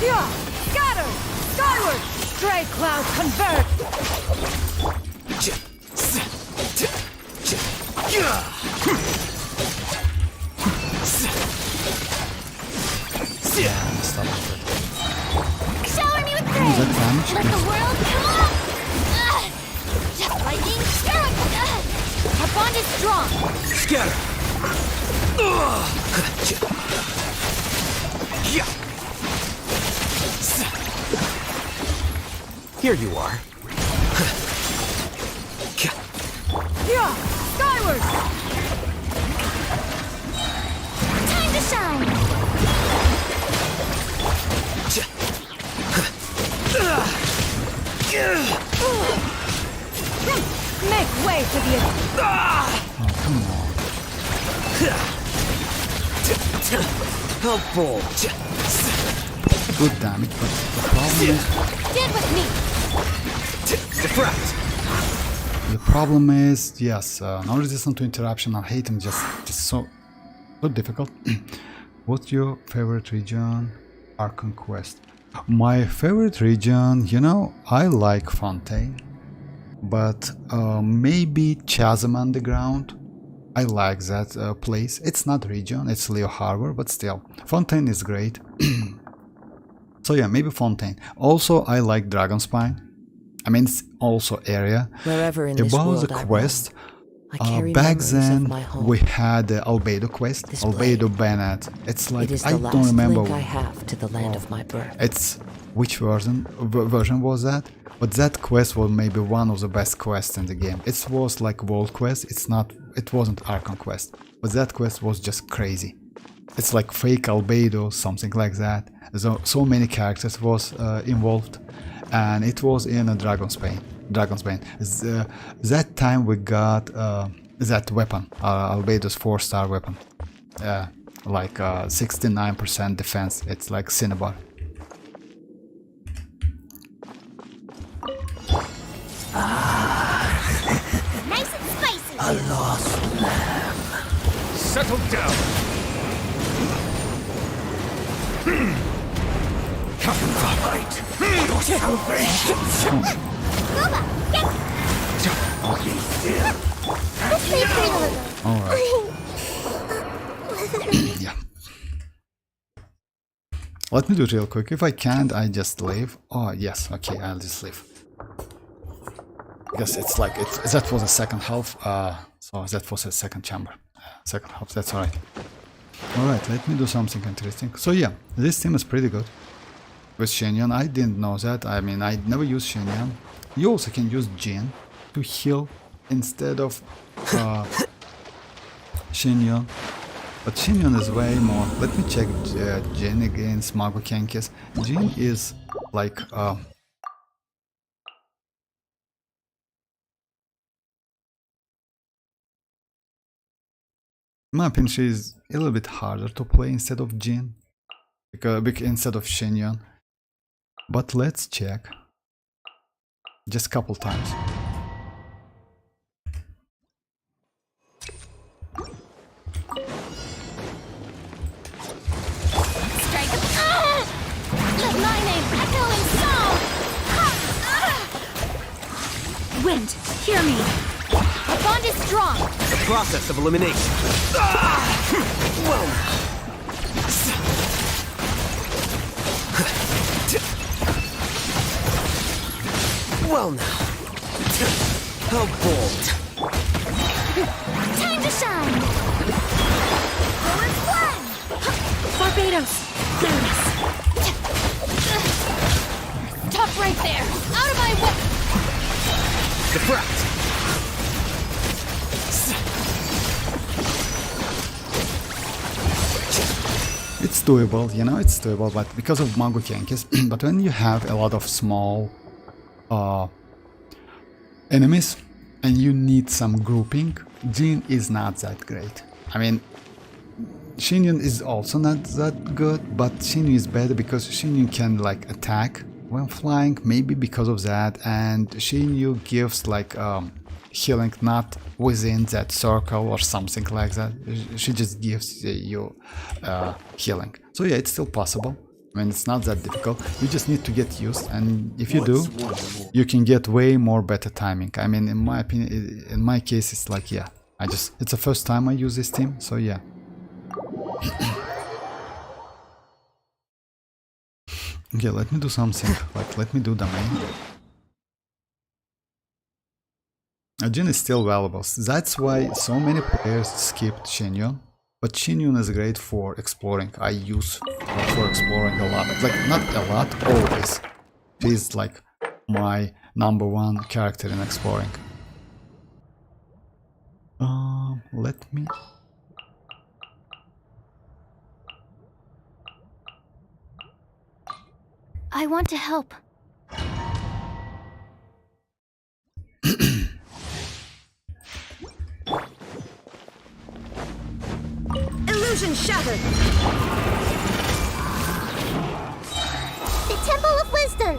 Yeah! Scatter! Skyward! Stray cloud convert! Yeah, messed up a little bit. Shower me with Is praise! that damage? Let the world come on! Lightning, our bond is strong! Scatter. Here you are. Yeah! Skyward! Time to shine! Make way for the... Oh, come on. How bold. Good damage, but the problem is... Stand with me! Deflect. The problem is, yes, no resistance to interruption. I hate him, just so difficult. What's your favorite region? Our conquest. My favorite region, you know, I like Fontaine, but maybe Chasm Underground. I like that place. It's not region, it's Leo Harbor, but still, Fontaine is great. So yeah, maybe Fontaine. Also, I like Dragonspine. I mean, it's also area. Wherever in this About world the I quest, I carry back memories then of my home. we had the Albedo quest, This Albedo blade. Bennett. It's like It is I the don't last remember. link I have to the land of my birth. It's which version was that? But that quest was maybe one of the best quests in the game. It was like World Quest. It wasn't Archon Quest, but that quest was just crazy. It's like fake Albedo, something like that. So many characters was involved, and it was in a Dragonspine. That time we got that weapon, Albedo's 4-star weapon, like 69% defense. It's like Cinnabar. Nice and spicy! Settle down. Come fight. Your salvation. Goba, get! Let's play pretty little. Alright. Yeah. Let me do it real quick. If I can't, I just leave. Oh, yes. Okay, I'll just leave. Because it's like, that was the second half. So that was the second chamber. Second half, that's alright. Alright, let me do something interesting. So yeah, this team is pretty good. With Xianyun, I didn't know that. I mean, I never used Xianyun. You also can use Jin to heal instead of Xianyun. But Xianyun is way more. Let me check Jin against Mago Kenkis. Jin is like in my opinion, she is a little bit harder to play instead of Jin, because instead of Xianyun. But let's check. Just a couple times. Strike! Let my name echo in song! Wind, hear me! Our bond is strong! process of elimination. Well, well now. How bold. Time to shine! Forward one! Barbados! There it is. Stop right there! Out of my way! Diffract. It's doable, you know, it's doable, but because of Mago Kenkis. But when you have a lot of small enemies and you need some grouping, Jin is not that great. I mean, Xianyun is also not that good, but Xianyun is better because Xianyun can like attack when flying, maybe because of that, and Xianyun gives like healing not within that circle or something like that. She just gives you healing. So yeah, it's still possible. I mean, it's not that difficult. You just need to get used, and if you do, you can get way more better timing. I mean, in my opinion, in my case, it's like, yeah, it's the first time I use this team, so yeah. Okay, let me do something, like let me do the main. Jin is still valuable, that's why so many players skipped Xianyun. But Xianyun is great for exploring. I use her for exploring a lot. Like, not a lot, always. She's like my #1 character in exploring. Let me... I want to help. Illusion shattered! The Temple of Wisdom.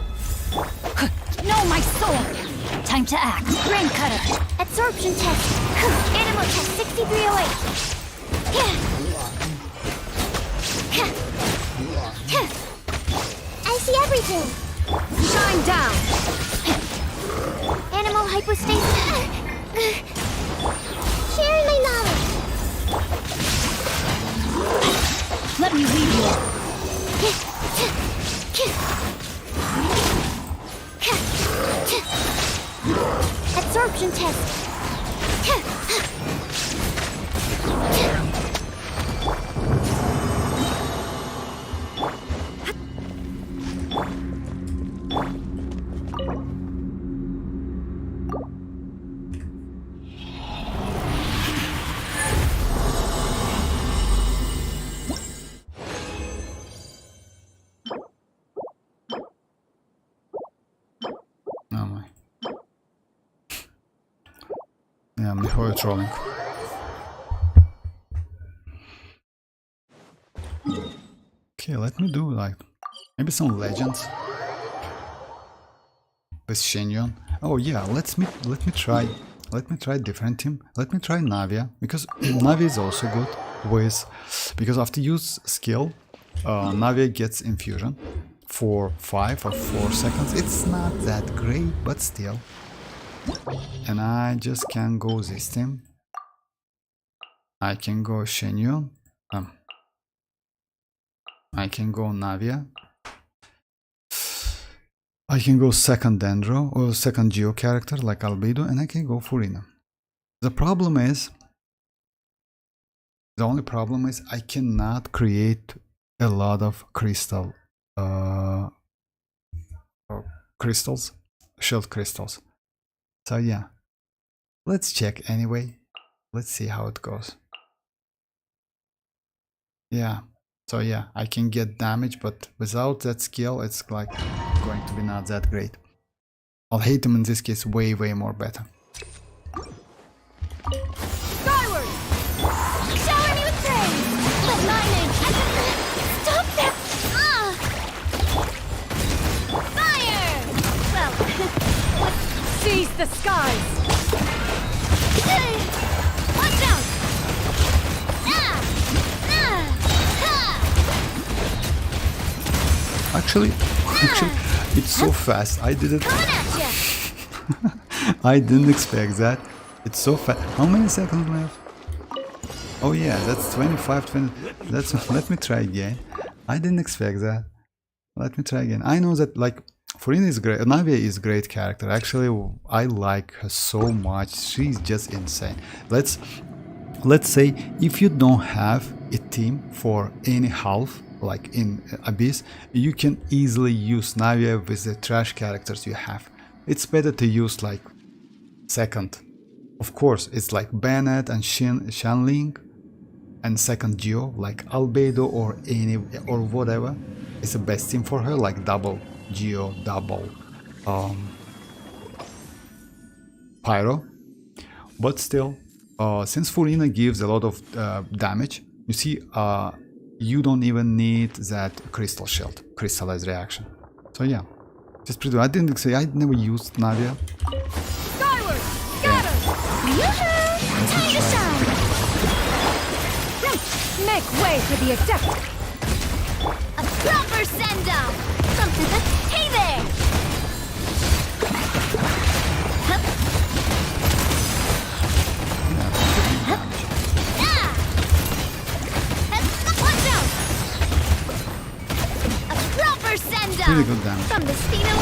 Know my soul! Time to act. Brain cutter. Absorption test. Animal test 6308. I see everything. Shine down! Animal hypostasis. Sharing my knowledge. Let me lead you. Absorption test. Oh my. Yeah, Mihoyo trolling. Okay, let me do like maybe some legends with Xianyun. Oh yeah, let me try different team. Let me try Navia, because Navia is also good with, because after use skill, Navia gets infusion for 5 or 4 seconds. It's not that great, but still. And I just can go this team. I can go Xianyun. I can go Navia. I can go second Dendro or second Geo character like Albedo, and I can go Furina. The only problem is I cannot create a lot of crystals, shield crystals. So yeah, let's check anyway. Let's see how it goes. Yeah, so yeah, I can get damage, but without that skill, it's like going to be not that great. I'll hate him in this case way more better. Skyward! Shower me with praise! Let my name... Stop that! Fire! Well, Seize the skies! watch out! Actually, it's so fast. I didn't. Coming at ya! I didn't expect that. It's so fast. How many seconds left? Oh yeah, that's 25, 20. That's let me try again. I didn't expect that. Let me try again. I know that like Furina is great. Navia is great character. Actually, I like her so much. She's just insane. Let's say if you don't have a team for any half, like in Abyss, you can easily use Navia with the trash characters you have. It's better to use like second. Of course, it's like Bennett and Shanling, and second Geo, like Albedo or whatever. It's the best team for her, like double Geo, double Pyro. But still, since Furina gives a lot of damage, you see, you don't even need that crystal shield, crystallized reaction. So yeah, just pretty. I didn't say I never used Navia. Skyward! Scatter! Yoo-hoo! Time to shine! Make way for the adept! A proper send-off! Hey there! Hup. Hup. Ah! Hup. Watch out! A proper send-off! Pretty good damage. From the Spino...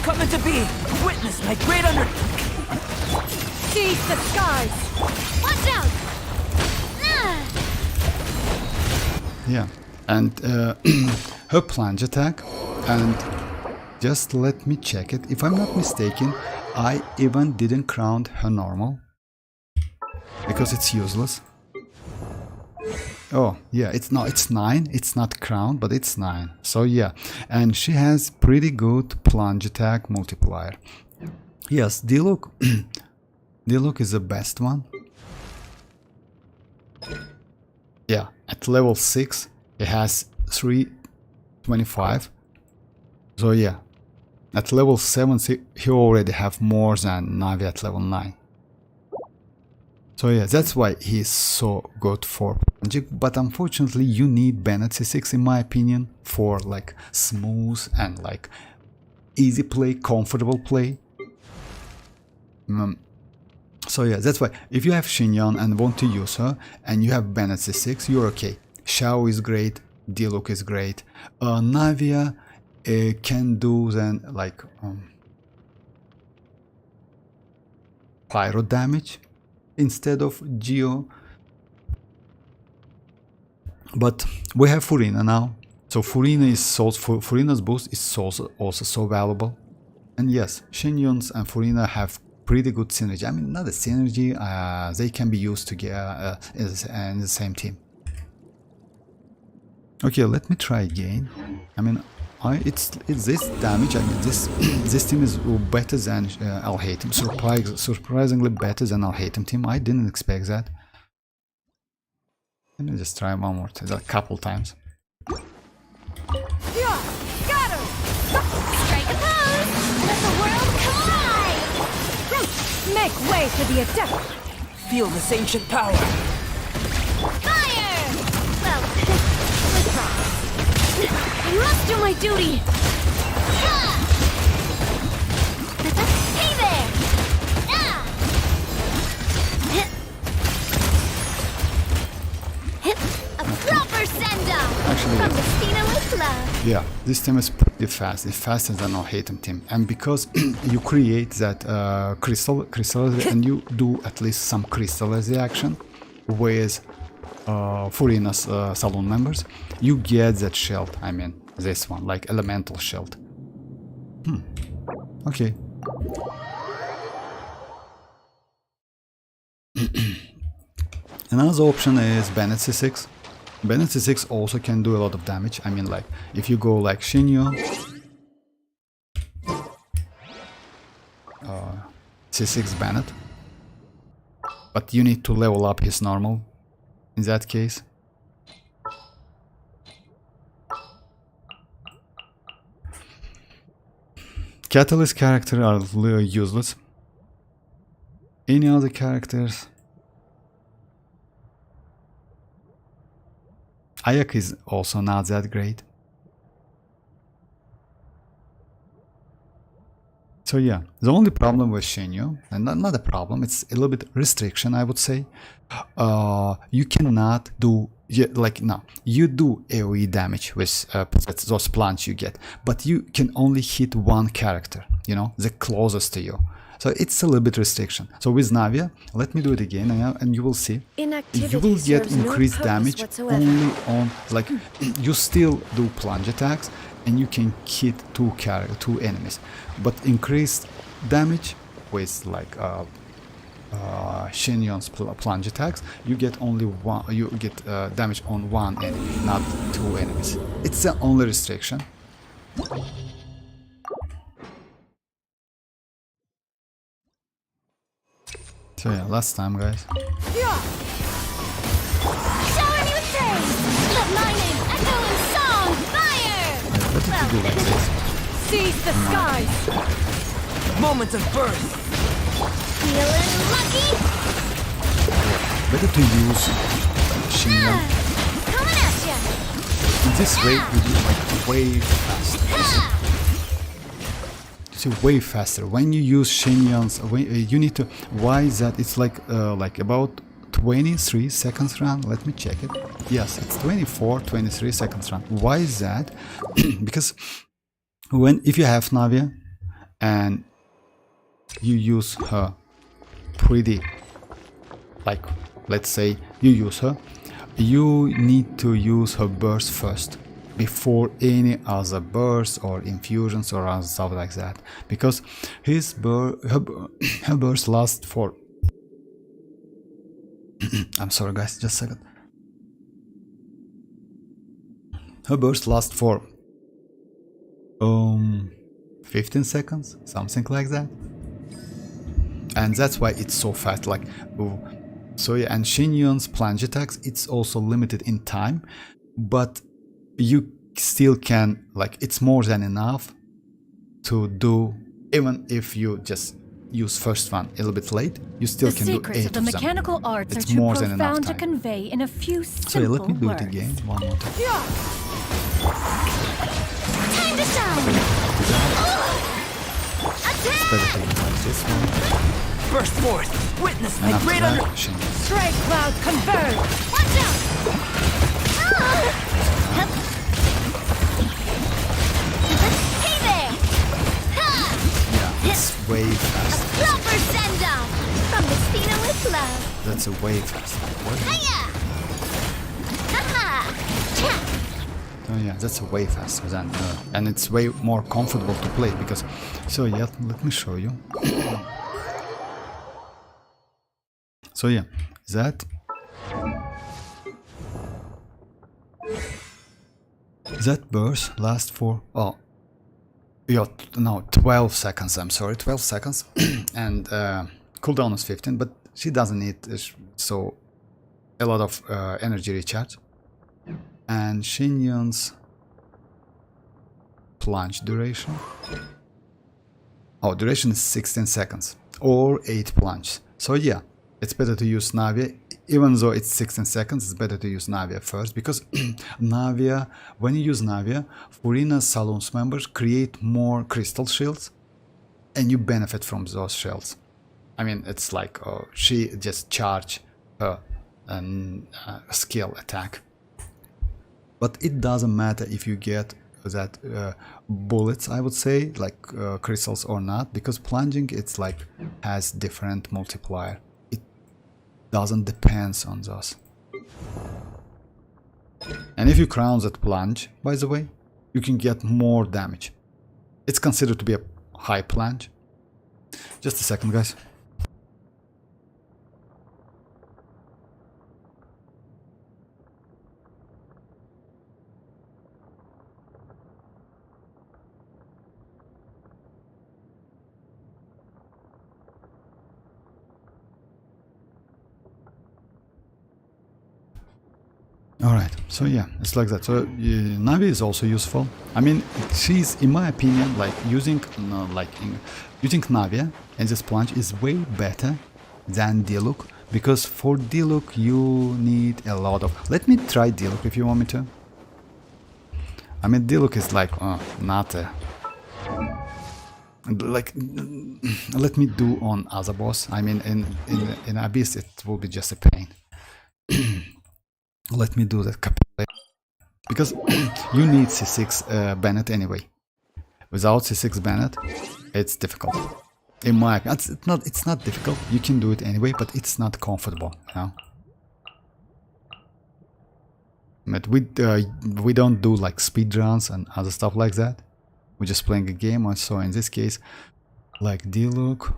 Coming to be. Witness my great under. Seize the skies! Watch out! Ah! Yeah, and her plunge attack, and just let me check it. If I'm not mistaken, I even didn't crown her normal because it's useless. Oh yeah, it's 9. It's not crowned, but it's 9. So yeah, and she has pretty good plunge attack multiplier. Yes, Diluc Diluc is the best one. Yeah, at level 6 it has 325. So yeah, at level 7 he already have more than Navi at level 9. So yeah, that's why he's so good for Magic, but unfortunately you need Bennett C6 in my opinion for like smooth and like easy play, comfortable play. So yeah, that's why if you have Xianyun and want to use her and you have Bennett C6, you're okay. Xiao is great, Diluc is great, Navia can do then like pyro damage instead of Geo. But we have Furina now, so Furina's boost is also so valuable. And yes, Xianyun's and Furina have pretty good synergy. I mean, not a synergy, they can be used together in the same team. Okay, let me try again. I mean, it's this damage. I mean, this team is better than Alhatem. Surprisingly better than Alhatem team. I didn't expect that. Let me just try one more time, a couple times. Yeah, got her! Strike a pose! Let the world collide! Make way for the adept! Feel this ancient power. Fire! Well, with promise. I must do my duty! Ah! Hey there! Ah! A proper send-off! Actually, From the Spina with love! yeah, this team is pretty fast. It's faster than Alhatem team, and because you create that crystal and you do at least some crystallized reaction with Furina's saloon members, you get that shield. I mean, this one, like elemental shield. Okay. Another option is Bennett C6. Bennett C6 also can do a lot of damage. I mean, like, if you go like Xianyun, C6 Bennett, but you need to level up his normal in that case. Catalyst characters are useless. Any other characters? Ayak is also not that great. So yeah, the only problem with Xianyun, and not a problem, it's a little bit restriction, I would say. You cannot do, like now, you do AoE damage with those plants you get, but you can only hit one character, you know, the closest to you. So it's a little bit restriction. So with Navia, let me do it again, and you will see. You will get increased damage only on, like, you still do plunge attacks, and you can hit two enemies, but increased damage with like Xianyun's plunge attacks, you get only one. You get damage on one enemy, not two enemies. It's the only restriction. So yeah, last time, guys. Shower me with praise! Let my name echo in song! Fire! Better to do like this. Seize the skies! Moments of birth. Feeling lucky? Better to use Xianyun. Coming at ya! In this way, you do like way faster. You see, way faster. When you use Xianyun's, you need to. Why is that? It's like about 23 seconds run. Let me check it. Yes, it's 23 seconds run. Why is that? Because if you have Navia and you use her pretty, like, let's say you use her, you need to use her burst first before any other bursts or infusions or other stuff like that, because her burst lasts for I'm sorry guys, just a second. Her burst lasts for 15 seconds, something like that, and that's why it's so fast. Like, so yeah, and Xianyun's plunge attacks, it's also limited in time, but you still can, like, it's more than enough to do, even if you just use first one a little bit late, you still can do 8 of them. The secrets of the mechanical arts it's are too more than enough profound to time. convey in a few So simple yeah, let me do words. it again, one more time. Time to shine! It's better to use like this one, Burst forth. Witness and my after great that, under... Xianyun. Stray cloud converge! Watch out! Hey there! Ha! Yeah, it's way faster. Proper send-off! From the Spina with love! That's a way faster. What? Hiya! Ha-ha! Cha! Oh yeah, that's way faster than, and it's way more comfortable to play because. So yeah, let me show you. So yeah, that burst lasts for 12 seconds. I'm sorry, 12 seconds, and cooldown is 15. But she doesn't need so a lot of energy recharge. And Xianyun's plunge duration. Duration is 16 seconds or 8 plunges. So yeah, it's better to use Navia. Even though it's 16 seconds, it's better to use Navia first, because Navia, when you use Navia, Furina Saloon's members create more crystal shields, and you benefit from those shields. I mean, it's like she just charge her skill attack. But it doesn't matter if you get that bullets, I would say, like crystals or not, because plunging, it's like has different multiplier. It doesn't depend on those. And if you crown that plunge, by the way, you can get more damage. It's considered to be a high plunge. Just a second, guys. Alright, so yeah, it's like that. So Navi is also useful. I mean, she's, in my opinion, like using using Navia and this plunge is way better than Diluc, because for Diluc you need a lot of. Let me try Diluc if you want me to. I mean, Diluc is like not a Like, let me do on other boss. I mean, in Abyss, it will be just a pain. Let me do that because you need C6 Bennett anyway. Without C6 Bennett, it's difficult. In my opinion, it's not difficult. You can do it anyway, but it's not comfortable, you know. But we don't do like speed runs and other stuff like that. We're just playing a game. So in this case, like D-Look,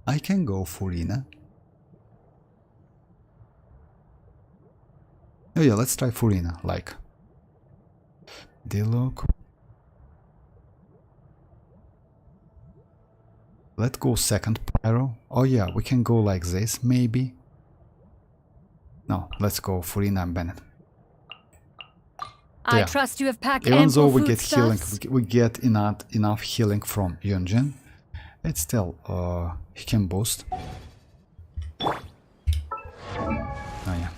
I can go Furina. Oh yeah, let's try Furina. Like D-Look. Let's go second pyro. Oh yeah, we can go like this maybe. No, let's go Furina and Bennett. I Yeah. trust you have packed Even ample though we get healing, foodstuffs. we get enough healing from Yunjin. It's still he can boost. Oh yeah.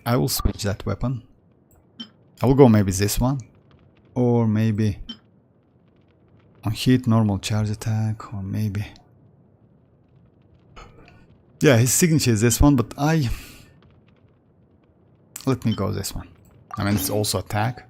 I will switch that weapon. I will go maybe this one, or maybe on hit normal charge attack, or maybe. Yeah, his signature is this one, but let me go this one. I mean, it's also attack.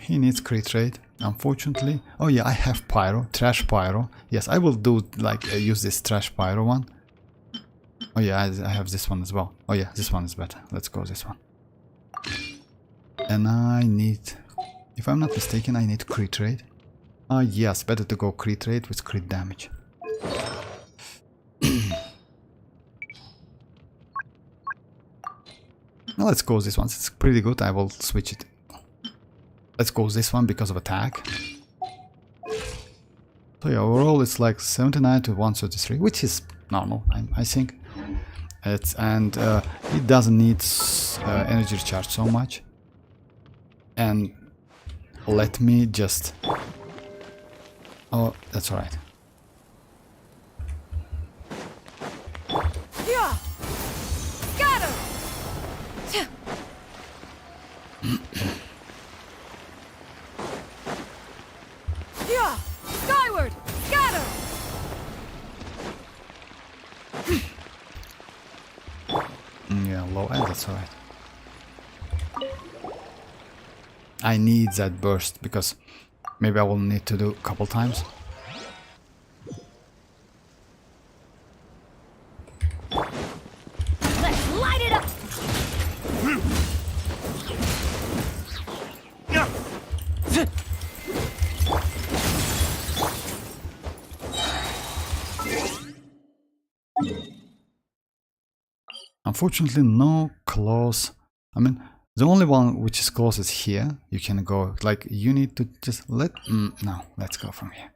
He needs crit rate, unfortunately. Oh yeah, I have pyro, trash pyro. Yes, I will do like use this trash pyro one. Oh yeah, I have this one as well. Oh yeah, this one is better. Let's go this one. And I need, if I'm not mistaken, I need crit rate. Yes, better to go crit rate with crit damage. Now let's go this one. It's pretty good. I will switch it. Let's go this one because of attack. So yeah, overall it's like 79 to 133, which is normal, I think. It doesn't need energy recharge so much. And let me just... Oh, that's alright. Yeah. Scatter. Yeah. Skyward. Scatter. Yeah, low end, that's alright. I need that burst because maybe I will need to do a couple times. Let's light it up. Unfortunately, no close. I mean, the only one which is close is here. You can go, like, you need to just let... no, let's go from here.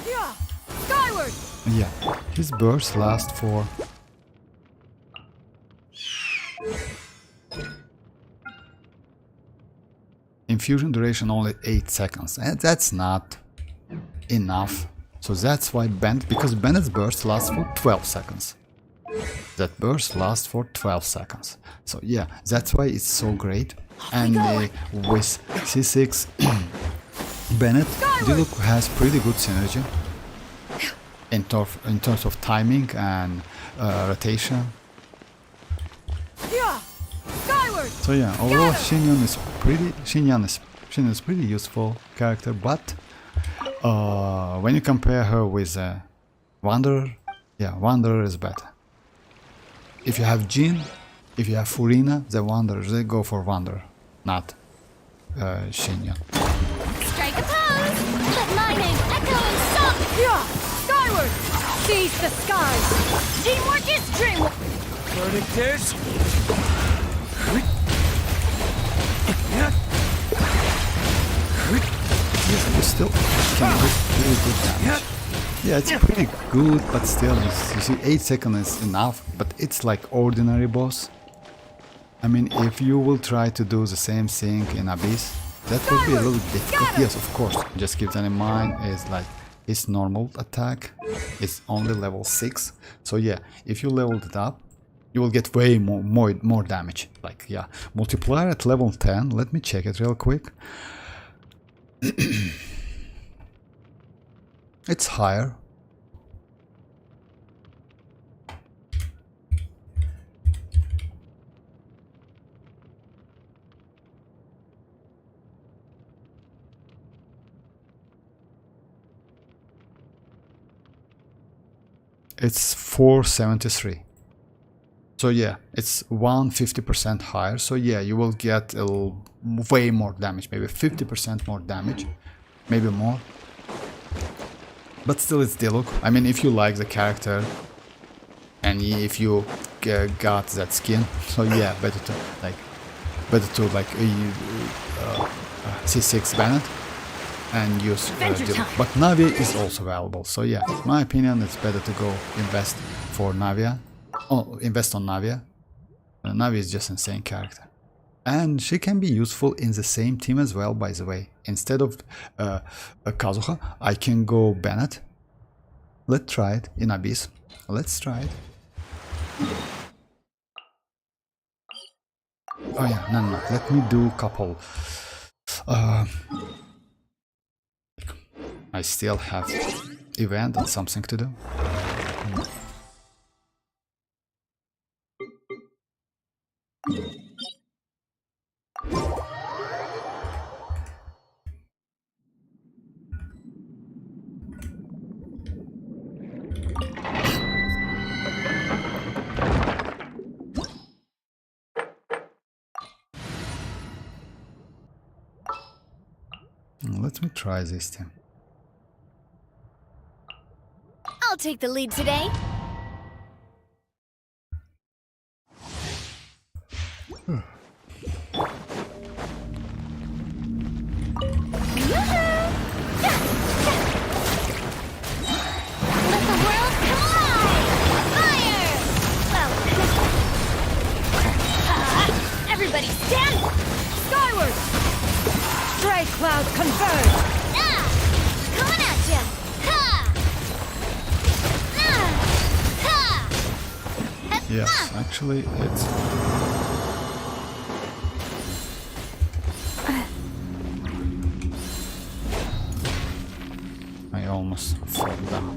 Yeah. Skyward. Yeah, his burst lasts for... Infusion duration only 8 seconds. And that's not enough. So that's why because Bennett's burst lasts for 12 seconds. That burst lasts for 12 seconds. So yeah, that's why it's so great. And with C6 Bennett, Diluc has pretty good synergy in terms of timing and rotation. Yeah. Skyward. So yeah, overall Xianyun is pretty useful character, but when you compare her with Wanderer, yeah, Wanderer is better. If you have Jin, if you have Furina, the Wanderers, they go for Wanderer, not Xianyun. Strike a pose. Let my name echo in song. Yeah. Skyward. Seize the skies. Teamwork is dreamwork. Verdict is... Yes, you still can get pretty good damage. Yeah, it's pretty good, but still, you see, 8 seconds is enough, but it's like ordinary boss. I mean, if you will try to do the same thing in Abyss, that would be a little difficult. Yes, of course. Just keep that in mind. It's like its normal attack is only level 6. So yeah, if you leveled it up, you will get way more damage. Like, yeah, multiplier at level 10. Let me check it real quick. It's higher. It's 473. So yeah, it's 150% higher. So yeah, you will get way more damage, maybe 50% more damage, maybe more. But still, it's Diluc. I mean, if you like the character and if you got that skin, so yeah, better to like C6 Bennett and use Diluc. But Navia is also valuable. So yeah, in my opinion, it's better to go invest for Navia. Oh, invest on Navia. Navia is just an insane character. And she can be useful in the same team as well, by the way. Instead of Kazuha, I can go Bennett. Let's try it in Abyss. Let's try it. Oh yeah, no. Let me do a couple. I still have event and something to do. Let me try this team. I'll take the lead today. Let the world collide! Fire! Well, everybody stand skyward! Stray cloud converge! Ah! Coming at ya! Ha! Ha! Yes, actually, it's. I almost fall down.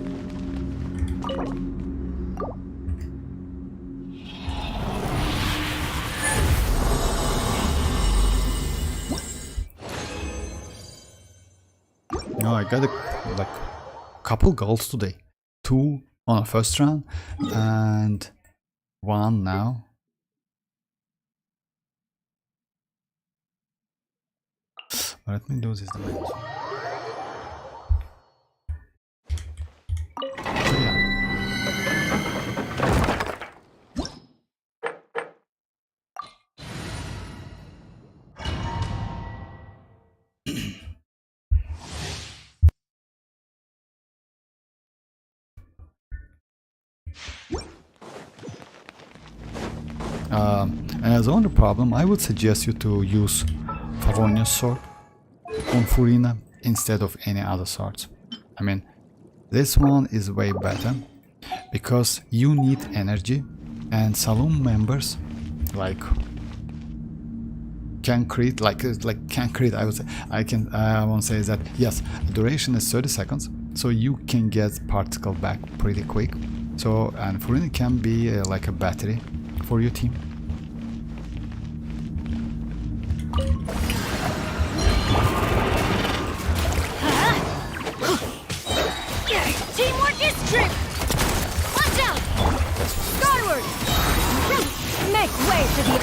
No, I got a couple goals today. 2 on the first round and 1 now. Let me do this damage. And as only problem, I would suggest you to use Favonius sword on Furina instead of any other swords. I mean, this one is way better because you need energy, and saloon members like can crit, can crit. I would say I won't say that. Yes, the duration is 30 seconds, so you can get particle back pretty quick. So, and Furina can be like a battery for your team. Teamwork is strength! Watch out! Skyward! Make way for the...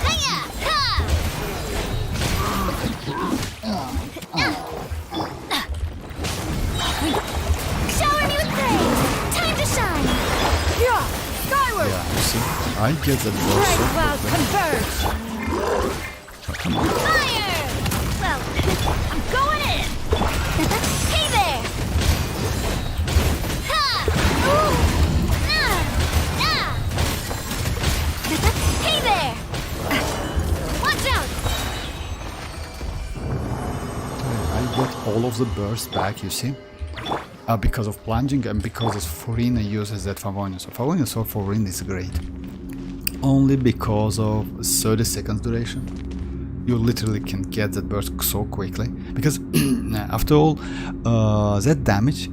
Hiya! Ha! Shower me with praise! Time to shine! Yeah! Skyward! Yeah, you see, I get that Stray boss. cloud converge! Come on. Fire! Well, I'm going in! Hey there! Ha! Ooh! Ah! Hey there! Watch out! I get all of the burst back, you see? Because of plunging and because Furina uses that Favonius. So Favonius or Furina is great. Only because of 30 seconds duration. You literally can get that burst so quickly. Because after all, that damage,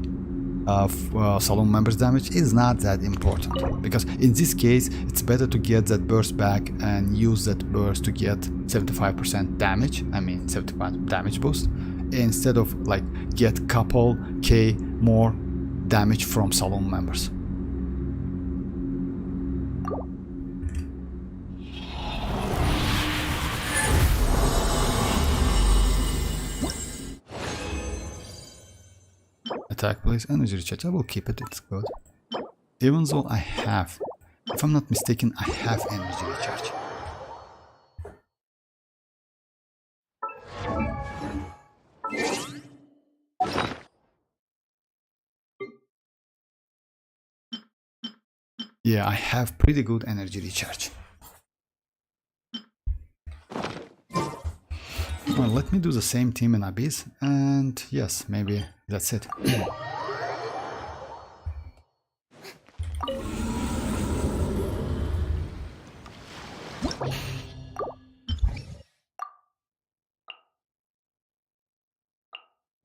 Saloon members damage, is not that important. Because in this case, it's better to get that burst back and use that burst to get 75% damage. I mean 75 damage boost. Instead of like get couple K more damage from Saloon members. Attack please, energy recharge. I will keep it, it's good. Even though I have, if I'm not mistaken, I have energy recharge. Yeah, I have pretty good energy recharge. Well, let me do the same team in Abyss, and yes, maybe that's it.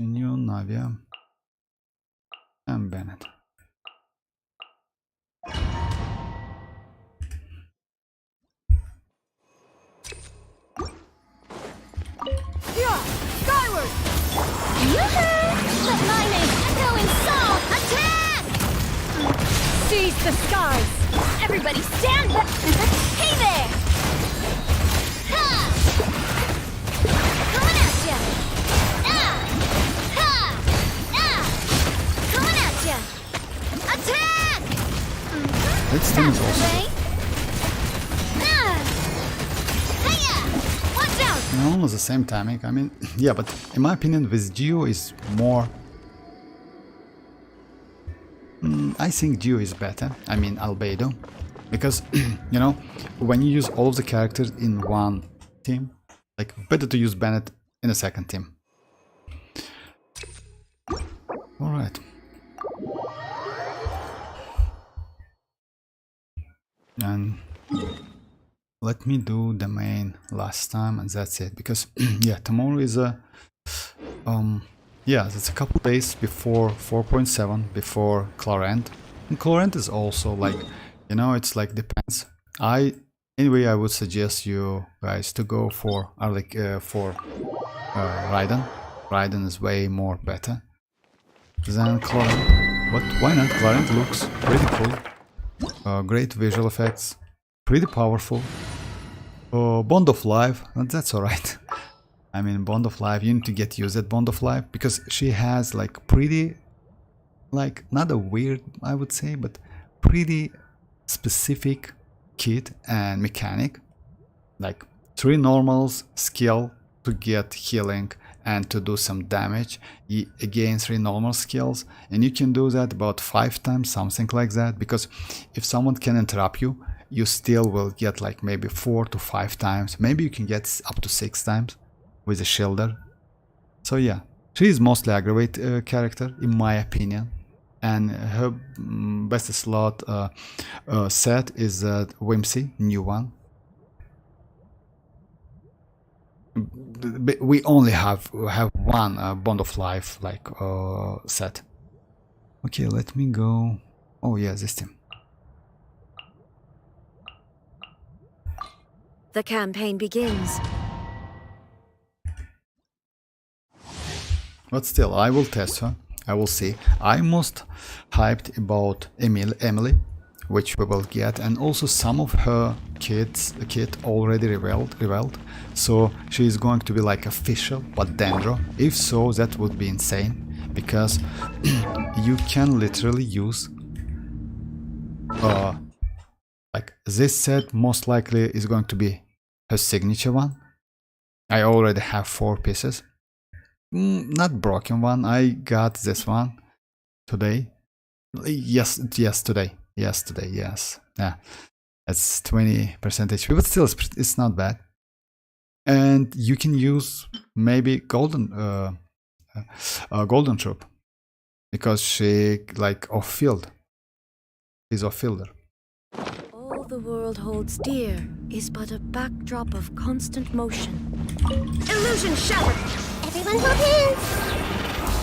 Xianyun, Navia, and Bennett. Skyward! Yoo-hoo! Let lightning echo in song! Attack! Seize the skies! Everybody stand back! Hey there! Ha! Coming at ya! Ah! Ha! Ah! Coming at ya! Attack! Let's team is also. Right? Ah! Hiya! Watch out! Almost the same timing. I mean, yeah, but in my opinion, with Geo is more. I think Geo is better. I mean, Albedo, because you know, when you use all of the characters in one team, like better to use Bennett in a second team. All right. And let me do the main last time and that's it, because yeah, tomorrow is a yeah, that's a couple days before 4.7, before Clarent. And Clarent is also like, you know, it's like depends. Anyway, I would suggest you guys to go for Raiden. Raiden is way more better than Clarent, but why not? Clarent looks pretty cool. Great visual effects, pretty powerful. Bond of Life, that's alright. I mean, Bond of Life, you need to get used at Bond of Life because she has like pretty, like not a weird, I would say, but pretty specific kit and mechanic. Like 3 normals, skill to get healing and to do some damage, again 3 normal skills, and you can do that about 5 times, something like that, because if someone can interrupt you, you still will get like maybe 4 to 5 times, maybe you can get up to 6 times with a shielder. So yeah, she is mostly aggravate character in my opinion, and her best slot set is Whimsy, new one. We only have one Bond of Life like set. Okay, let me go. Oh yeah, this team. The campaign begins. But still, I will test her. I will see. I'm most hyped about Emily, which we will get, and also some of her kit already revealed. So she is going to be like official, but Dendro. If so, that would be insane, because you can literally use like this set most likely is going to be her signature one, I already have 4 pieces. Not broken one. I got this one today. Yes, today. Yesterday, yes. Yeah, that's 20% HP, but still, it's not bad. And you can use maybe golden troop because she like off field. She's off fielder. All the world holds dear is but a backdrop of constant motion. Illusion shattered! Everyone hold hands!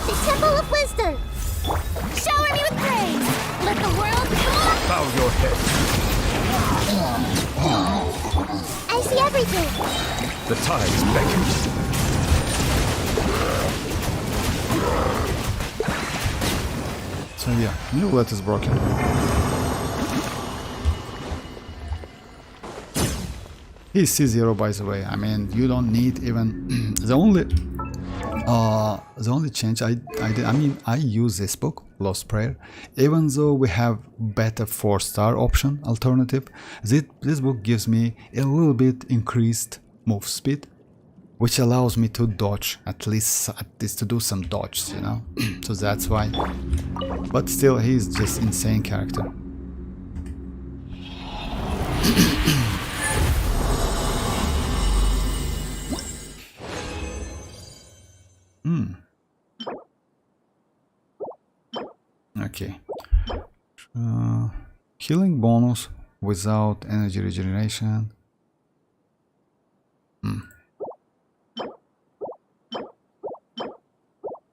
The Temple of Wisdom! Shower me with praise! Let the world come! Bow your head. I see everything! The tides beckon. So yeah, new let is broken. He's C0 by the way. I mean, you don't need even the only change I did. I mean, I use this book, Lost Prayer. Even though we have better 4-star option alternative, this book gives me a little bit increased move speed, which allows me to dodge at least to do some dodges, you know. So that's why. But still, he's just insane character. Okay. Healing bonus without energy regeneration.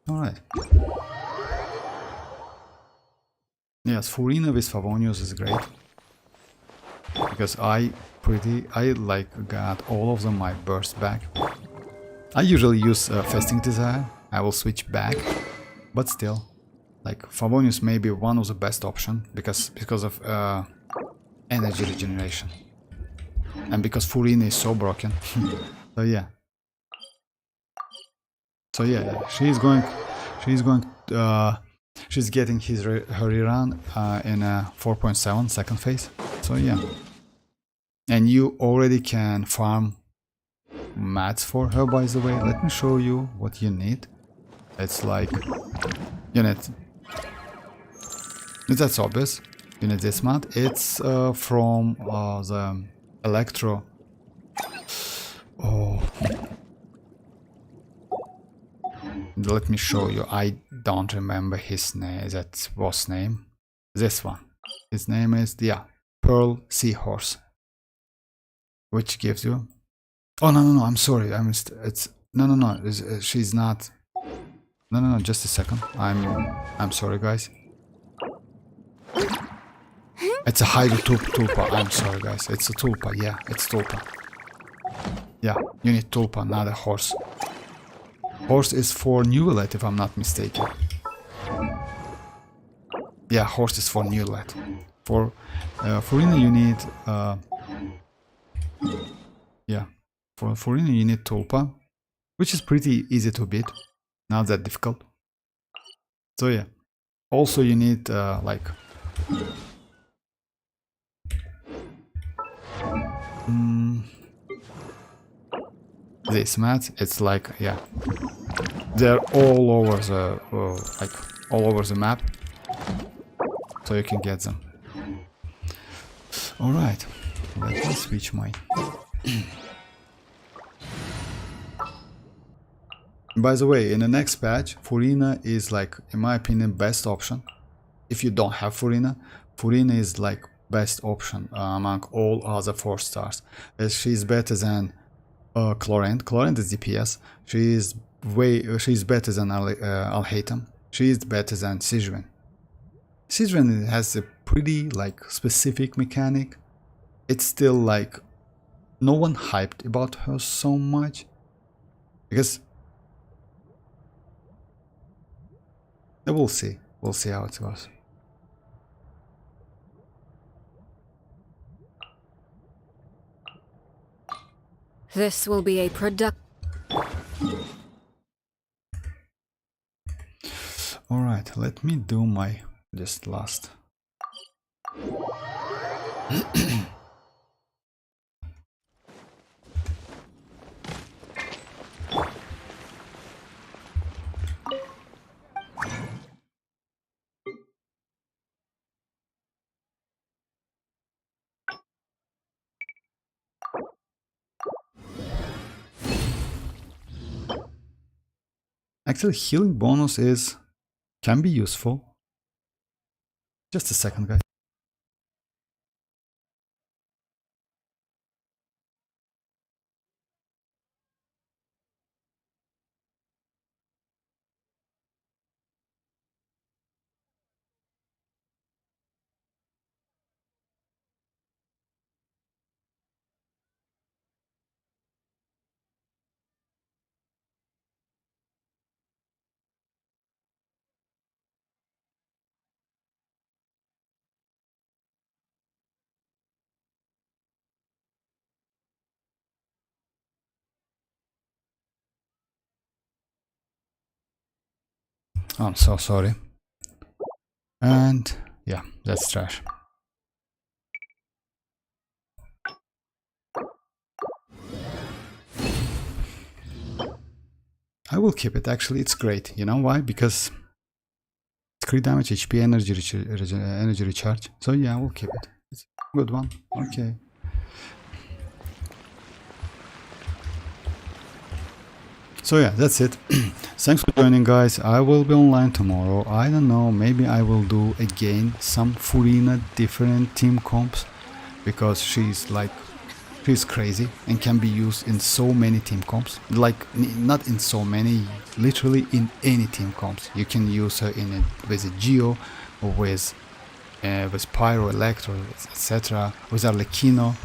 Alright. Yes, Furina with Favonius is great. Because I like got all of them my burst back. I usually use Fasting Desire. I will switch back. But still, like Favonius may be one of the best option because of energy regeneration. And because Furina is so broken. So yeah, she's getting her rerun in a 4.7 second phase. So yeah, and you already can farm mats for her. By the way, let me show you what you need. It's like that's obvious. You need this mat. It's from the Electro. Oh. Let me show you. I don't remember his name. That boss name. This one. His name is Pearl Seahorse, which gives you. Oh no! I'm sorry. It's no. She's not. No. Just a second. I'm sorry, guys. It's a Hydro Tulpa. I'm sorry, guys. It's a Tulpa. Yeah, it's Tulpa. Yeah, you need Tulpa, not a horse. Horse is for new let, if I'm not mistaken. Yeah, horse is for new let. For Furina you need for Furina you need Tulpa, which is pretty easy to beat, not that difficult. So yeah, also you need like this mats. It's like they're all over the all over the map, so you can get them. All right, let me switch my. By the way, in the next patch, Furina is like, in my opinion, best option. If you don't have Furina, Furina is like best option among all other 4 stars. She's better than Chlorant. Chlorant is DPS. She's better than Alhaitham. She's better than Xianyun. Xianyun has a pretty like specific mechanic. It's still like no one hyped about her so much because we'll see how it goes. This will be a Alright, let me do my just last. Actually, healing bonus can be useful. Just a second, guys. I'm so sorry. And yeah, that's trash. I will keep it. Actually, it's great. You know why? Because it's crit damage, HP, energy recharge. So yeah, I will keep it. It's a good one. Okay. So yeah, that's it. Thanks for joining, guys. I will be online tomorrow. I don't know, maybe I will do again some Furina different team comps, because she's crazy and can be used in so many team comps. Like, not in so many, literally in any team comps. You can use her with a Geo, or with Pyro, Electro, etc. with Arlecchino.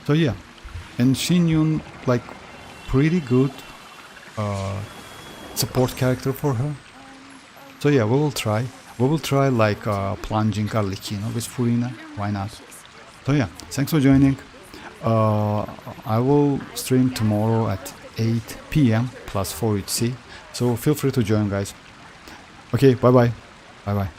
So yeah, and Xianyun, like, pretty good support character for her. So yeah, we will try like plunging Arlecchino with Furina. Why not? So yeah, thanks for joining. I will stream tomorrow at 8 PM plus 4 UTC, so feel free to join, guys. Okay, bye bye.